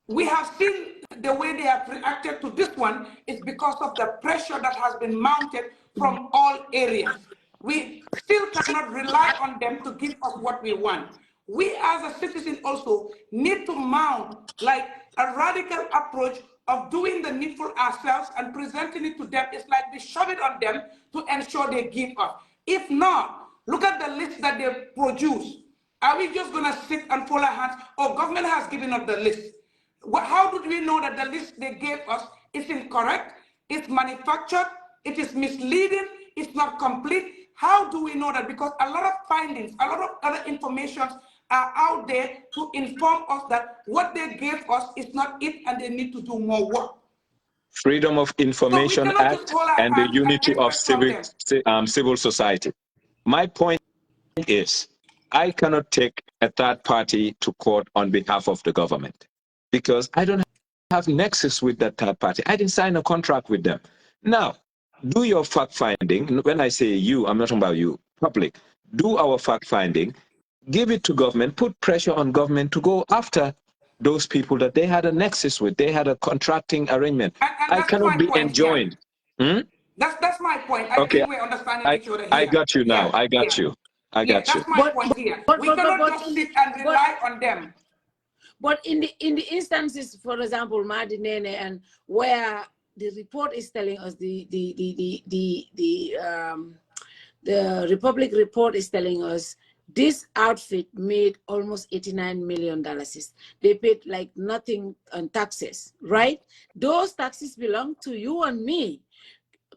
We have seen the way they have reacted to this one is because of the pressure that has been mounted from all areas. We still cannot rely on them to give us what we want. We as a citizen also need to mount like a radical approach of doing the needful ourselves and presenting it to them. It's like we shove it on them to ensure they give us. If not, look at the list that they produce. Are we just going to sit and fold our hands? Or government has given us the list. How did we know that the list they gave us is incorrect, it's manufactured, it is misleading, it's not complete? How do we know that? Because a lot of findings, a lot of other informations are out there to inform us that what they gave us is not it and they need to do more work. Freedom of Information Act and the unity of civil society. My point is, I cannot take a third party to court on behalf of the government because I don't have nexus with that third party. I didn't sign a contract with them. Now, do your fact finding. When I say you, I'm not talking about you, public. Do our fact finding, give it to government, put pressure on government to go after those people that they had a nexus with. They had a contracting arrangement. And I that's cannot my be point enjoined. Here. That's my point. I Okay, think we're understanding each other here. I got you now. Yeah, I got yeah. you. I Yeah, got you. that's my point here. We cannot just sit and rely on them. But in the instances, for example, Madi Neneh, and where the report is telling us the Republic report is telling us this outfit made almost $89 million. They paid like nothing on taxes, right? Those taxes belong to you and me.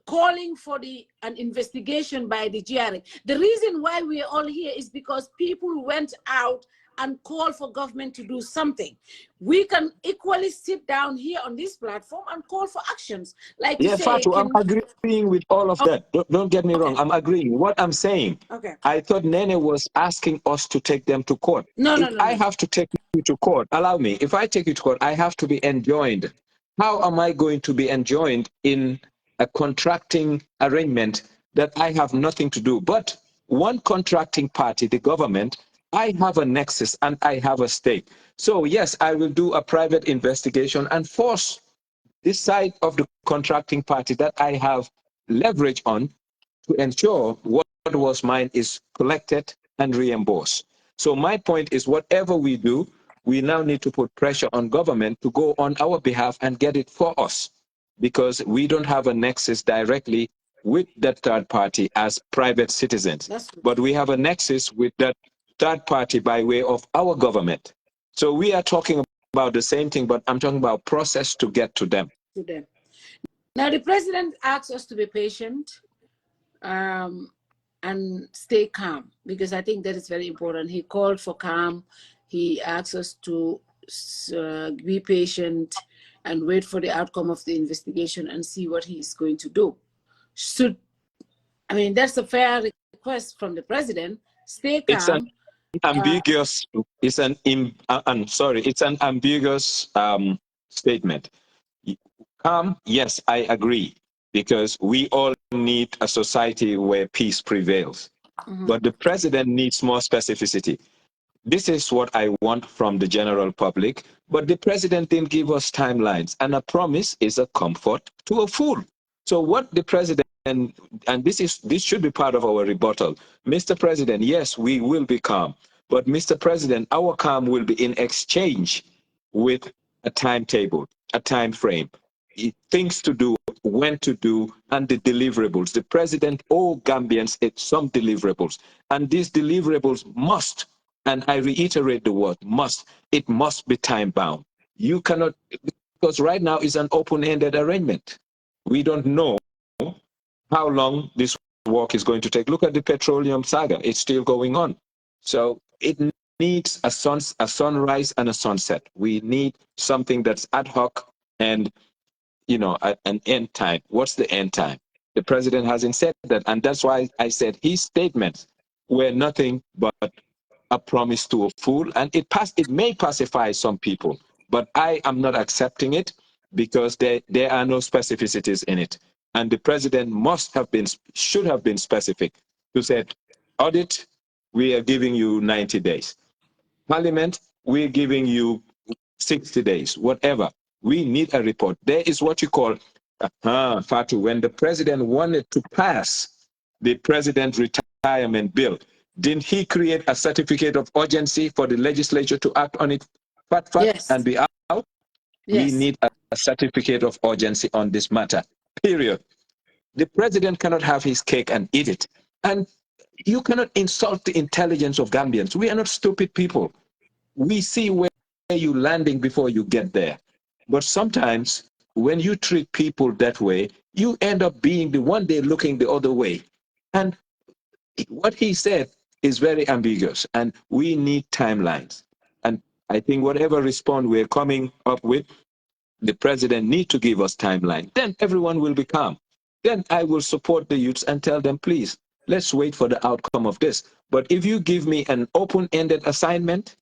Calling for an investigation by the GRA. The reason why we're all here is because people went out and called for government to do something. We can equally sit down here on this platform and call for actions. Like yeah, you say, Fatu, I'm agreeing with all of that. Don't get me wrong. I'm agreeing. What I'm saying, I thought Neneh was asking us to take them to court. No. I have to take you to court, allow me. If I take you to court, I have to be enjoined. How am I going to be enjoined in a contracting arrangement that I have nothing to do? But one contracting party, the government, I have a nexus and I have a stake. So yes, I will do a private investigation and force this side of the contracting party that I have leverage on to ensure what was mine is collected and reimbursed. So my point is, whatever we do, we now need to put pressure on government to go on our behalf and get it for us, because we don't have a nexus directly with that third party as private citizens, but we have a nexus with that third party by way of our government. So we are talking about the same thing, but I'm talking about process to get to them. Now, the president asks us to be patient and stay calm, because I think that is very important. He called for calm. He asks us to be patient and wait for the outcome of the investigation and see what he is going to do. That's a fair request from the president. Stay calm. Ambiguous. It's an ambiguous statement. Calm, yes, I agree, because we all need a society where peace prevails. But the president needs more specificity. This is what I want from the general public, but the president didn't give us timelines, and a promise is a comfort to a fool. So what the president, and this should be part of our rebuttal. Mr. President, yes, we will be calm, but Mr. President, our calm will be in exchange with a timetable, a time frame, things to do, when to do, and the deliverables. The president owes Gambians some deliverables, and these deliverables must, and I reiterate the word must, it must be time bound. You cannot, because right now it's an open-ended arrangement. We don't know how long this work is going to take. Look at the petroleum saga, it's still going on. So it needs a sunrise and a sunset. We need something that's ad hoc and, an end time. What's the end time? The president hasn't said that, and that's why I said his statements were nothing but a promise to a fool, and it may pacify some people, but I am not accepting it. because there are no specificities in it. And the president should have been specific to say, audit, we are giving you 90 days. Parliament, we're giving you 60 days, whatever. We need a report. There is what you call, Fatu, when the president wanted to pass the president retirement bill, didn't he create a certificate of urgency for the legislature to act on it Yes. and be out? Yes. We need a certificate of urgency on this matter, period. The president cannot have his cake and eat it. And you cannot insult the intelligence of Gambians. We are not stupid people. We see where you're landing before you get there. But sometimes when you treat people that way, you end up being the one day looking the other way. And what he said is very ambiguous, and we need timelines. And I think whatever response we're coming up with, the president need to give us timeline. Then everyone will be calm. Then I will support the youths and tell them, please, let's wait for the outcome of this. But if you give me an open-ended assignment,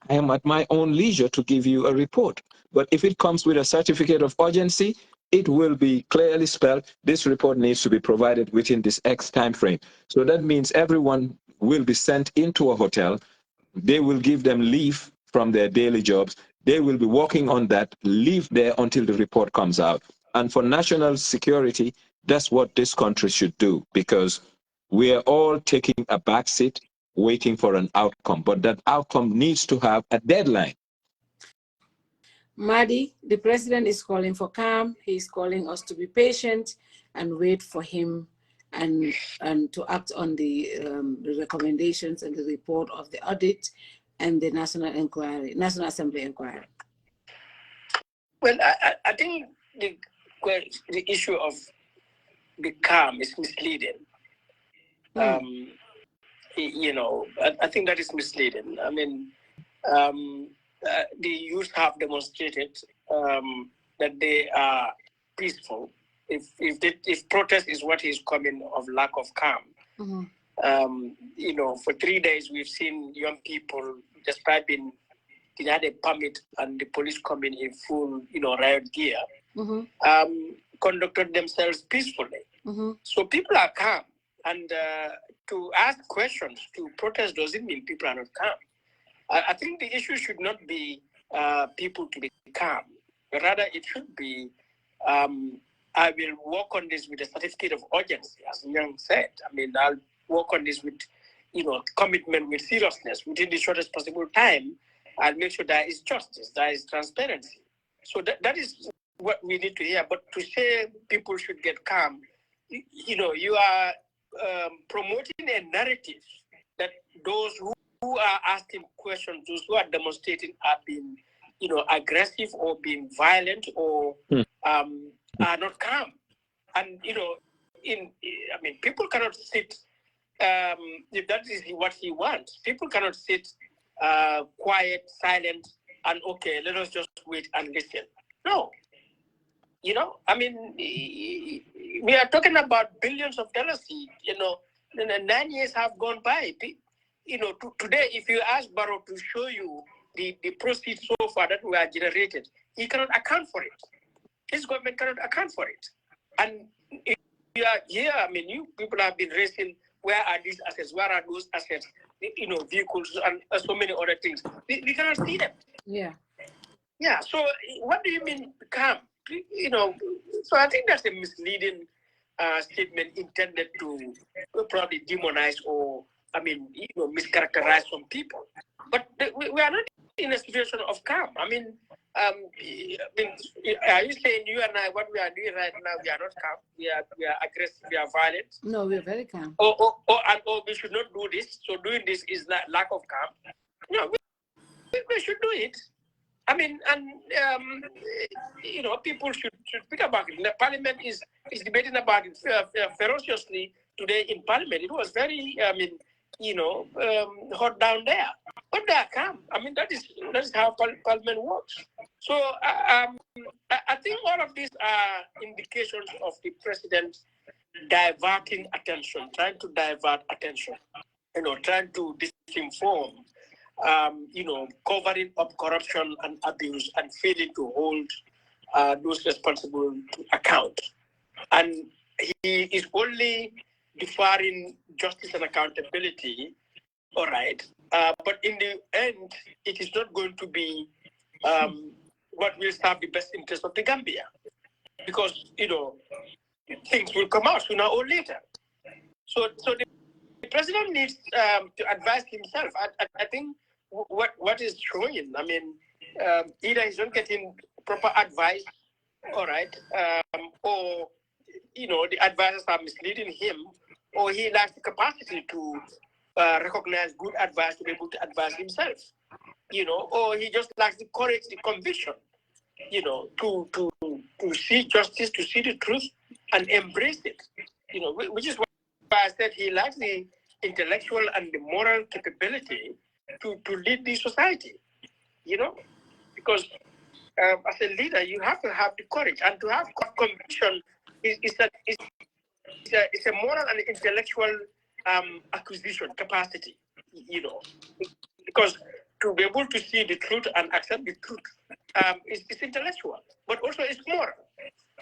I am at my own leisure to give you a report. But if it comes with a certificate of urgency, it will be clearly spelled, this report needs to be provided within this X time frame. So that means everyone will be sent into a hotel. They will give them leave from their daily jobs. They will be working on that, leave there until the report comes out. And for national security, that's what this country should do, because we are all taking a backseat waiting for an outcome, but that outcome needs to have a deadline. Madi, the president is calling for calm. He's calling us to be patient and wait for him and to act on the recommendations and the report of the audit and the National Assembly inquiry. Well, I think the issue of the calm is misleading. You know, I think that is misleading. I mean, the youth have demonstrated that they are peaceful. If protest is what is coming of lack of calm, you know, for 3 days we've seen young people, despite being denied a permit and the police coming in full, you know, riot gear, conducted themselves peacefully. So people are calm, and to ask questions, to protest doesn't mean people are not calm. I think the issue should not be people to be calm. Rather, it should be, I will work on this with a certificate of urgency, as Nyang said. I mean, I'll work on this with, you know, commitment, with seriousness, within the shortest possible time. I'll make sure there is justice, there is transparency. So that is what we need to hear. But to say people should get calm, you know, you are promoting a narrative that those who are asking questions, those who are demonstrating are being, you know, aggressive or being violent or are not calm. And, you know, I mean, people cannot sit, if that is what he wants, people cannot sit quiet, silent, and okay, let us just wait and listen. No. You know, I mean, we are talking about billions of dollars, you know, 9 years have gone by. You know, today, if you ask Barrow to show you the proceeds so far that were generated, he cannot account for it. His government cannot account for it. And if you are here, I mean, you people have been raising, where are these assets, where are those assets, you know, vehicles and so many other things. We cannot see them. Yeah. Yeah, so what do you mean calm? You know, so I think that's a misleading statement intended to probably demonize or, I mean, you know, mischaracterize some people. But we are not in a situation of calm. I mean, are you saying you and I, what we are doing right now, we are not calm? We are aggressive, we are violent? No, we are very calm. Or we should not do this. So doing this is not lack of calm. No, we should do it. I mean, and you know, people should speak about it. The Parliament is debating about it ferociously today in Parliament. It was very, I mean, you know, hot down there. But they are calm. I mean, that is how Parliament works. So I think all of these are indications of the president diverting attention, trying to divert attention, you know, trying to disinform. covering up corruption and abuse and failing to hold those responsible to account. And he is only deferring justice and accountability, all right. But in the end, it is not going to be what will serve the best interest of the Gambia. Because, things will come out sooner or later. So the president needs to advise himself. I think what is showing, I mean, either he's not getting proper advice, all right, or, the advisors are misleading him, or he lacks the capacity to recognize good advice to be able to advise himself, or he just lacks the courage, the conviction, to see justice, to see the truth and embrace it, which is why I said he lacks the intellectual and the moral capability to lead the society, because as a leader, you have to have the courage, and to have conviction is a moral and intellectual acquisition capacity, because to be able to see the truth and accept the truth is intellectual, but also it's moral.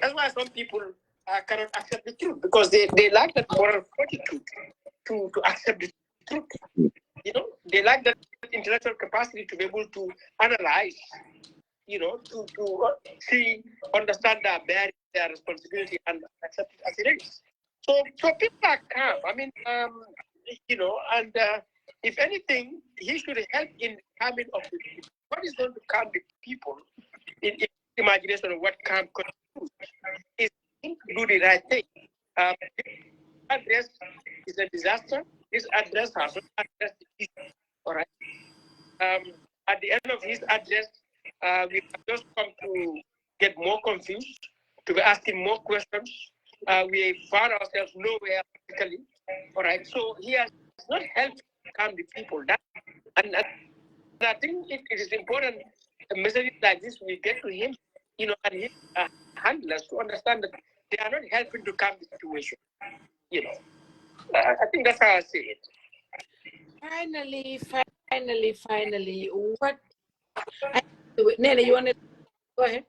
That's why some people cannot accept the truth, because they lack that moral fortitude to accept the truth. They lack that intellectual capacity to be able to analyze, to see, understand their responsibility and accept it as it is. So people are calm. I mean, and if anything, he should help in calming of the people. What is going to calm the people in imagination of what calm constitutes is to do the right thing. This address is a disaster. This address has not addressed the issue. All right. At the end of his address, we have just come to get more confused, to be asking more questions. We found ourselves nowhere practically. All right. So he has not helped calm the people down. And I think it is important messages like this we get to him, and his handlers to understand that they are not helping to calm the situation. I think that's how I see it. Finally, what? Neneh, you want to go ahead?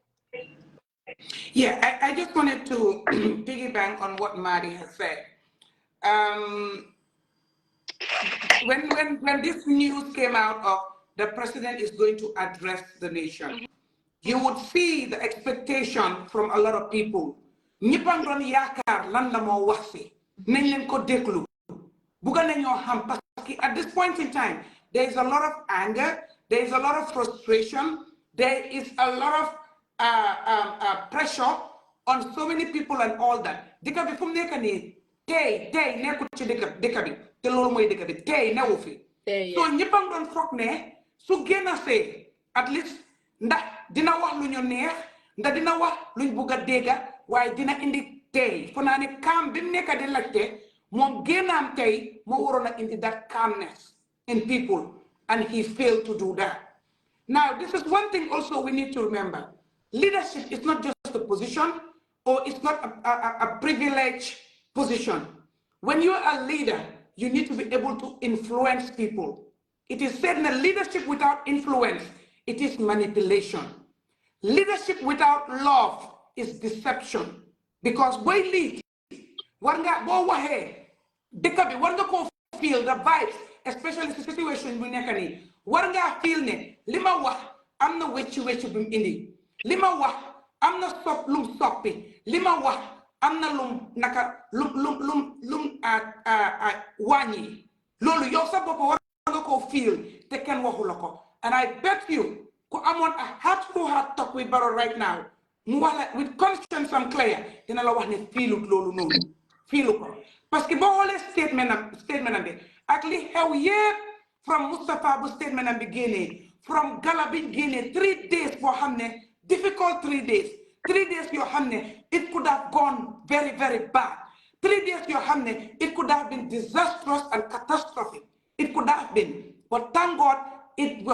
Yeah, I just wanted to piggyback on what Madi has said. When this news came out of the president is going to address the nation, you would see the expectation from a lot of people. Ñipang doon yaakaar lan la moo wax fi nañ leen ko déglu bugga nañoo xam parce que at this point in time there is a lot of anger, there is a lot of frustration, there is a lot of pressure on so many people and all that. Dëkk bi fu mu nekk nii tey nekkul ci dëkk bi te loolu mooy dëkk bi tey newu fi. So ñipang doon foog ne su génn see at least ndax dina wax lu ñu neex ndax dina wax luñ bugg a dégga waaye dina indi tey fu naa ne calm bi mu nekk di laajte moom génnaam tey moo waroon a indi that calmness in people, and he failed to do that. Now this is one thing also we need to remember. Leadership is not just a position, or it's not a privileged position. When you are a leader, you need to be able to influence people. It is said that leadership without influence, it is manipulation. Leadership without love is deception. Because boy lead, war nga bo waxe dëkk bi war nga ko feel the vibes, especially the situation bu nekk nii war nga feel ne li ma wax am na weccu bu mu indi li ma wax am na lum soppi li ma wax am na lum naka lum wàññi loolu yow sa bopp war nga ko feel te kenn waxu la ko. And I bet you ku amoon a heart-to-heart talk with Barrow right now mu wax la with conscience and clear dina la wax ne fiilut loolu noonu fiilu ko parce que boo xoolee statement am bi ak li xew yépp from Moustapha bu statement am bi génnee from Gala bi génnee 3 days boo xam ne difficult 3 days yoo xam ne it could have gone very very bad 3 days yoo xam ne it could have been disastrous and catastrophic. It could have been, but thank God it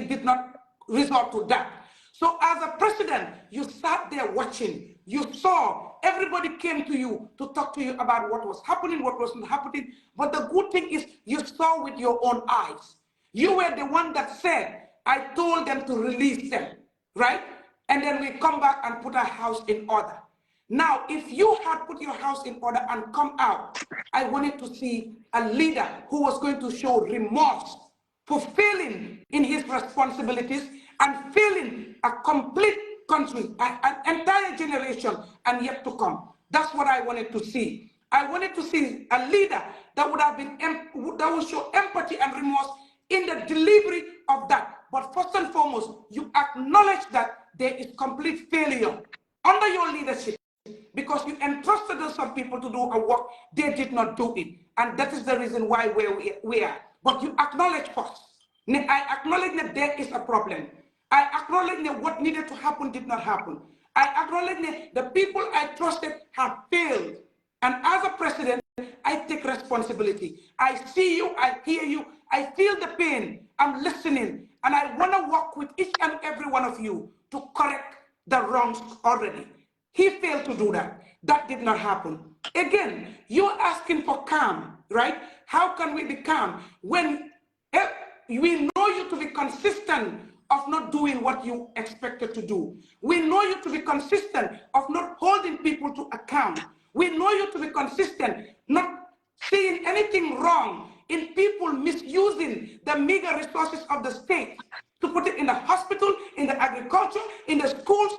did not resort to that. So as a president, you sat there watching. You saw everybody came to you to talk to you about what was happening, what wasn't happening. But the good thing is you saw with your own eyes. You were the one that said, I told them to release them, right? And then we come back and put our house in order. Now, if you had put your house in order and come out, I wanted to see a leader who was going to show remorse for failing in his responsibilities and failing a complete country, an entire generation, and yet to come. That's what I wanted to see. I wanted to see a leader that would have been, that would show empathy and remorse in the delivery of that. But first and foremost, you acknowledge that there is complete failure under your leadership because you entrusted some people to do a work, they did not do it. And that is the reason why we are. But you acknowledge first. I acknowledge that there is a problem. I acknowledge that what needed to happen did not happen. I acknowledge that the people I trusted have failed. And as a president, I take responsibility. I see you, I hear you, I feel the pain, I'm listening, and I want to work with each and every one of you to correct the wrongs already. He failed to do that. That did not happen. Again, you're asking for calm, right? How can we be calm when we know you to be consistent of not doing what you expected to do? We know you to be consistent of not holding people to account. We know you to be consistent, not seeing anything wrong in people misusing the meager resources of the state to put it in the hospital, in the agriculture, in the schools.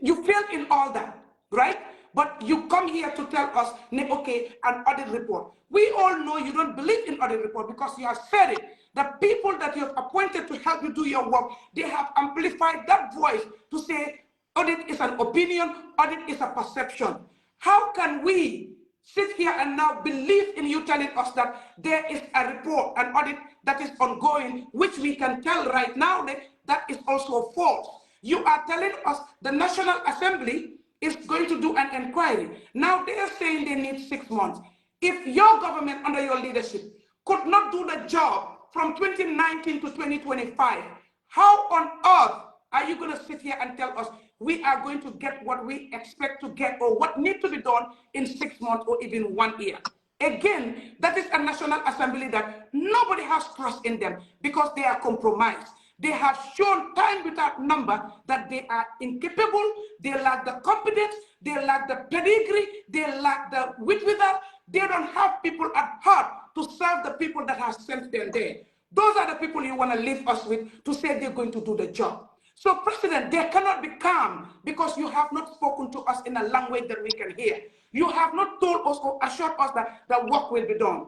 You failed in all that, right? But you come here to tell us, okay, an audit report. We all know you don't believe in audit report because you have said it. The people that you have appointed to help you do your work, they have amplified that voice to say audit is an opinion, audit is a perception. How can we sit here and now believe in you telling us that there is a report, an audit that is ongoing, which we can tell right now that is also false? You are telling us the National Assembly is going to do an inquiry. Now they are saying they need 6 months. If your government under your leadership could not do the job from 2019 to 2025, how on earth are you going to sit here and tell us we are going to get what we expect to get or what needs to be done in 6 months or even 1 year? Again, that is a National Assembly that nobody has trust in them because they are compromised. They have shown time without number that they are incapable, they lack the competence, they lack the pedigree, they lack the wherewithal. They don't have people at heart to serve the people that have sent them there. Those are the people you want to leave us with to say they're going to do the job. So, President, they cannot be calm because you have not spoken to us in a language that we can hear. You have not told us or assured us that the work will be done.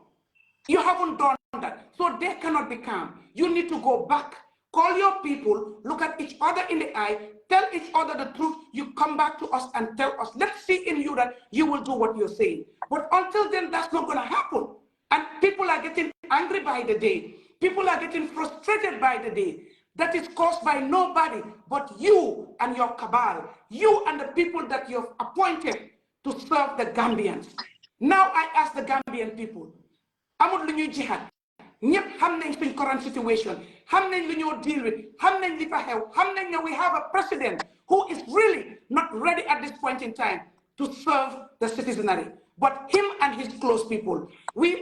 You haven't done that. So they cannot be calm. You need to go back. Call your people, look at each other in the eye, tell each other the truth. You come back to us and tell us, let's see in you that you will do what you're saying. But until then, that's not going to happen. And people are getting angry by the day. People are getting frustrated by the day. That is caused by nobody but you and your cabal, you and the people that you've appointed to serve the Gambians. Now I ask the Gambian people, amul lu ñuy jihad ñëpp xam nañ suñ current situation, xam nañ lu ñoo deal with, xam nañ li fa xew, xam nañ ne we have a president who is really not ready at this point in time to serve the citizenry, but him and his close people. We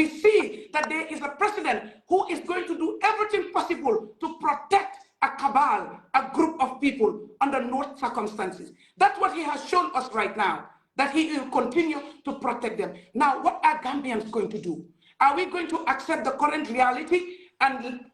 see that there is a president who is going to do everything possible to protect a cabal, a group of people under no circumstances. That's what he has shown us right now, that he will continue to protect them. Now, what are Gambians going to do? Are we going to accept the current reality and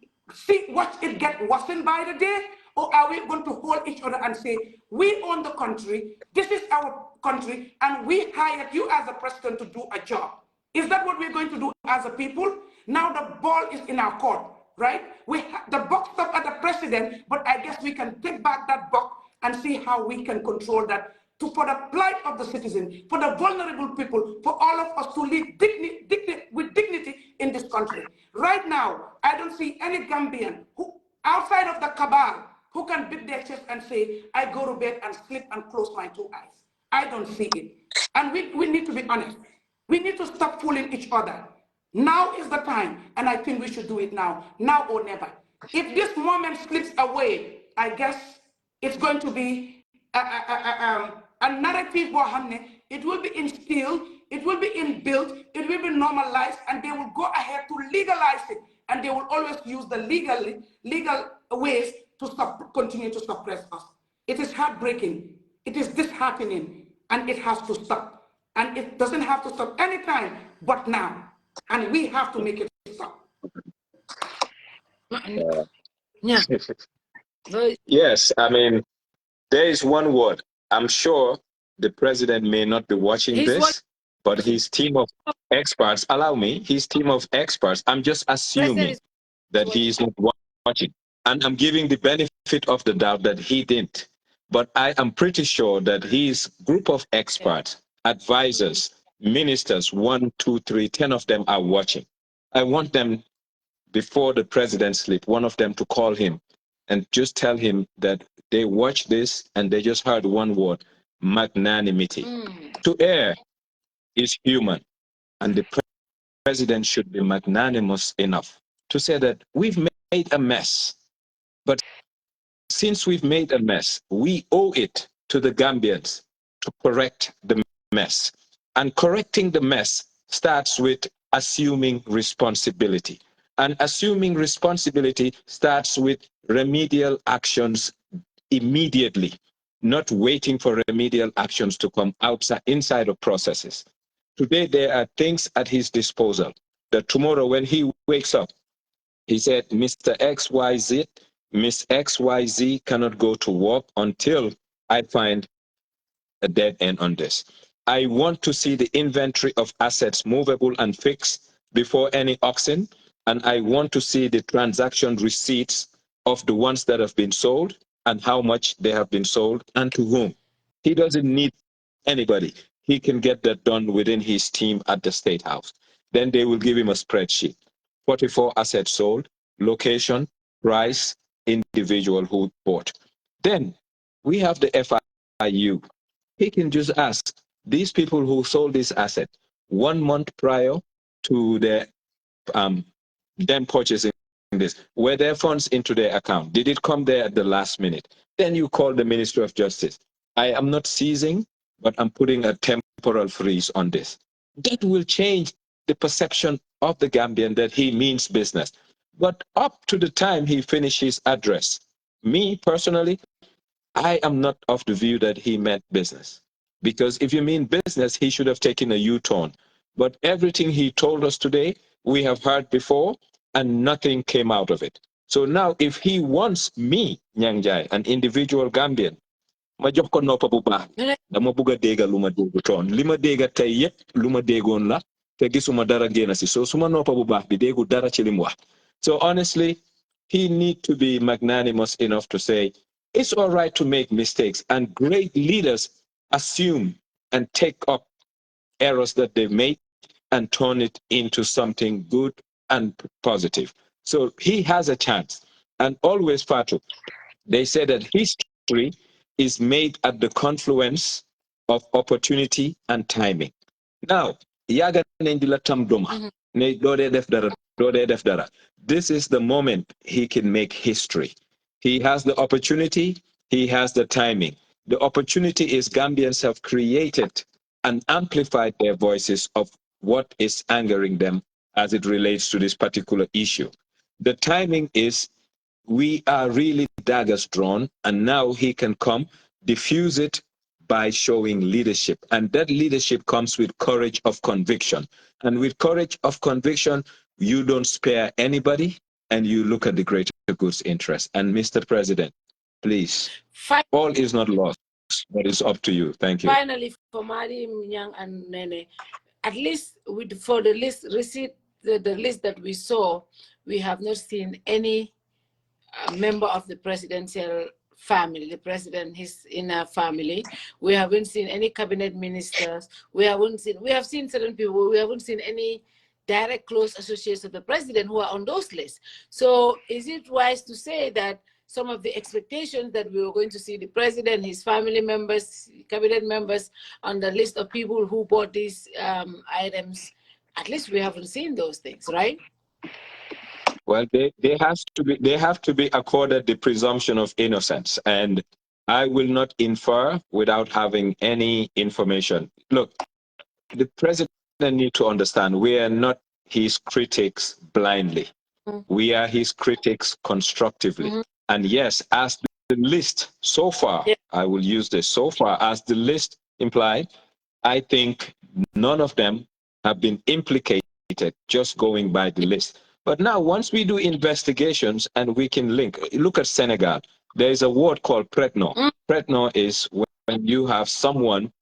watch it get worsened by the day? Or are we going to hold each other and say, we own the country, this is our country, and we hired you as a president to do a job? Is that what we're going to do as a people? Now the ball is in our court, right? The buck stopped at the president, but I guess we can take back that buck and see how we can control that for the plight of the citizen, for the vulnerable people, for all of us to live with dignity in this country. Right now, I don't see any Gambian who, outside of the cabal, who can beat their chest and say, I go to bed and sleep and close my 2 eyes. I don't see it. And we need to be honest. We need to stop fooling each other. Now is the time, and I think we should do it now or never. If this moment slips away, I guess it's going to be a narrative, it will be instilled, it will be inbuilt, it will be normalized, and they will go ahead to legalize it and they will always use the legal ways to continue to suppress us. It is heartbreaking. It is disheartening, and it has to stop. And it doesn't have to stop anytime but now. And we have to make it stop. Yeah. Yes, I mean, there is one word. I'm sure the president may not be watching this, but his team of experts, allow me, his team of experts, I'm just assuming that he is not watching. And I'm giving the benefit of the doubt that he didn't. But I am pretty sure that his group of experts, advisors, ministers, 1, 2, 3, 10 of them are watching. I want them, before the president sleep, one of them to call him and just tell him that they watch this and they just heard one word: magnanimity. To err is human, and the president should be magnanimous enough to say that we've made a mess. But since we've made a mess, we owe it to the Gambians to correct the mess. And correcting the mess starts with assuming responsibility. And assuming responsibility starts with remedial actions immediately, not waiting for remedial actions to come outside, inside of processes. Today, there are things at his disposal that tomorrow when he wakes up, he said, Mr. XYZ, Miss XYZ cannot go to work until I find a dead end on this. I want to see the inventory of assets movable and fixed before any auction, and I want to see the transaction receipts of the ones that have been sold and how much they have been sold and to whom. He doesn't need anybody. He can get that done within his team at the State House. Then they will give him a spreadsheet. 44 assets sold, location, price, individual who bought. Then we have the FIU. He can just ask these people who sold this asset 1 month prior to their them purchasing this, were their funds into their account? Did it come there at the last minute? Then you call the Ministry of Justice. I am not seizing, but I'm putting a temporal freeze on this. That will change the perception of the Gambian that he means business. But up to the time he finished his address, me personally, I am not of the view that he meant business. Because if you mean business, he should have taken a U-turn. But everything he told us today, we have heard before, and nothing came out of it. So now, if he wants me, Nyang Njie, an individual Gambian, ma jox ko noppa bu baax dama bëgg a déggal lu ma déggu toon li ma dégga tey yépp lu ma déggoon la te gisuma dara génn si so suma noppa bu baax bi déggu dara ci lim wax. So honestly, he need to be magnanimous enough to say it's all right to make mistakes, and great leaders assume and take up errors that they've made and turn it into something good and positive. So he has a chance. And always, Fatu, they say that history is made at the confluence of opportunity and timing. Now, yaga nendila tam doma, ne dode def dara, dode def dara. This is the moment he can make history. He has the opportunity, he has the timing. The opportunity is Gambians have created and amplified their voices of what is angering them as it relates to this particular issue. The timing is we are really daggers drawn, and now he can come diffuse it by showing leadership. And that leadership comes with courage of conviction. And with courage of conviction, you don't spare anybody and you look at the greater good's interest. And Mr. President, please, all is not lost, but it's up to you. Thank you. Finally, for Madi, Nyang, and Neneh, at least for the list receipt, the list that we saw, we have not seen any member of the presidential family, the president, his inner family. We haven't seen any cabinet ministers. We have seen certain people. We haven't seen any direct close associates of the president who are on those lists. So is it wise to say that some of the expectations that we were going to see the president, his family members, cabinet members on the list of people who bought these items, at least we haven't seen those things, right? Well, they have to be accorded the presumption of innocence, and I will not infer without having any information. Look, the president needs to understand we are not his critics blindly. We are his critics constructively. And yes, as the list so far, I will use this so far, as the list implied, I think none of them have been implicated just going by the list. But now, once we do investigations and we can link, look at Senegal. There is a word called pretno. Pretno is when you have someone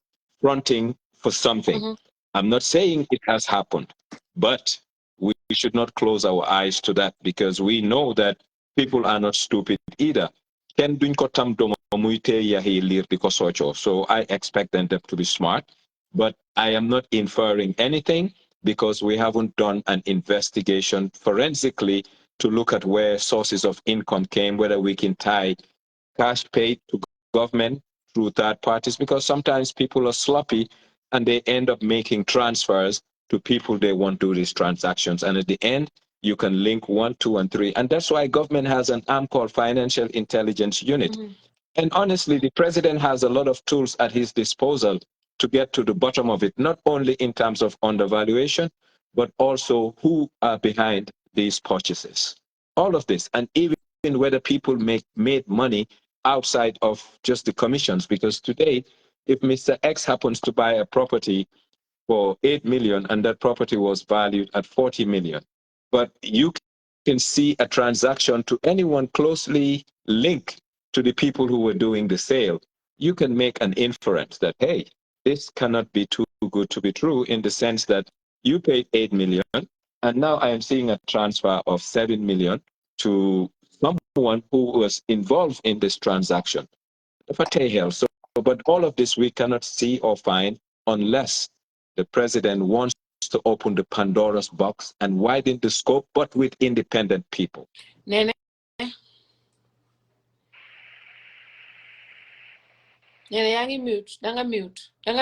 fronting for something. I'm not saying it has happened, but we should not close our eyes to that because we know that people are not stupid either. So I expect them to be smart, but I am not inferring anything because we haven't done an investigation forensically to look at where sources of income came, whether we can tie cash paid to government through third parties, because sometimes people are sloppy and they end up making transfers to people they want to do these transactions. And at the end, you can link 1, 2, and 3. And that's why government has an arm called Financial Intelligence Unit. And honestly, the president has a lot of tools at his disposal to get to the bottom of it, not only in terms of undervaluation, but also who are behind these purchases. All of this, and even whether people made money outside of just the commissions. Because today, if Mr. X happens to buy a property for 8 million and that property was valued at 40 million, but you can see a transaction to anyone closely linked to the people who were doing the sale, you can make an inference that, hey, this cannot be too good to be true, in the sense that you paid 8 million and now I am seeing a transfer of 7 million to someone who was involved in this transaction. So, but all of this we cannot see or find unless the president wants to open the Pandora's box and widen the scope, but with independent people. Neneh, Neneh, mute. Danga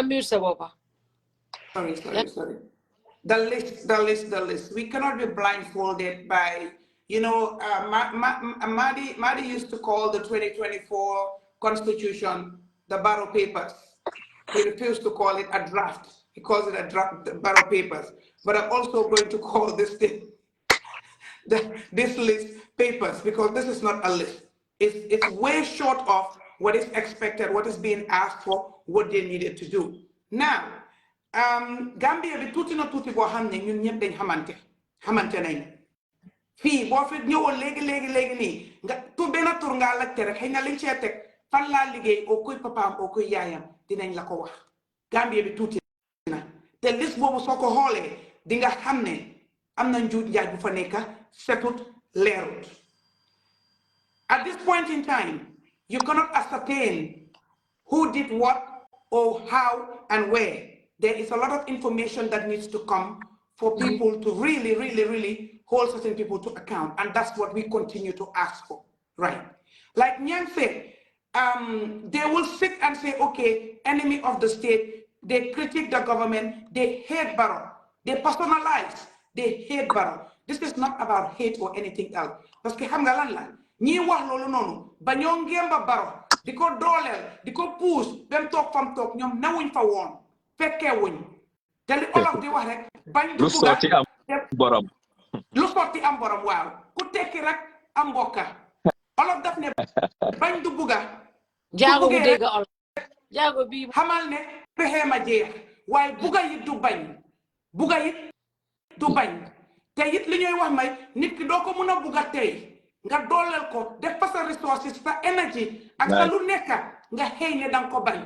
mute sa bopa. Sorry. The list. We cannot be blindfolded by, Madi used to call the 2024 Constitution the Barrow Papers. He refused to call it a draft. He calls it a draft, the Barrow Papers. But I'm also going to call this thing, this list papers, because this is not a list. It's way short of what is expected, what is being asked for, what they needed to do. Now, Gambia bi tuuti na tuuti boo xam ne ñun ñëpp dañ xamante nañ fii boo fi ñëwoon léegi nii nga tur benn tur ngaa laajte rek xëy na liñ cee teg fan laa liggéey oo kuy papaam oo kuy yaayam dinañ la ko wax. Gambia bi tuuti na te liste boobu soo ko xoolee di nga xam ne am na njuuj njaaj bu fa nekk setut leerut. At this point in time, you cannot ascertain who did what or how and where. There is a lot of information that needs to come for people to really hold certain people to account. And that's what we continue to ask for, right? Like Nyang said, they will sit and say, okay, enemy of the state, they critique the government, they hate Barrow, they personalize, they hate Barrow. This is not about hate or anything else. Parce que xam nga lan la ñi wax loolu noonu ba ñoo ngemba Barrow di ko dooleel di ko puus bem toog fam toog ñoom nawuñ fa woon fekkee wuñ te li olof di wax rek bañ du bugga lu sotti am borom waaw ku tekki rek am mbokka olof daf ne bañ du bugga jaago bu dégg olof jaago bi xamal ne pexe ma jeex waaye bugga yit du bañ te it li ñuy wax may nit ki doo ko mën a bugga tey nga dooleel ko def fa sa resources sa énergie ak sa lu nekk nga xëy ne danga ko bañ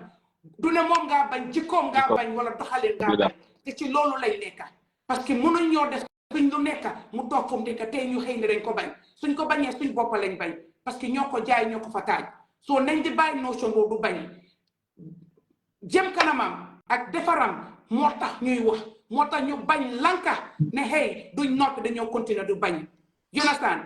du ne moom ngaa bañ jikkoom ngaa bañ wala doxaleen ngaa bañ te ci loolu lay nekka parce que mënuñ ñoo def suñ lu nekka mu toog fu mu nekka tey ñu xëy ne dañ ko bañ suñ ko bañee suñ boppa lañ bañ parce que ñoo ko jaay ñoo ko fa taaj soo nañ di bàyyi notion boobu bañ jëm kanamam ak defaram moo tax ñuy wax moo tax ñu bañ lanka ne hey duñ noppi dañoo continuer du bañ you understand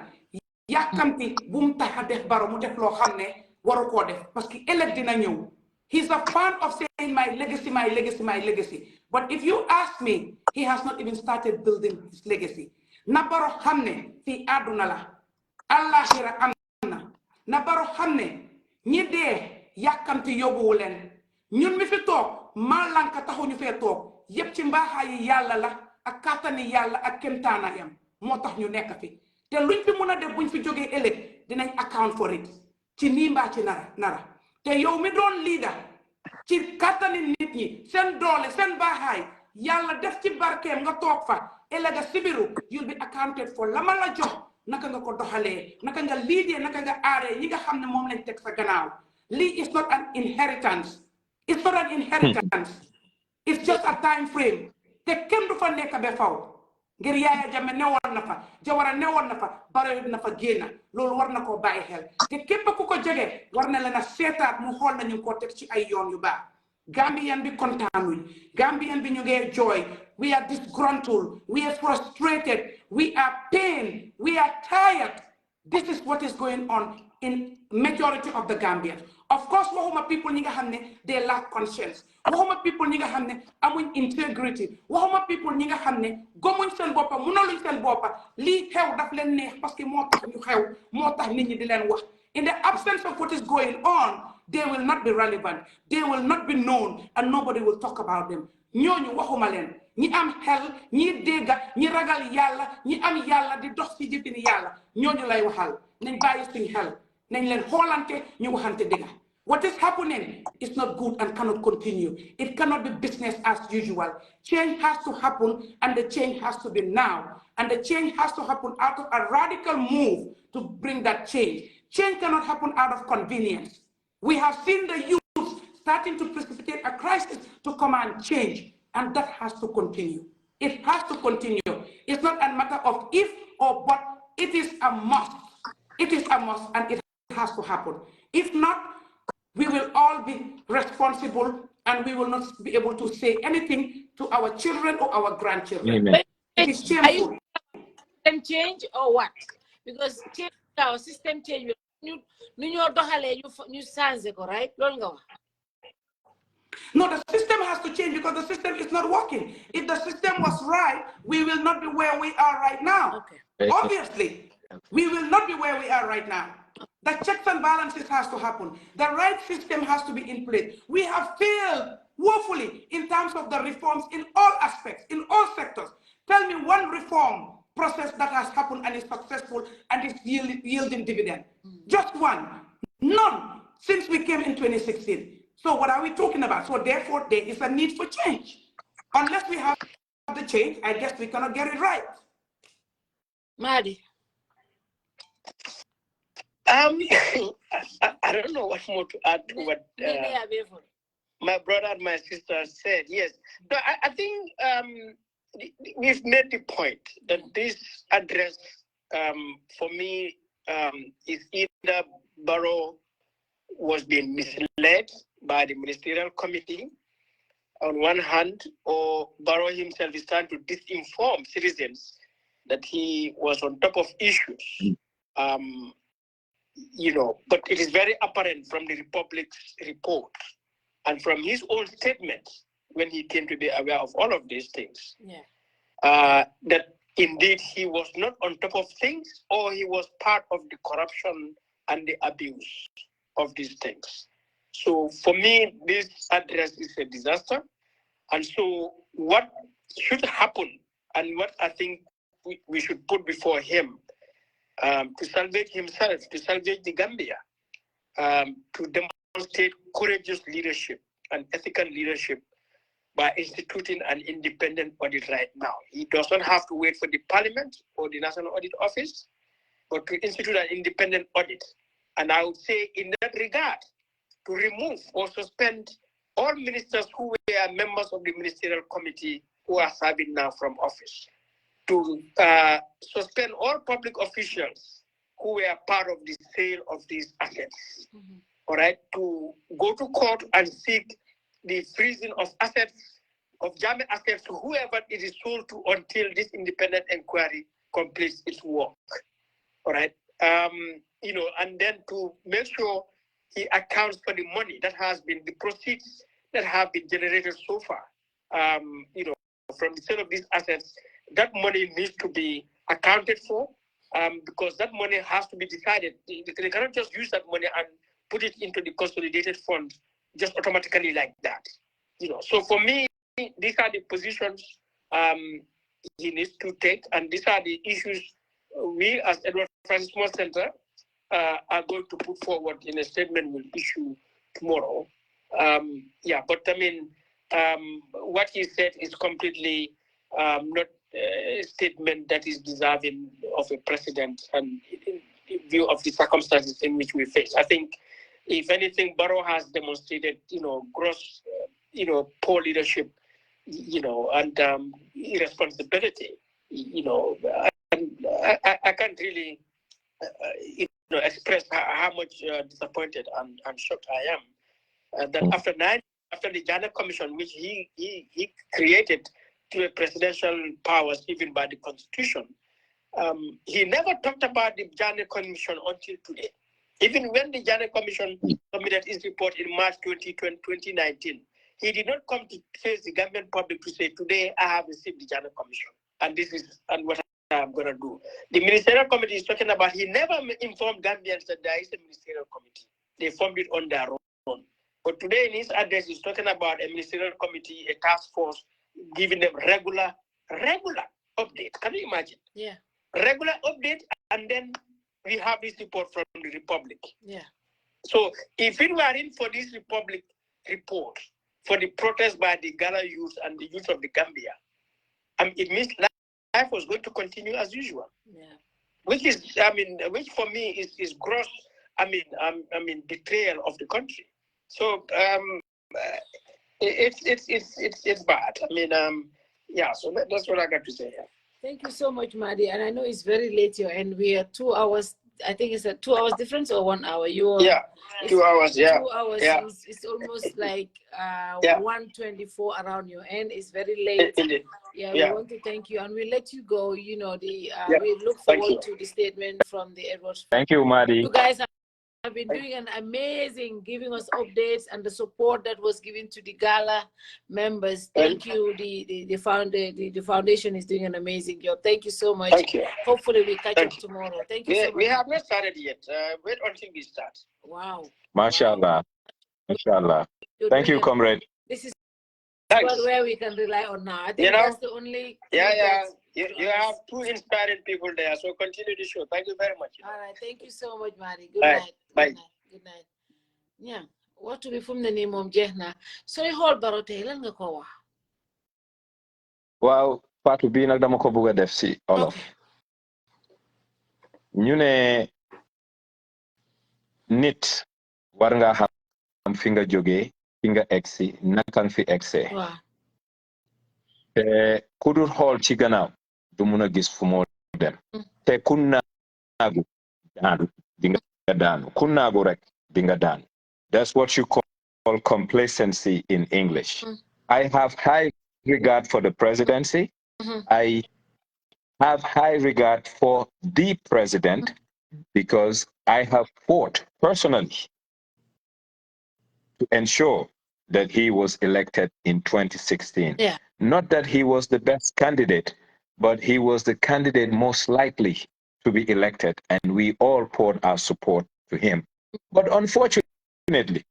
yàkkamti bu mu tax a def Barrow mu def loo xam ne waru koo def parce que ëllëg dina ñëw. He's a fan of saying my legacy. But if you ask me, he has not even started building his legacy. Na Barrow xam ne fii àdduna la àllaaxira am na Barrow xam ne ñi dee yàkkamti yóbbuwu leen ñun mi fi toog maa lanka taxuñu fee toog yépp ci mbaaxaayi yàlla la ak kàttani yàlla ak kémtaana yam moo tax ñu nekk fi te luñ fi mën a def buñ fi jógee ëllëg dinañ account for it ci nii mbaa ci nara te yow mi doon leader ci kattani nit ñi seen doole seen baaxaay yàlla def ci barkeem nga toog fa ëllëga sibiru you'll be accounted for la ma la jox naka nga ko doxalee naka nga liidee naka nga aaree ñi nga xam ne moom lañ teg sa gannaaw lii is not an inheritance it's not an inheritance it's just a time frame te kenn du fa nekk ba faw ngir Yaya Jammeh newoon na fa Jawara newoon na fa Barrow na fa génn loolu war na koo bàyyi xel te képp ku ko jege war na leen a seetaat mu xool nañu ko teg ci ay yoon yu baax Gambian bi kontaanuñ Gambian bi ñu ngee jooy we are disgruntled we are frustrated we are pained we are tired this is what is going on in majority of the Gambians of course waxuma people ñi nga xam ne they lack conscience waxuma people ñi nga xam ne amuñ integrity waxuma people ñi nga xam ne gomuñ seen boppa mënaluñ seen boppa lii xew daf leen neex parce que moo tax ñu xew moo tax nit ñi di leen wax in the absence of what is going on they will not be relevant they will not be known and nobody will talk about them ñooñu waxuma leen ñi am xel ñi dégga ñi ragal yàlla ñi am yàlla di dox ci jëfini yàlla ñooñu lay waxal nañ bàyyi suñ xel nañ leen xoolante ñu waxante dëgga what is happening is not good and cannot continue. It cannot be business as usual. Change has to happen, and the change has to be now. And the change has to happen out of a radical move to bring that change. Change cannot happen out of convenience. We have seen the youth starting to precipitate a crisis to command change, and that has to continue. It has to continue. It's not a matter of if or but, it is a must. It is a must, and it has to happen. If not, we will all be responsible and we will not be able to say anything to our children or our grandchildren. Amen. It is shameful. System change or what? Because change, our system change. You right? No, the system has to change because the system is not working. If the system was right, we will not be where we are right now. Okay. Obviously, we will not be where we are right now. The checks and balances has to happen. The right system has to be in place. We have failed woefully in terms of the reforms in all aspects, in all sectors. Tell me one reform process that has happened and is successful and is yielding dividend. Just one. None since we came in 2016. So what are we talking about? So therefore, there is a need for change. Unless we have the change, I guess we cannot get it right. Madi. I don't know what more to add to what my brother and my sister said. Yes, no, I think we've made the point that this address, for me, is either Barrow was being misled by the ministerial committee on one hand, or Barrow himself is trying to disinform citizens that he was on top of issues. But it is very apparent from the Republic's report and from his own statement when he came to be aware of all of these things, that indeed he was not on top of things, or he was part of the corruption and the abuse of these things. So for me, this address is a disaster. And so what should happen and what I think we should put before him to salvage himself, to salvage the Gambia, to demonstrate courageous leadership and ethical leadership by instituting an independent audit right now. He does not have to wait for the Parliament or the National Audit Office, but to institute an independent audit. And I would say in that regard, to remove or suspend all ministers who were members of the ministerial committee who are serving now from office, to suspend all public officials who were part of the sale of these assets, all right, to go to court and seek the freezing of assets, of Janneh assets to whoever it is sold to until this independent inquiry completes its work, all right? And then to make sure he accounts for the money that has been, the proceeds that have been generated so far, from the sale of these assets. That money needs to be accounted for because that money has to be decided. They cannot just use that money and put it into the consolidated fund just automatically like that. So for me, these are the positions he needs to take, and these are the issues we as Edward Francis Moore Center are going to put forward in a statement we'll issue tomorrow. But I mean, what he said is completely not a statement that is deserving of a precedent and in view of the circumstances in which we face. I think, if anything, Barrow has demonstrated, gross, poor leadership, and irresponsibility, and I can't really, express how much disappointed and shocked I am that after the Janneh Commission, which he created through presidential powers given by the Constitution, he never talked about the Janneh Commission until today. Even when the Janneh Commission submitted its report in March 2019, he did not come to face the Gambian public to say, today I have received the Janneh Commission, and this is what I'm going to do. The ministerial committee is talking about, he never informed Gambians that there is a ministerial committee. They formed it on their own. But today in his address, he's talking about a ministerial committee, a task force, giving them regular updates. Can you imagine? Yeah. Regular update, and then we have this report from the Republic. Yeah. So if we were in for this Republic report, for the protest by the Gala youth and the youth of the Gambia, it means life was going to continue as usual. Yeah. Which for me is gross. Betrayal of the country. So it's bad. So that's what I got to say. Yeah. Thank you so much, Madi. And I know it's very late here, and we are 2 hours. I think it's a 2 hours difference or 1 hour. 2 hours. Yeah. 2 hours. Yeah. It's almost like 1:24 around your end. It's very late. Yeah, we want to thank you, and we'll let you go. We look forward to the statement from the Edwards. Thank you, Madi. You guys have been doing an amazing, giving us updates and the support that was given to the gala members. Thank you. The foundation is doing an amazing job. Thank you so much. Thank you. Hopefully we catch up tomorrow. Thank you so much. We have not started yet. Wait until we start. Wow. Mashallah. Mashallah. Thank you, comrade. This is Thanks. where we can rely on now. I think that's the only. You have two inspiring people there, so continue the show. Thank you very much. All right, thank you so much, Madi. Good night. Bye. Good night. Yeah, what to be from the name of Janneh. So you hold Barote, lan nga ko wax. Waaw, Fatou bi nak dama ko bëgg def ci Olof. Ñu ne nit war nga xam fi nga jógee, fi nga egsi, naka nga fi egsee. Waaw. Te ku dul xool ci gannaaw du mun a gis fu moo dem. Te ku naagu daanu di nga daanu. Ku naagu rek di nga daanu. That's what you call complacency in English. I have high regard for the presidency. I have high regard for the president because I have fought personally to ensure that he was elected in 2016. Yeah. Not that he was the best candidate, but he was the candidate most likely to be elected, and we all poured our support to him. But unfortunately,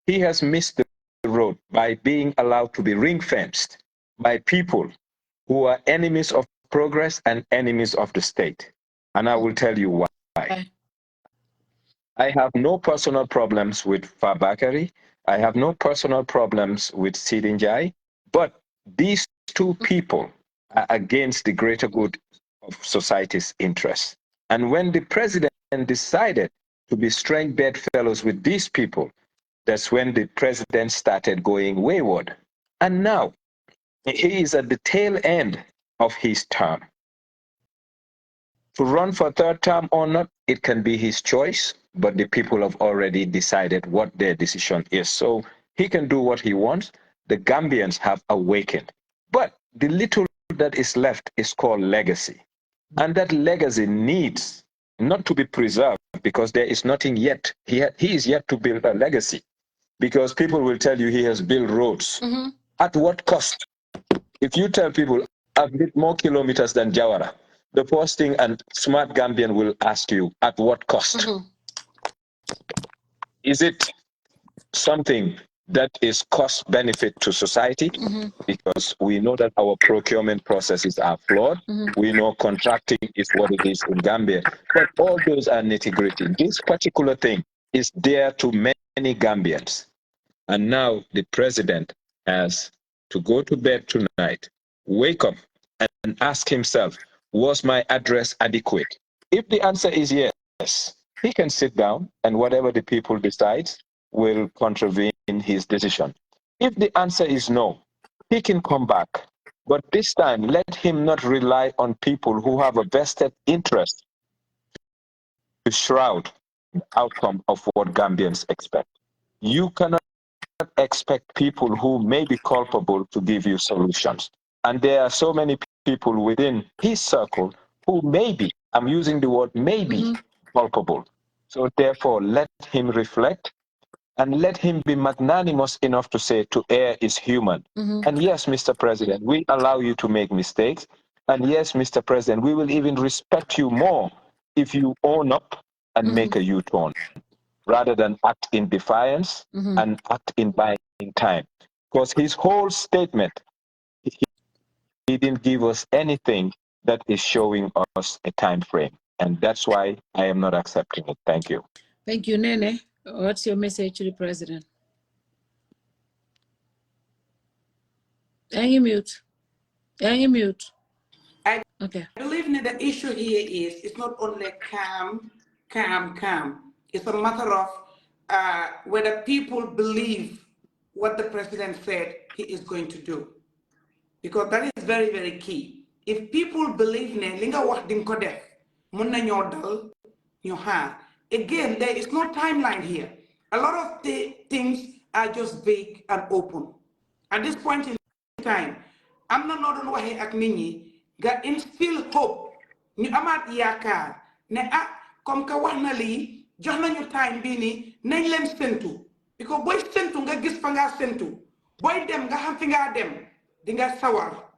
he has missed the road by being allowed to be ring-fenced by people who are enemies of progress and enemies of the state. And I will tell you why. I have no personal problems with Fabakary. I have no personal problems with Sidinjai, but these two people are against the greater good of society's interests. And when the president decided to be strength bedfellows with these people, that's when the president started going wayward. And now he is at the tail end of his term. To run for a third term or not, it can be his choice, but the people have already decided what their decision is. So he can do what he wants. The Gambians have awakened. But the little that is left is called legacy. And that legacy needs not to be preserved because there is nothing yet. He is yet to build a legacy because people will tell you he has built roads. At what cost? If you tell people, I've built more kilometers than Jawara, the first thing a smart Gambian will ask you, at what cost? Is it something that is cost benefit to society, because we know that our procurement processes are flawed. We know contracting is what it is in Gambia, but all those are nitty-gritty. This particular thing is dear to many Gambians. And now the president has to go to bed tonight, wake up and ask himself, was my address adequate? If the answer is yes, he can sit down and whatever the people decide will contravene his decision. If the answer is no, he can come back. But this time, let him not rely on people who have a vested interest to shroud the outcome of what Gambians expect. You cannot expect people who may be culpable to give you solutions. And there are so many people within his circle who may be, I'm using the word maybe, culpable. So therefore, let him reflect and let him be magnanimous enough to say to err is human. And yes, Mr. President, we allow you to make mistakes. And yes, Mr. President, we will even respect you more if you own up and make a U-turn, rather than act in defiance and act in buying time. Because his whole statement, he didn't give us anything that is showing us a time frame. And that's why I am not accepting it. Thank you. Thank you, Nene. What's your message to the president? And you mute. And you mute. Okay. I believe that the issue here is it's not only calm. It's a matter of whether people believe what the president said he is going to do. Because that is very, very key. If people believe ne linga wax ding ko def mun nañoo dal ñu xaar. Again, there is no timeline here. A lot of the things are just vague and open. At this point in time, am na noo doon waxee ak nit ñi nga instill hope ñu amaat yaakaar ne comme que wax na lii jox nañu time bii nii nañ leen séntu because booy séntu nga gis fa ngaa séntu booy dem nga xam fi ngaa dem di nga sawar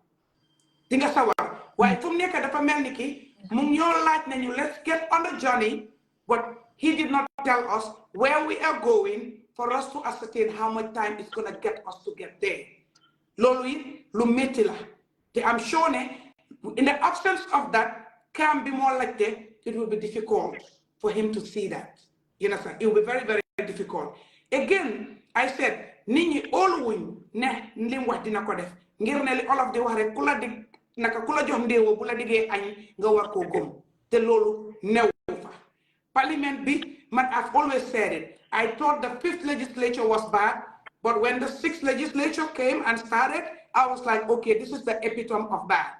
waaye fu mu nekk dafa mel ni ki mu ngi ñoo laaj nañu let's get on the journey, but he did not tell us where we are going for us to ascertain how much time it's going to get us to get there. Loolu it lu métti la te I'm sure ne in the absence of that can be more like that, it will be difficult for him to see that. You understand? It will be very, very difficult. Again, I said, nit ñi óoluwuñ ne lim wax dina ko def ngir ne li olof di wax rek ku la dig naka ku la jox ndéewo bu la diggee añ nga war koo gëm te loolu new fa. Parliament bi man I've always said it. I thought the 5th legislature was bad, but when the 6th legislature came and started, I was like, okay, this is the epitome of bad.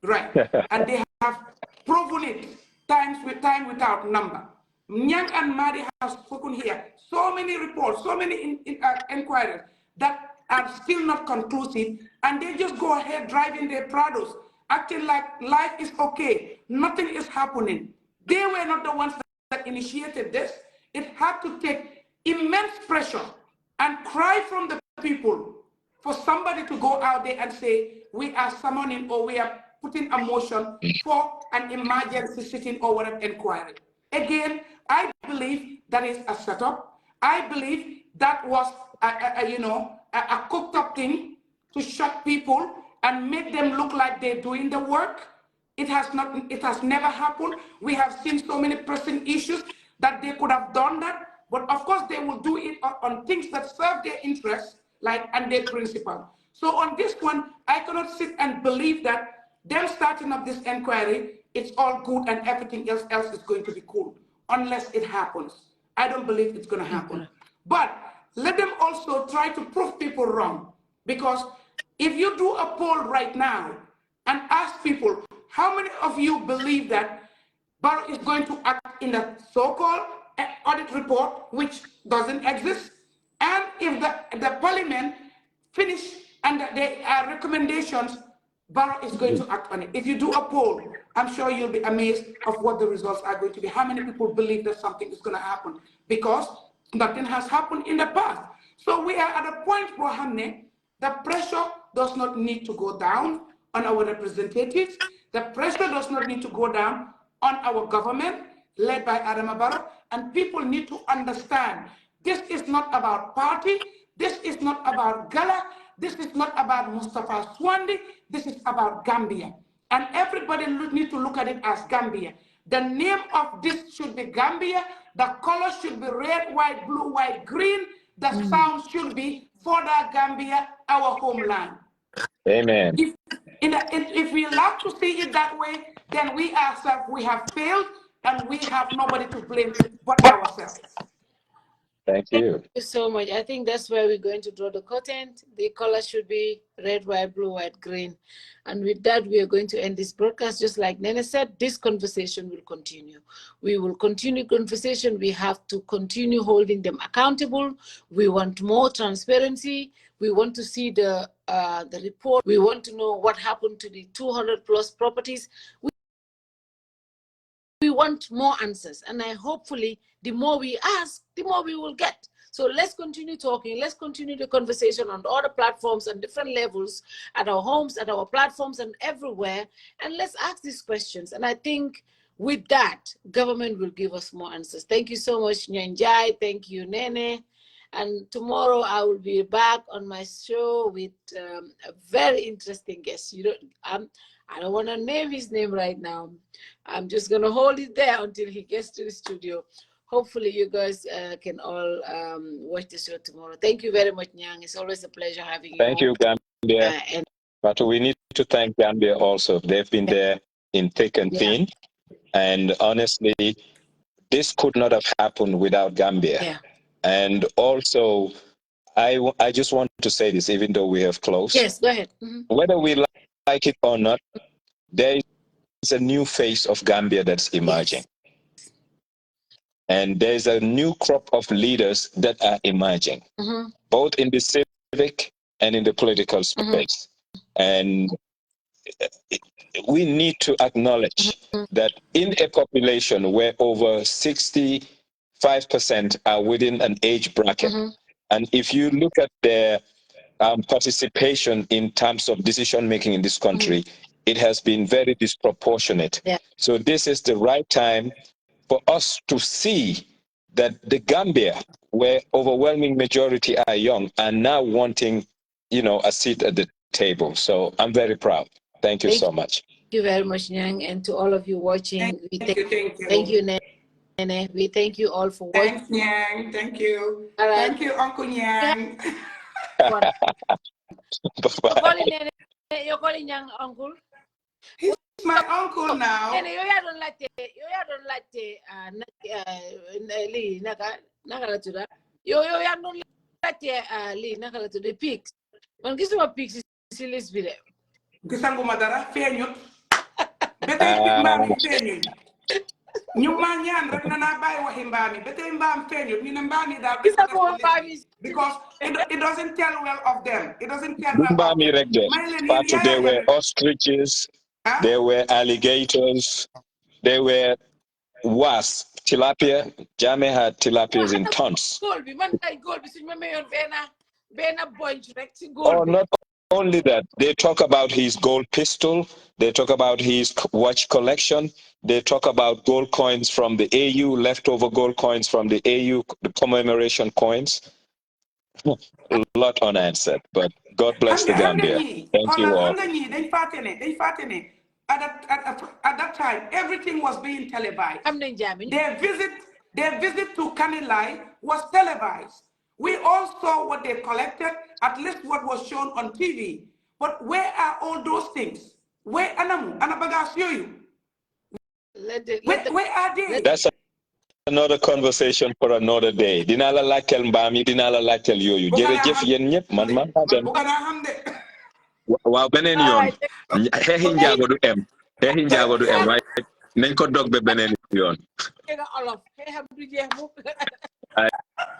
Right, and they have proven it time without number. Nyang and Madi have spoken here. So many reports, so many inquiries that are still not conclusive, and they just go ahead driving their Prados, acting like life is okay, nothing is happening. They were not the ones that initiated this. It had to take immense pressure and cry from the people for somebody to go out there and say, we are summoning or we are putting a motion for an emergency sitting or whatever inquiry. Again, I believe that is a setup. I believe that was a cooked up thing to shock people and make them look like they're doing the work. It has never happened. We have seen so many pressing issues that they could have done that, but of course they will do it on things that serve their interests, and their principle. So on this one, I cannot sit and believe that them starting up this inquiry, it's all good and everything else is going to be cool, unless it happens. I don't believe it's going to happen. But let them also try to prove people wrong, because if you do a poll right now and ask people, how many of you believe that Barrow is going to act in the so-called audit report, which doesn't exist? And if the parliament finish and there are recommendations, Barrow is going to act on it. If you do a poll, I'm sure you'll be amazed of what the results are going to be. How many people believe that something is going to happen? Because nothing has happened in the past. So we are at a point, Bohamne, the pressure does not need to go down on our representatives. The pressure does not need to go down on our government, led by Adama Barrow, and people need to understand this is not about party. This is not about Gala. This is not about Mustafa Swandi. This is about Gambia. And everybody need to look at it as Gambia. The name of this should be Gambia. The color should be red, white, blue, white, green. The sound should be Further Gambia, our homeland. Amen. If we love to see it that way, then we ourselves, we have failed and we have nobody to blame but ourselves. Thank you. Thank you so much. I think that's where we're going to draw the curtain. The color should be red, white, blue, white, green. And with that, we are going to end this broadcast. Just like Neneh said, this conversation will continue. We will continue conversation. We have to continue holding them accountable. We want more transparency. We want to see the report. We want to know what happened to the 200 plus properties. We want more answers, and hopefully the more we ask, the more we will get. So let's continue talking. Let's continue the conversation on all the platforms and different levels, at our homes, at our platforms, and everywhere. And let's ask these questions. And I think with that, government will give us more answers. Thank you so much, Nyang Njie. Thank you, Neneh. And tomorrow I will be back on my show with a very interesting guest. I don't want to name his name right now. I'm just going to hold it there until he gets to the studio. Hopefully you guys can all watch the show tomorrow. Thank you very much, Nyang. It's always a pleasure having you. Thank you, Gambia. But we need to thank Gambia also. They've been there in thick and thin. And honestly, this could not have happened without Gambia. Yeah. And also, I just want to say this, even though we have closed. Yes, go ahead. Whether we like it or not, there is a new face of Gambia that's emerging. Yes. And there's a new crop of leaders that are emerging, both in the civic and in the political space. And we need to acknowledge that in a population where over 65% are within an age bracket, and if you look at their participation in terms of decision making in this country, it has been very disproportionate. Yeah. So this is the right time for us to see that the Gambia, where overwhelming majority are young, are now wanting, a seat at the table. So I'm very proud. Thank you so much. Thank you very much, Nyang, and to all of you watching. Thank you. Thank you, Neneh. We thank you all for watching. Thanks, Nyang. Thank you. All right. Thank you, Uncle Nyang. Bye-bye. You're calling Nyang uncle? He's my uncle now. Neneh, you don't like Lee, Nakalatuda. You don't like Lee, Nakalatuda, the pigs. When you see pigs, is let's be there. Gisangu madara feñut betay bit mbami feñut ñu ma ñaan rek na bay waxi mbami betay mbam feñut ñu ne mbami da because it doesn't tell well of them. It doesn't tell well of them. There were ostriches, there were alligators, there were wasps, tilapia. Janneh had tilapias in tons. Oh, not only that, they talk about his gold pistol, they talk about his watch collection, they talk about gold coins from the AU, leftover gold coins from the AU, the commemoration coins. A lot unanswered, but God bless the Gambia. Thank you all. At that time, everything was being televised. Their visit to Kanilai was televised. We all saw what they collected, at least what was shown on TV. But where are all those things? Where Anamu? Anabagasyoyu? Where are they? That's another conversation for another day. Dinala lakel mbami, dinala lakel yoyu. Jerejef yen ñep man man dem. Waaw benen yoon. Xexi njaago du em. Xexi njaago du em waaye nañ ko dog be benen yoon.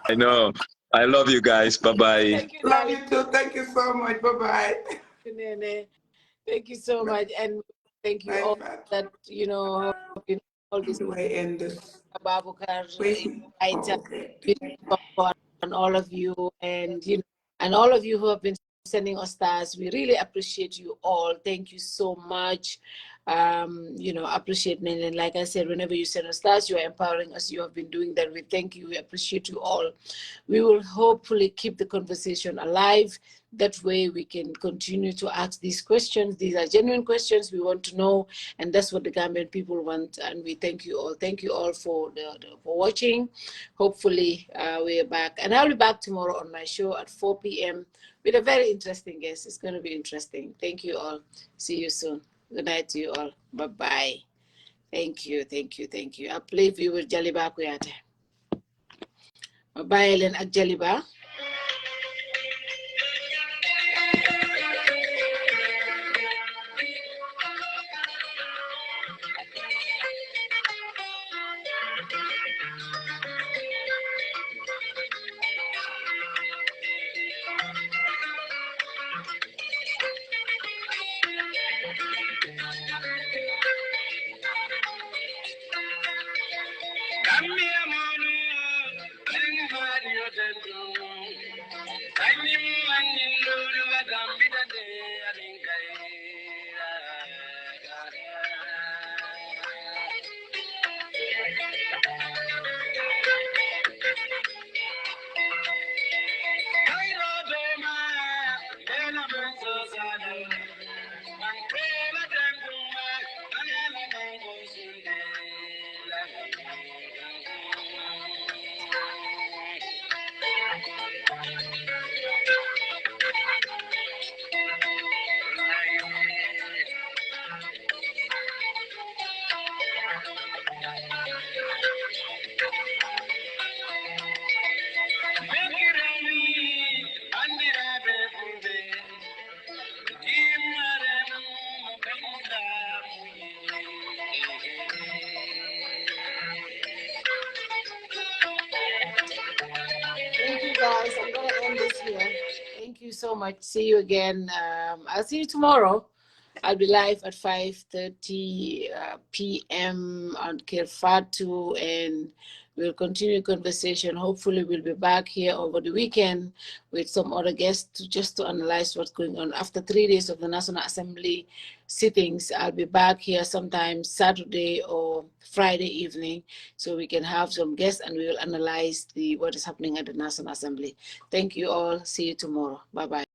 I know. I love you guys. Bye-bye. Love you too. Thank you so much. Bye-bye. Thank you so much. And thank you all that, all this Babukar, and all of you, and all of you who have been sending us stars. We really appreciate you all. Thank you so much. you know, appreciate Neneh. And like I said, whenever you send us stars, you are empowering us. You have been doing that. We thank you. We appreciate you all. We will hopefully keep the conversation alive. That way we can continue to ask these questions. These are genuine questions we want to know, and that's what the Gambian people want. And we thank you all. Thank you all for for watching. Hopefully we are back, and I'll be back tomorrow on my show at 4 p.m. with a very interesting guest. It's going to be interesting. Thank you all. See you soon. Good night to you all. Bye bye. Thank you. Thank you. Thank you. I play for you with Jaliba Kuyate. Bye bye, Ellen ak Jaliba. Thank you guys. I'm gonna end this here. Thank you so much. See you again. I'll see you tomorrow. I'll be live at 5:30 p.m. on Kirfatu, and we'll continue conversation. Hopefully we'll be back here over the weekend with some other guests just to analyze what's going on. After 3 days of the National Assembly sittings, I'll be back here sometime Saturday or Friday evening, so we can have some guests and we will analyze what is happening at the National Assembly. Thank you all. See you tomorrow. Bye-bye.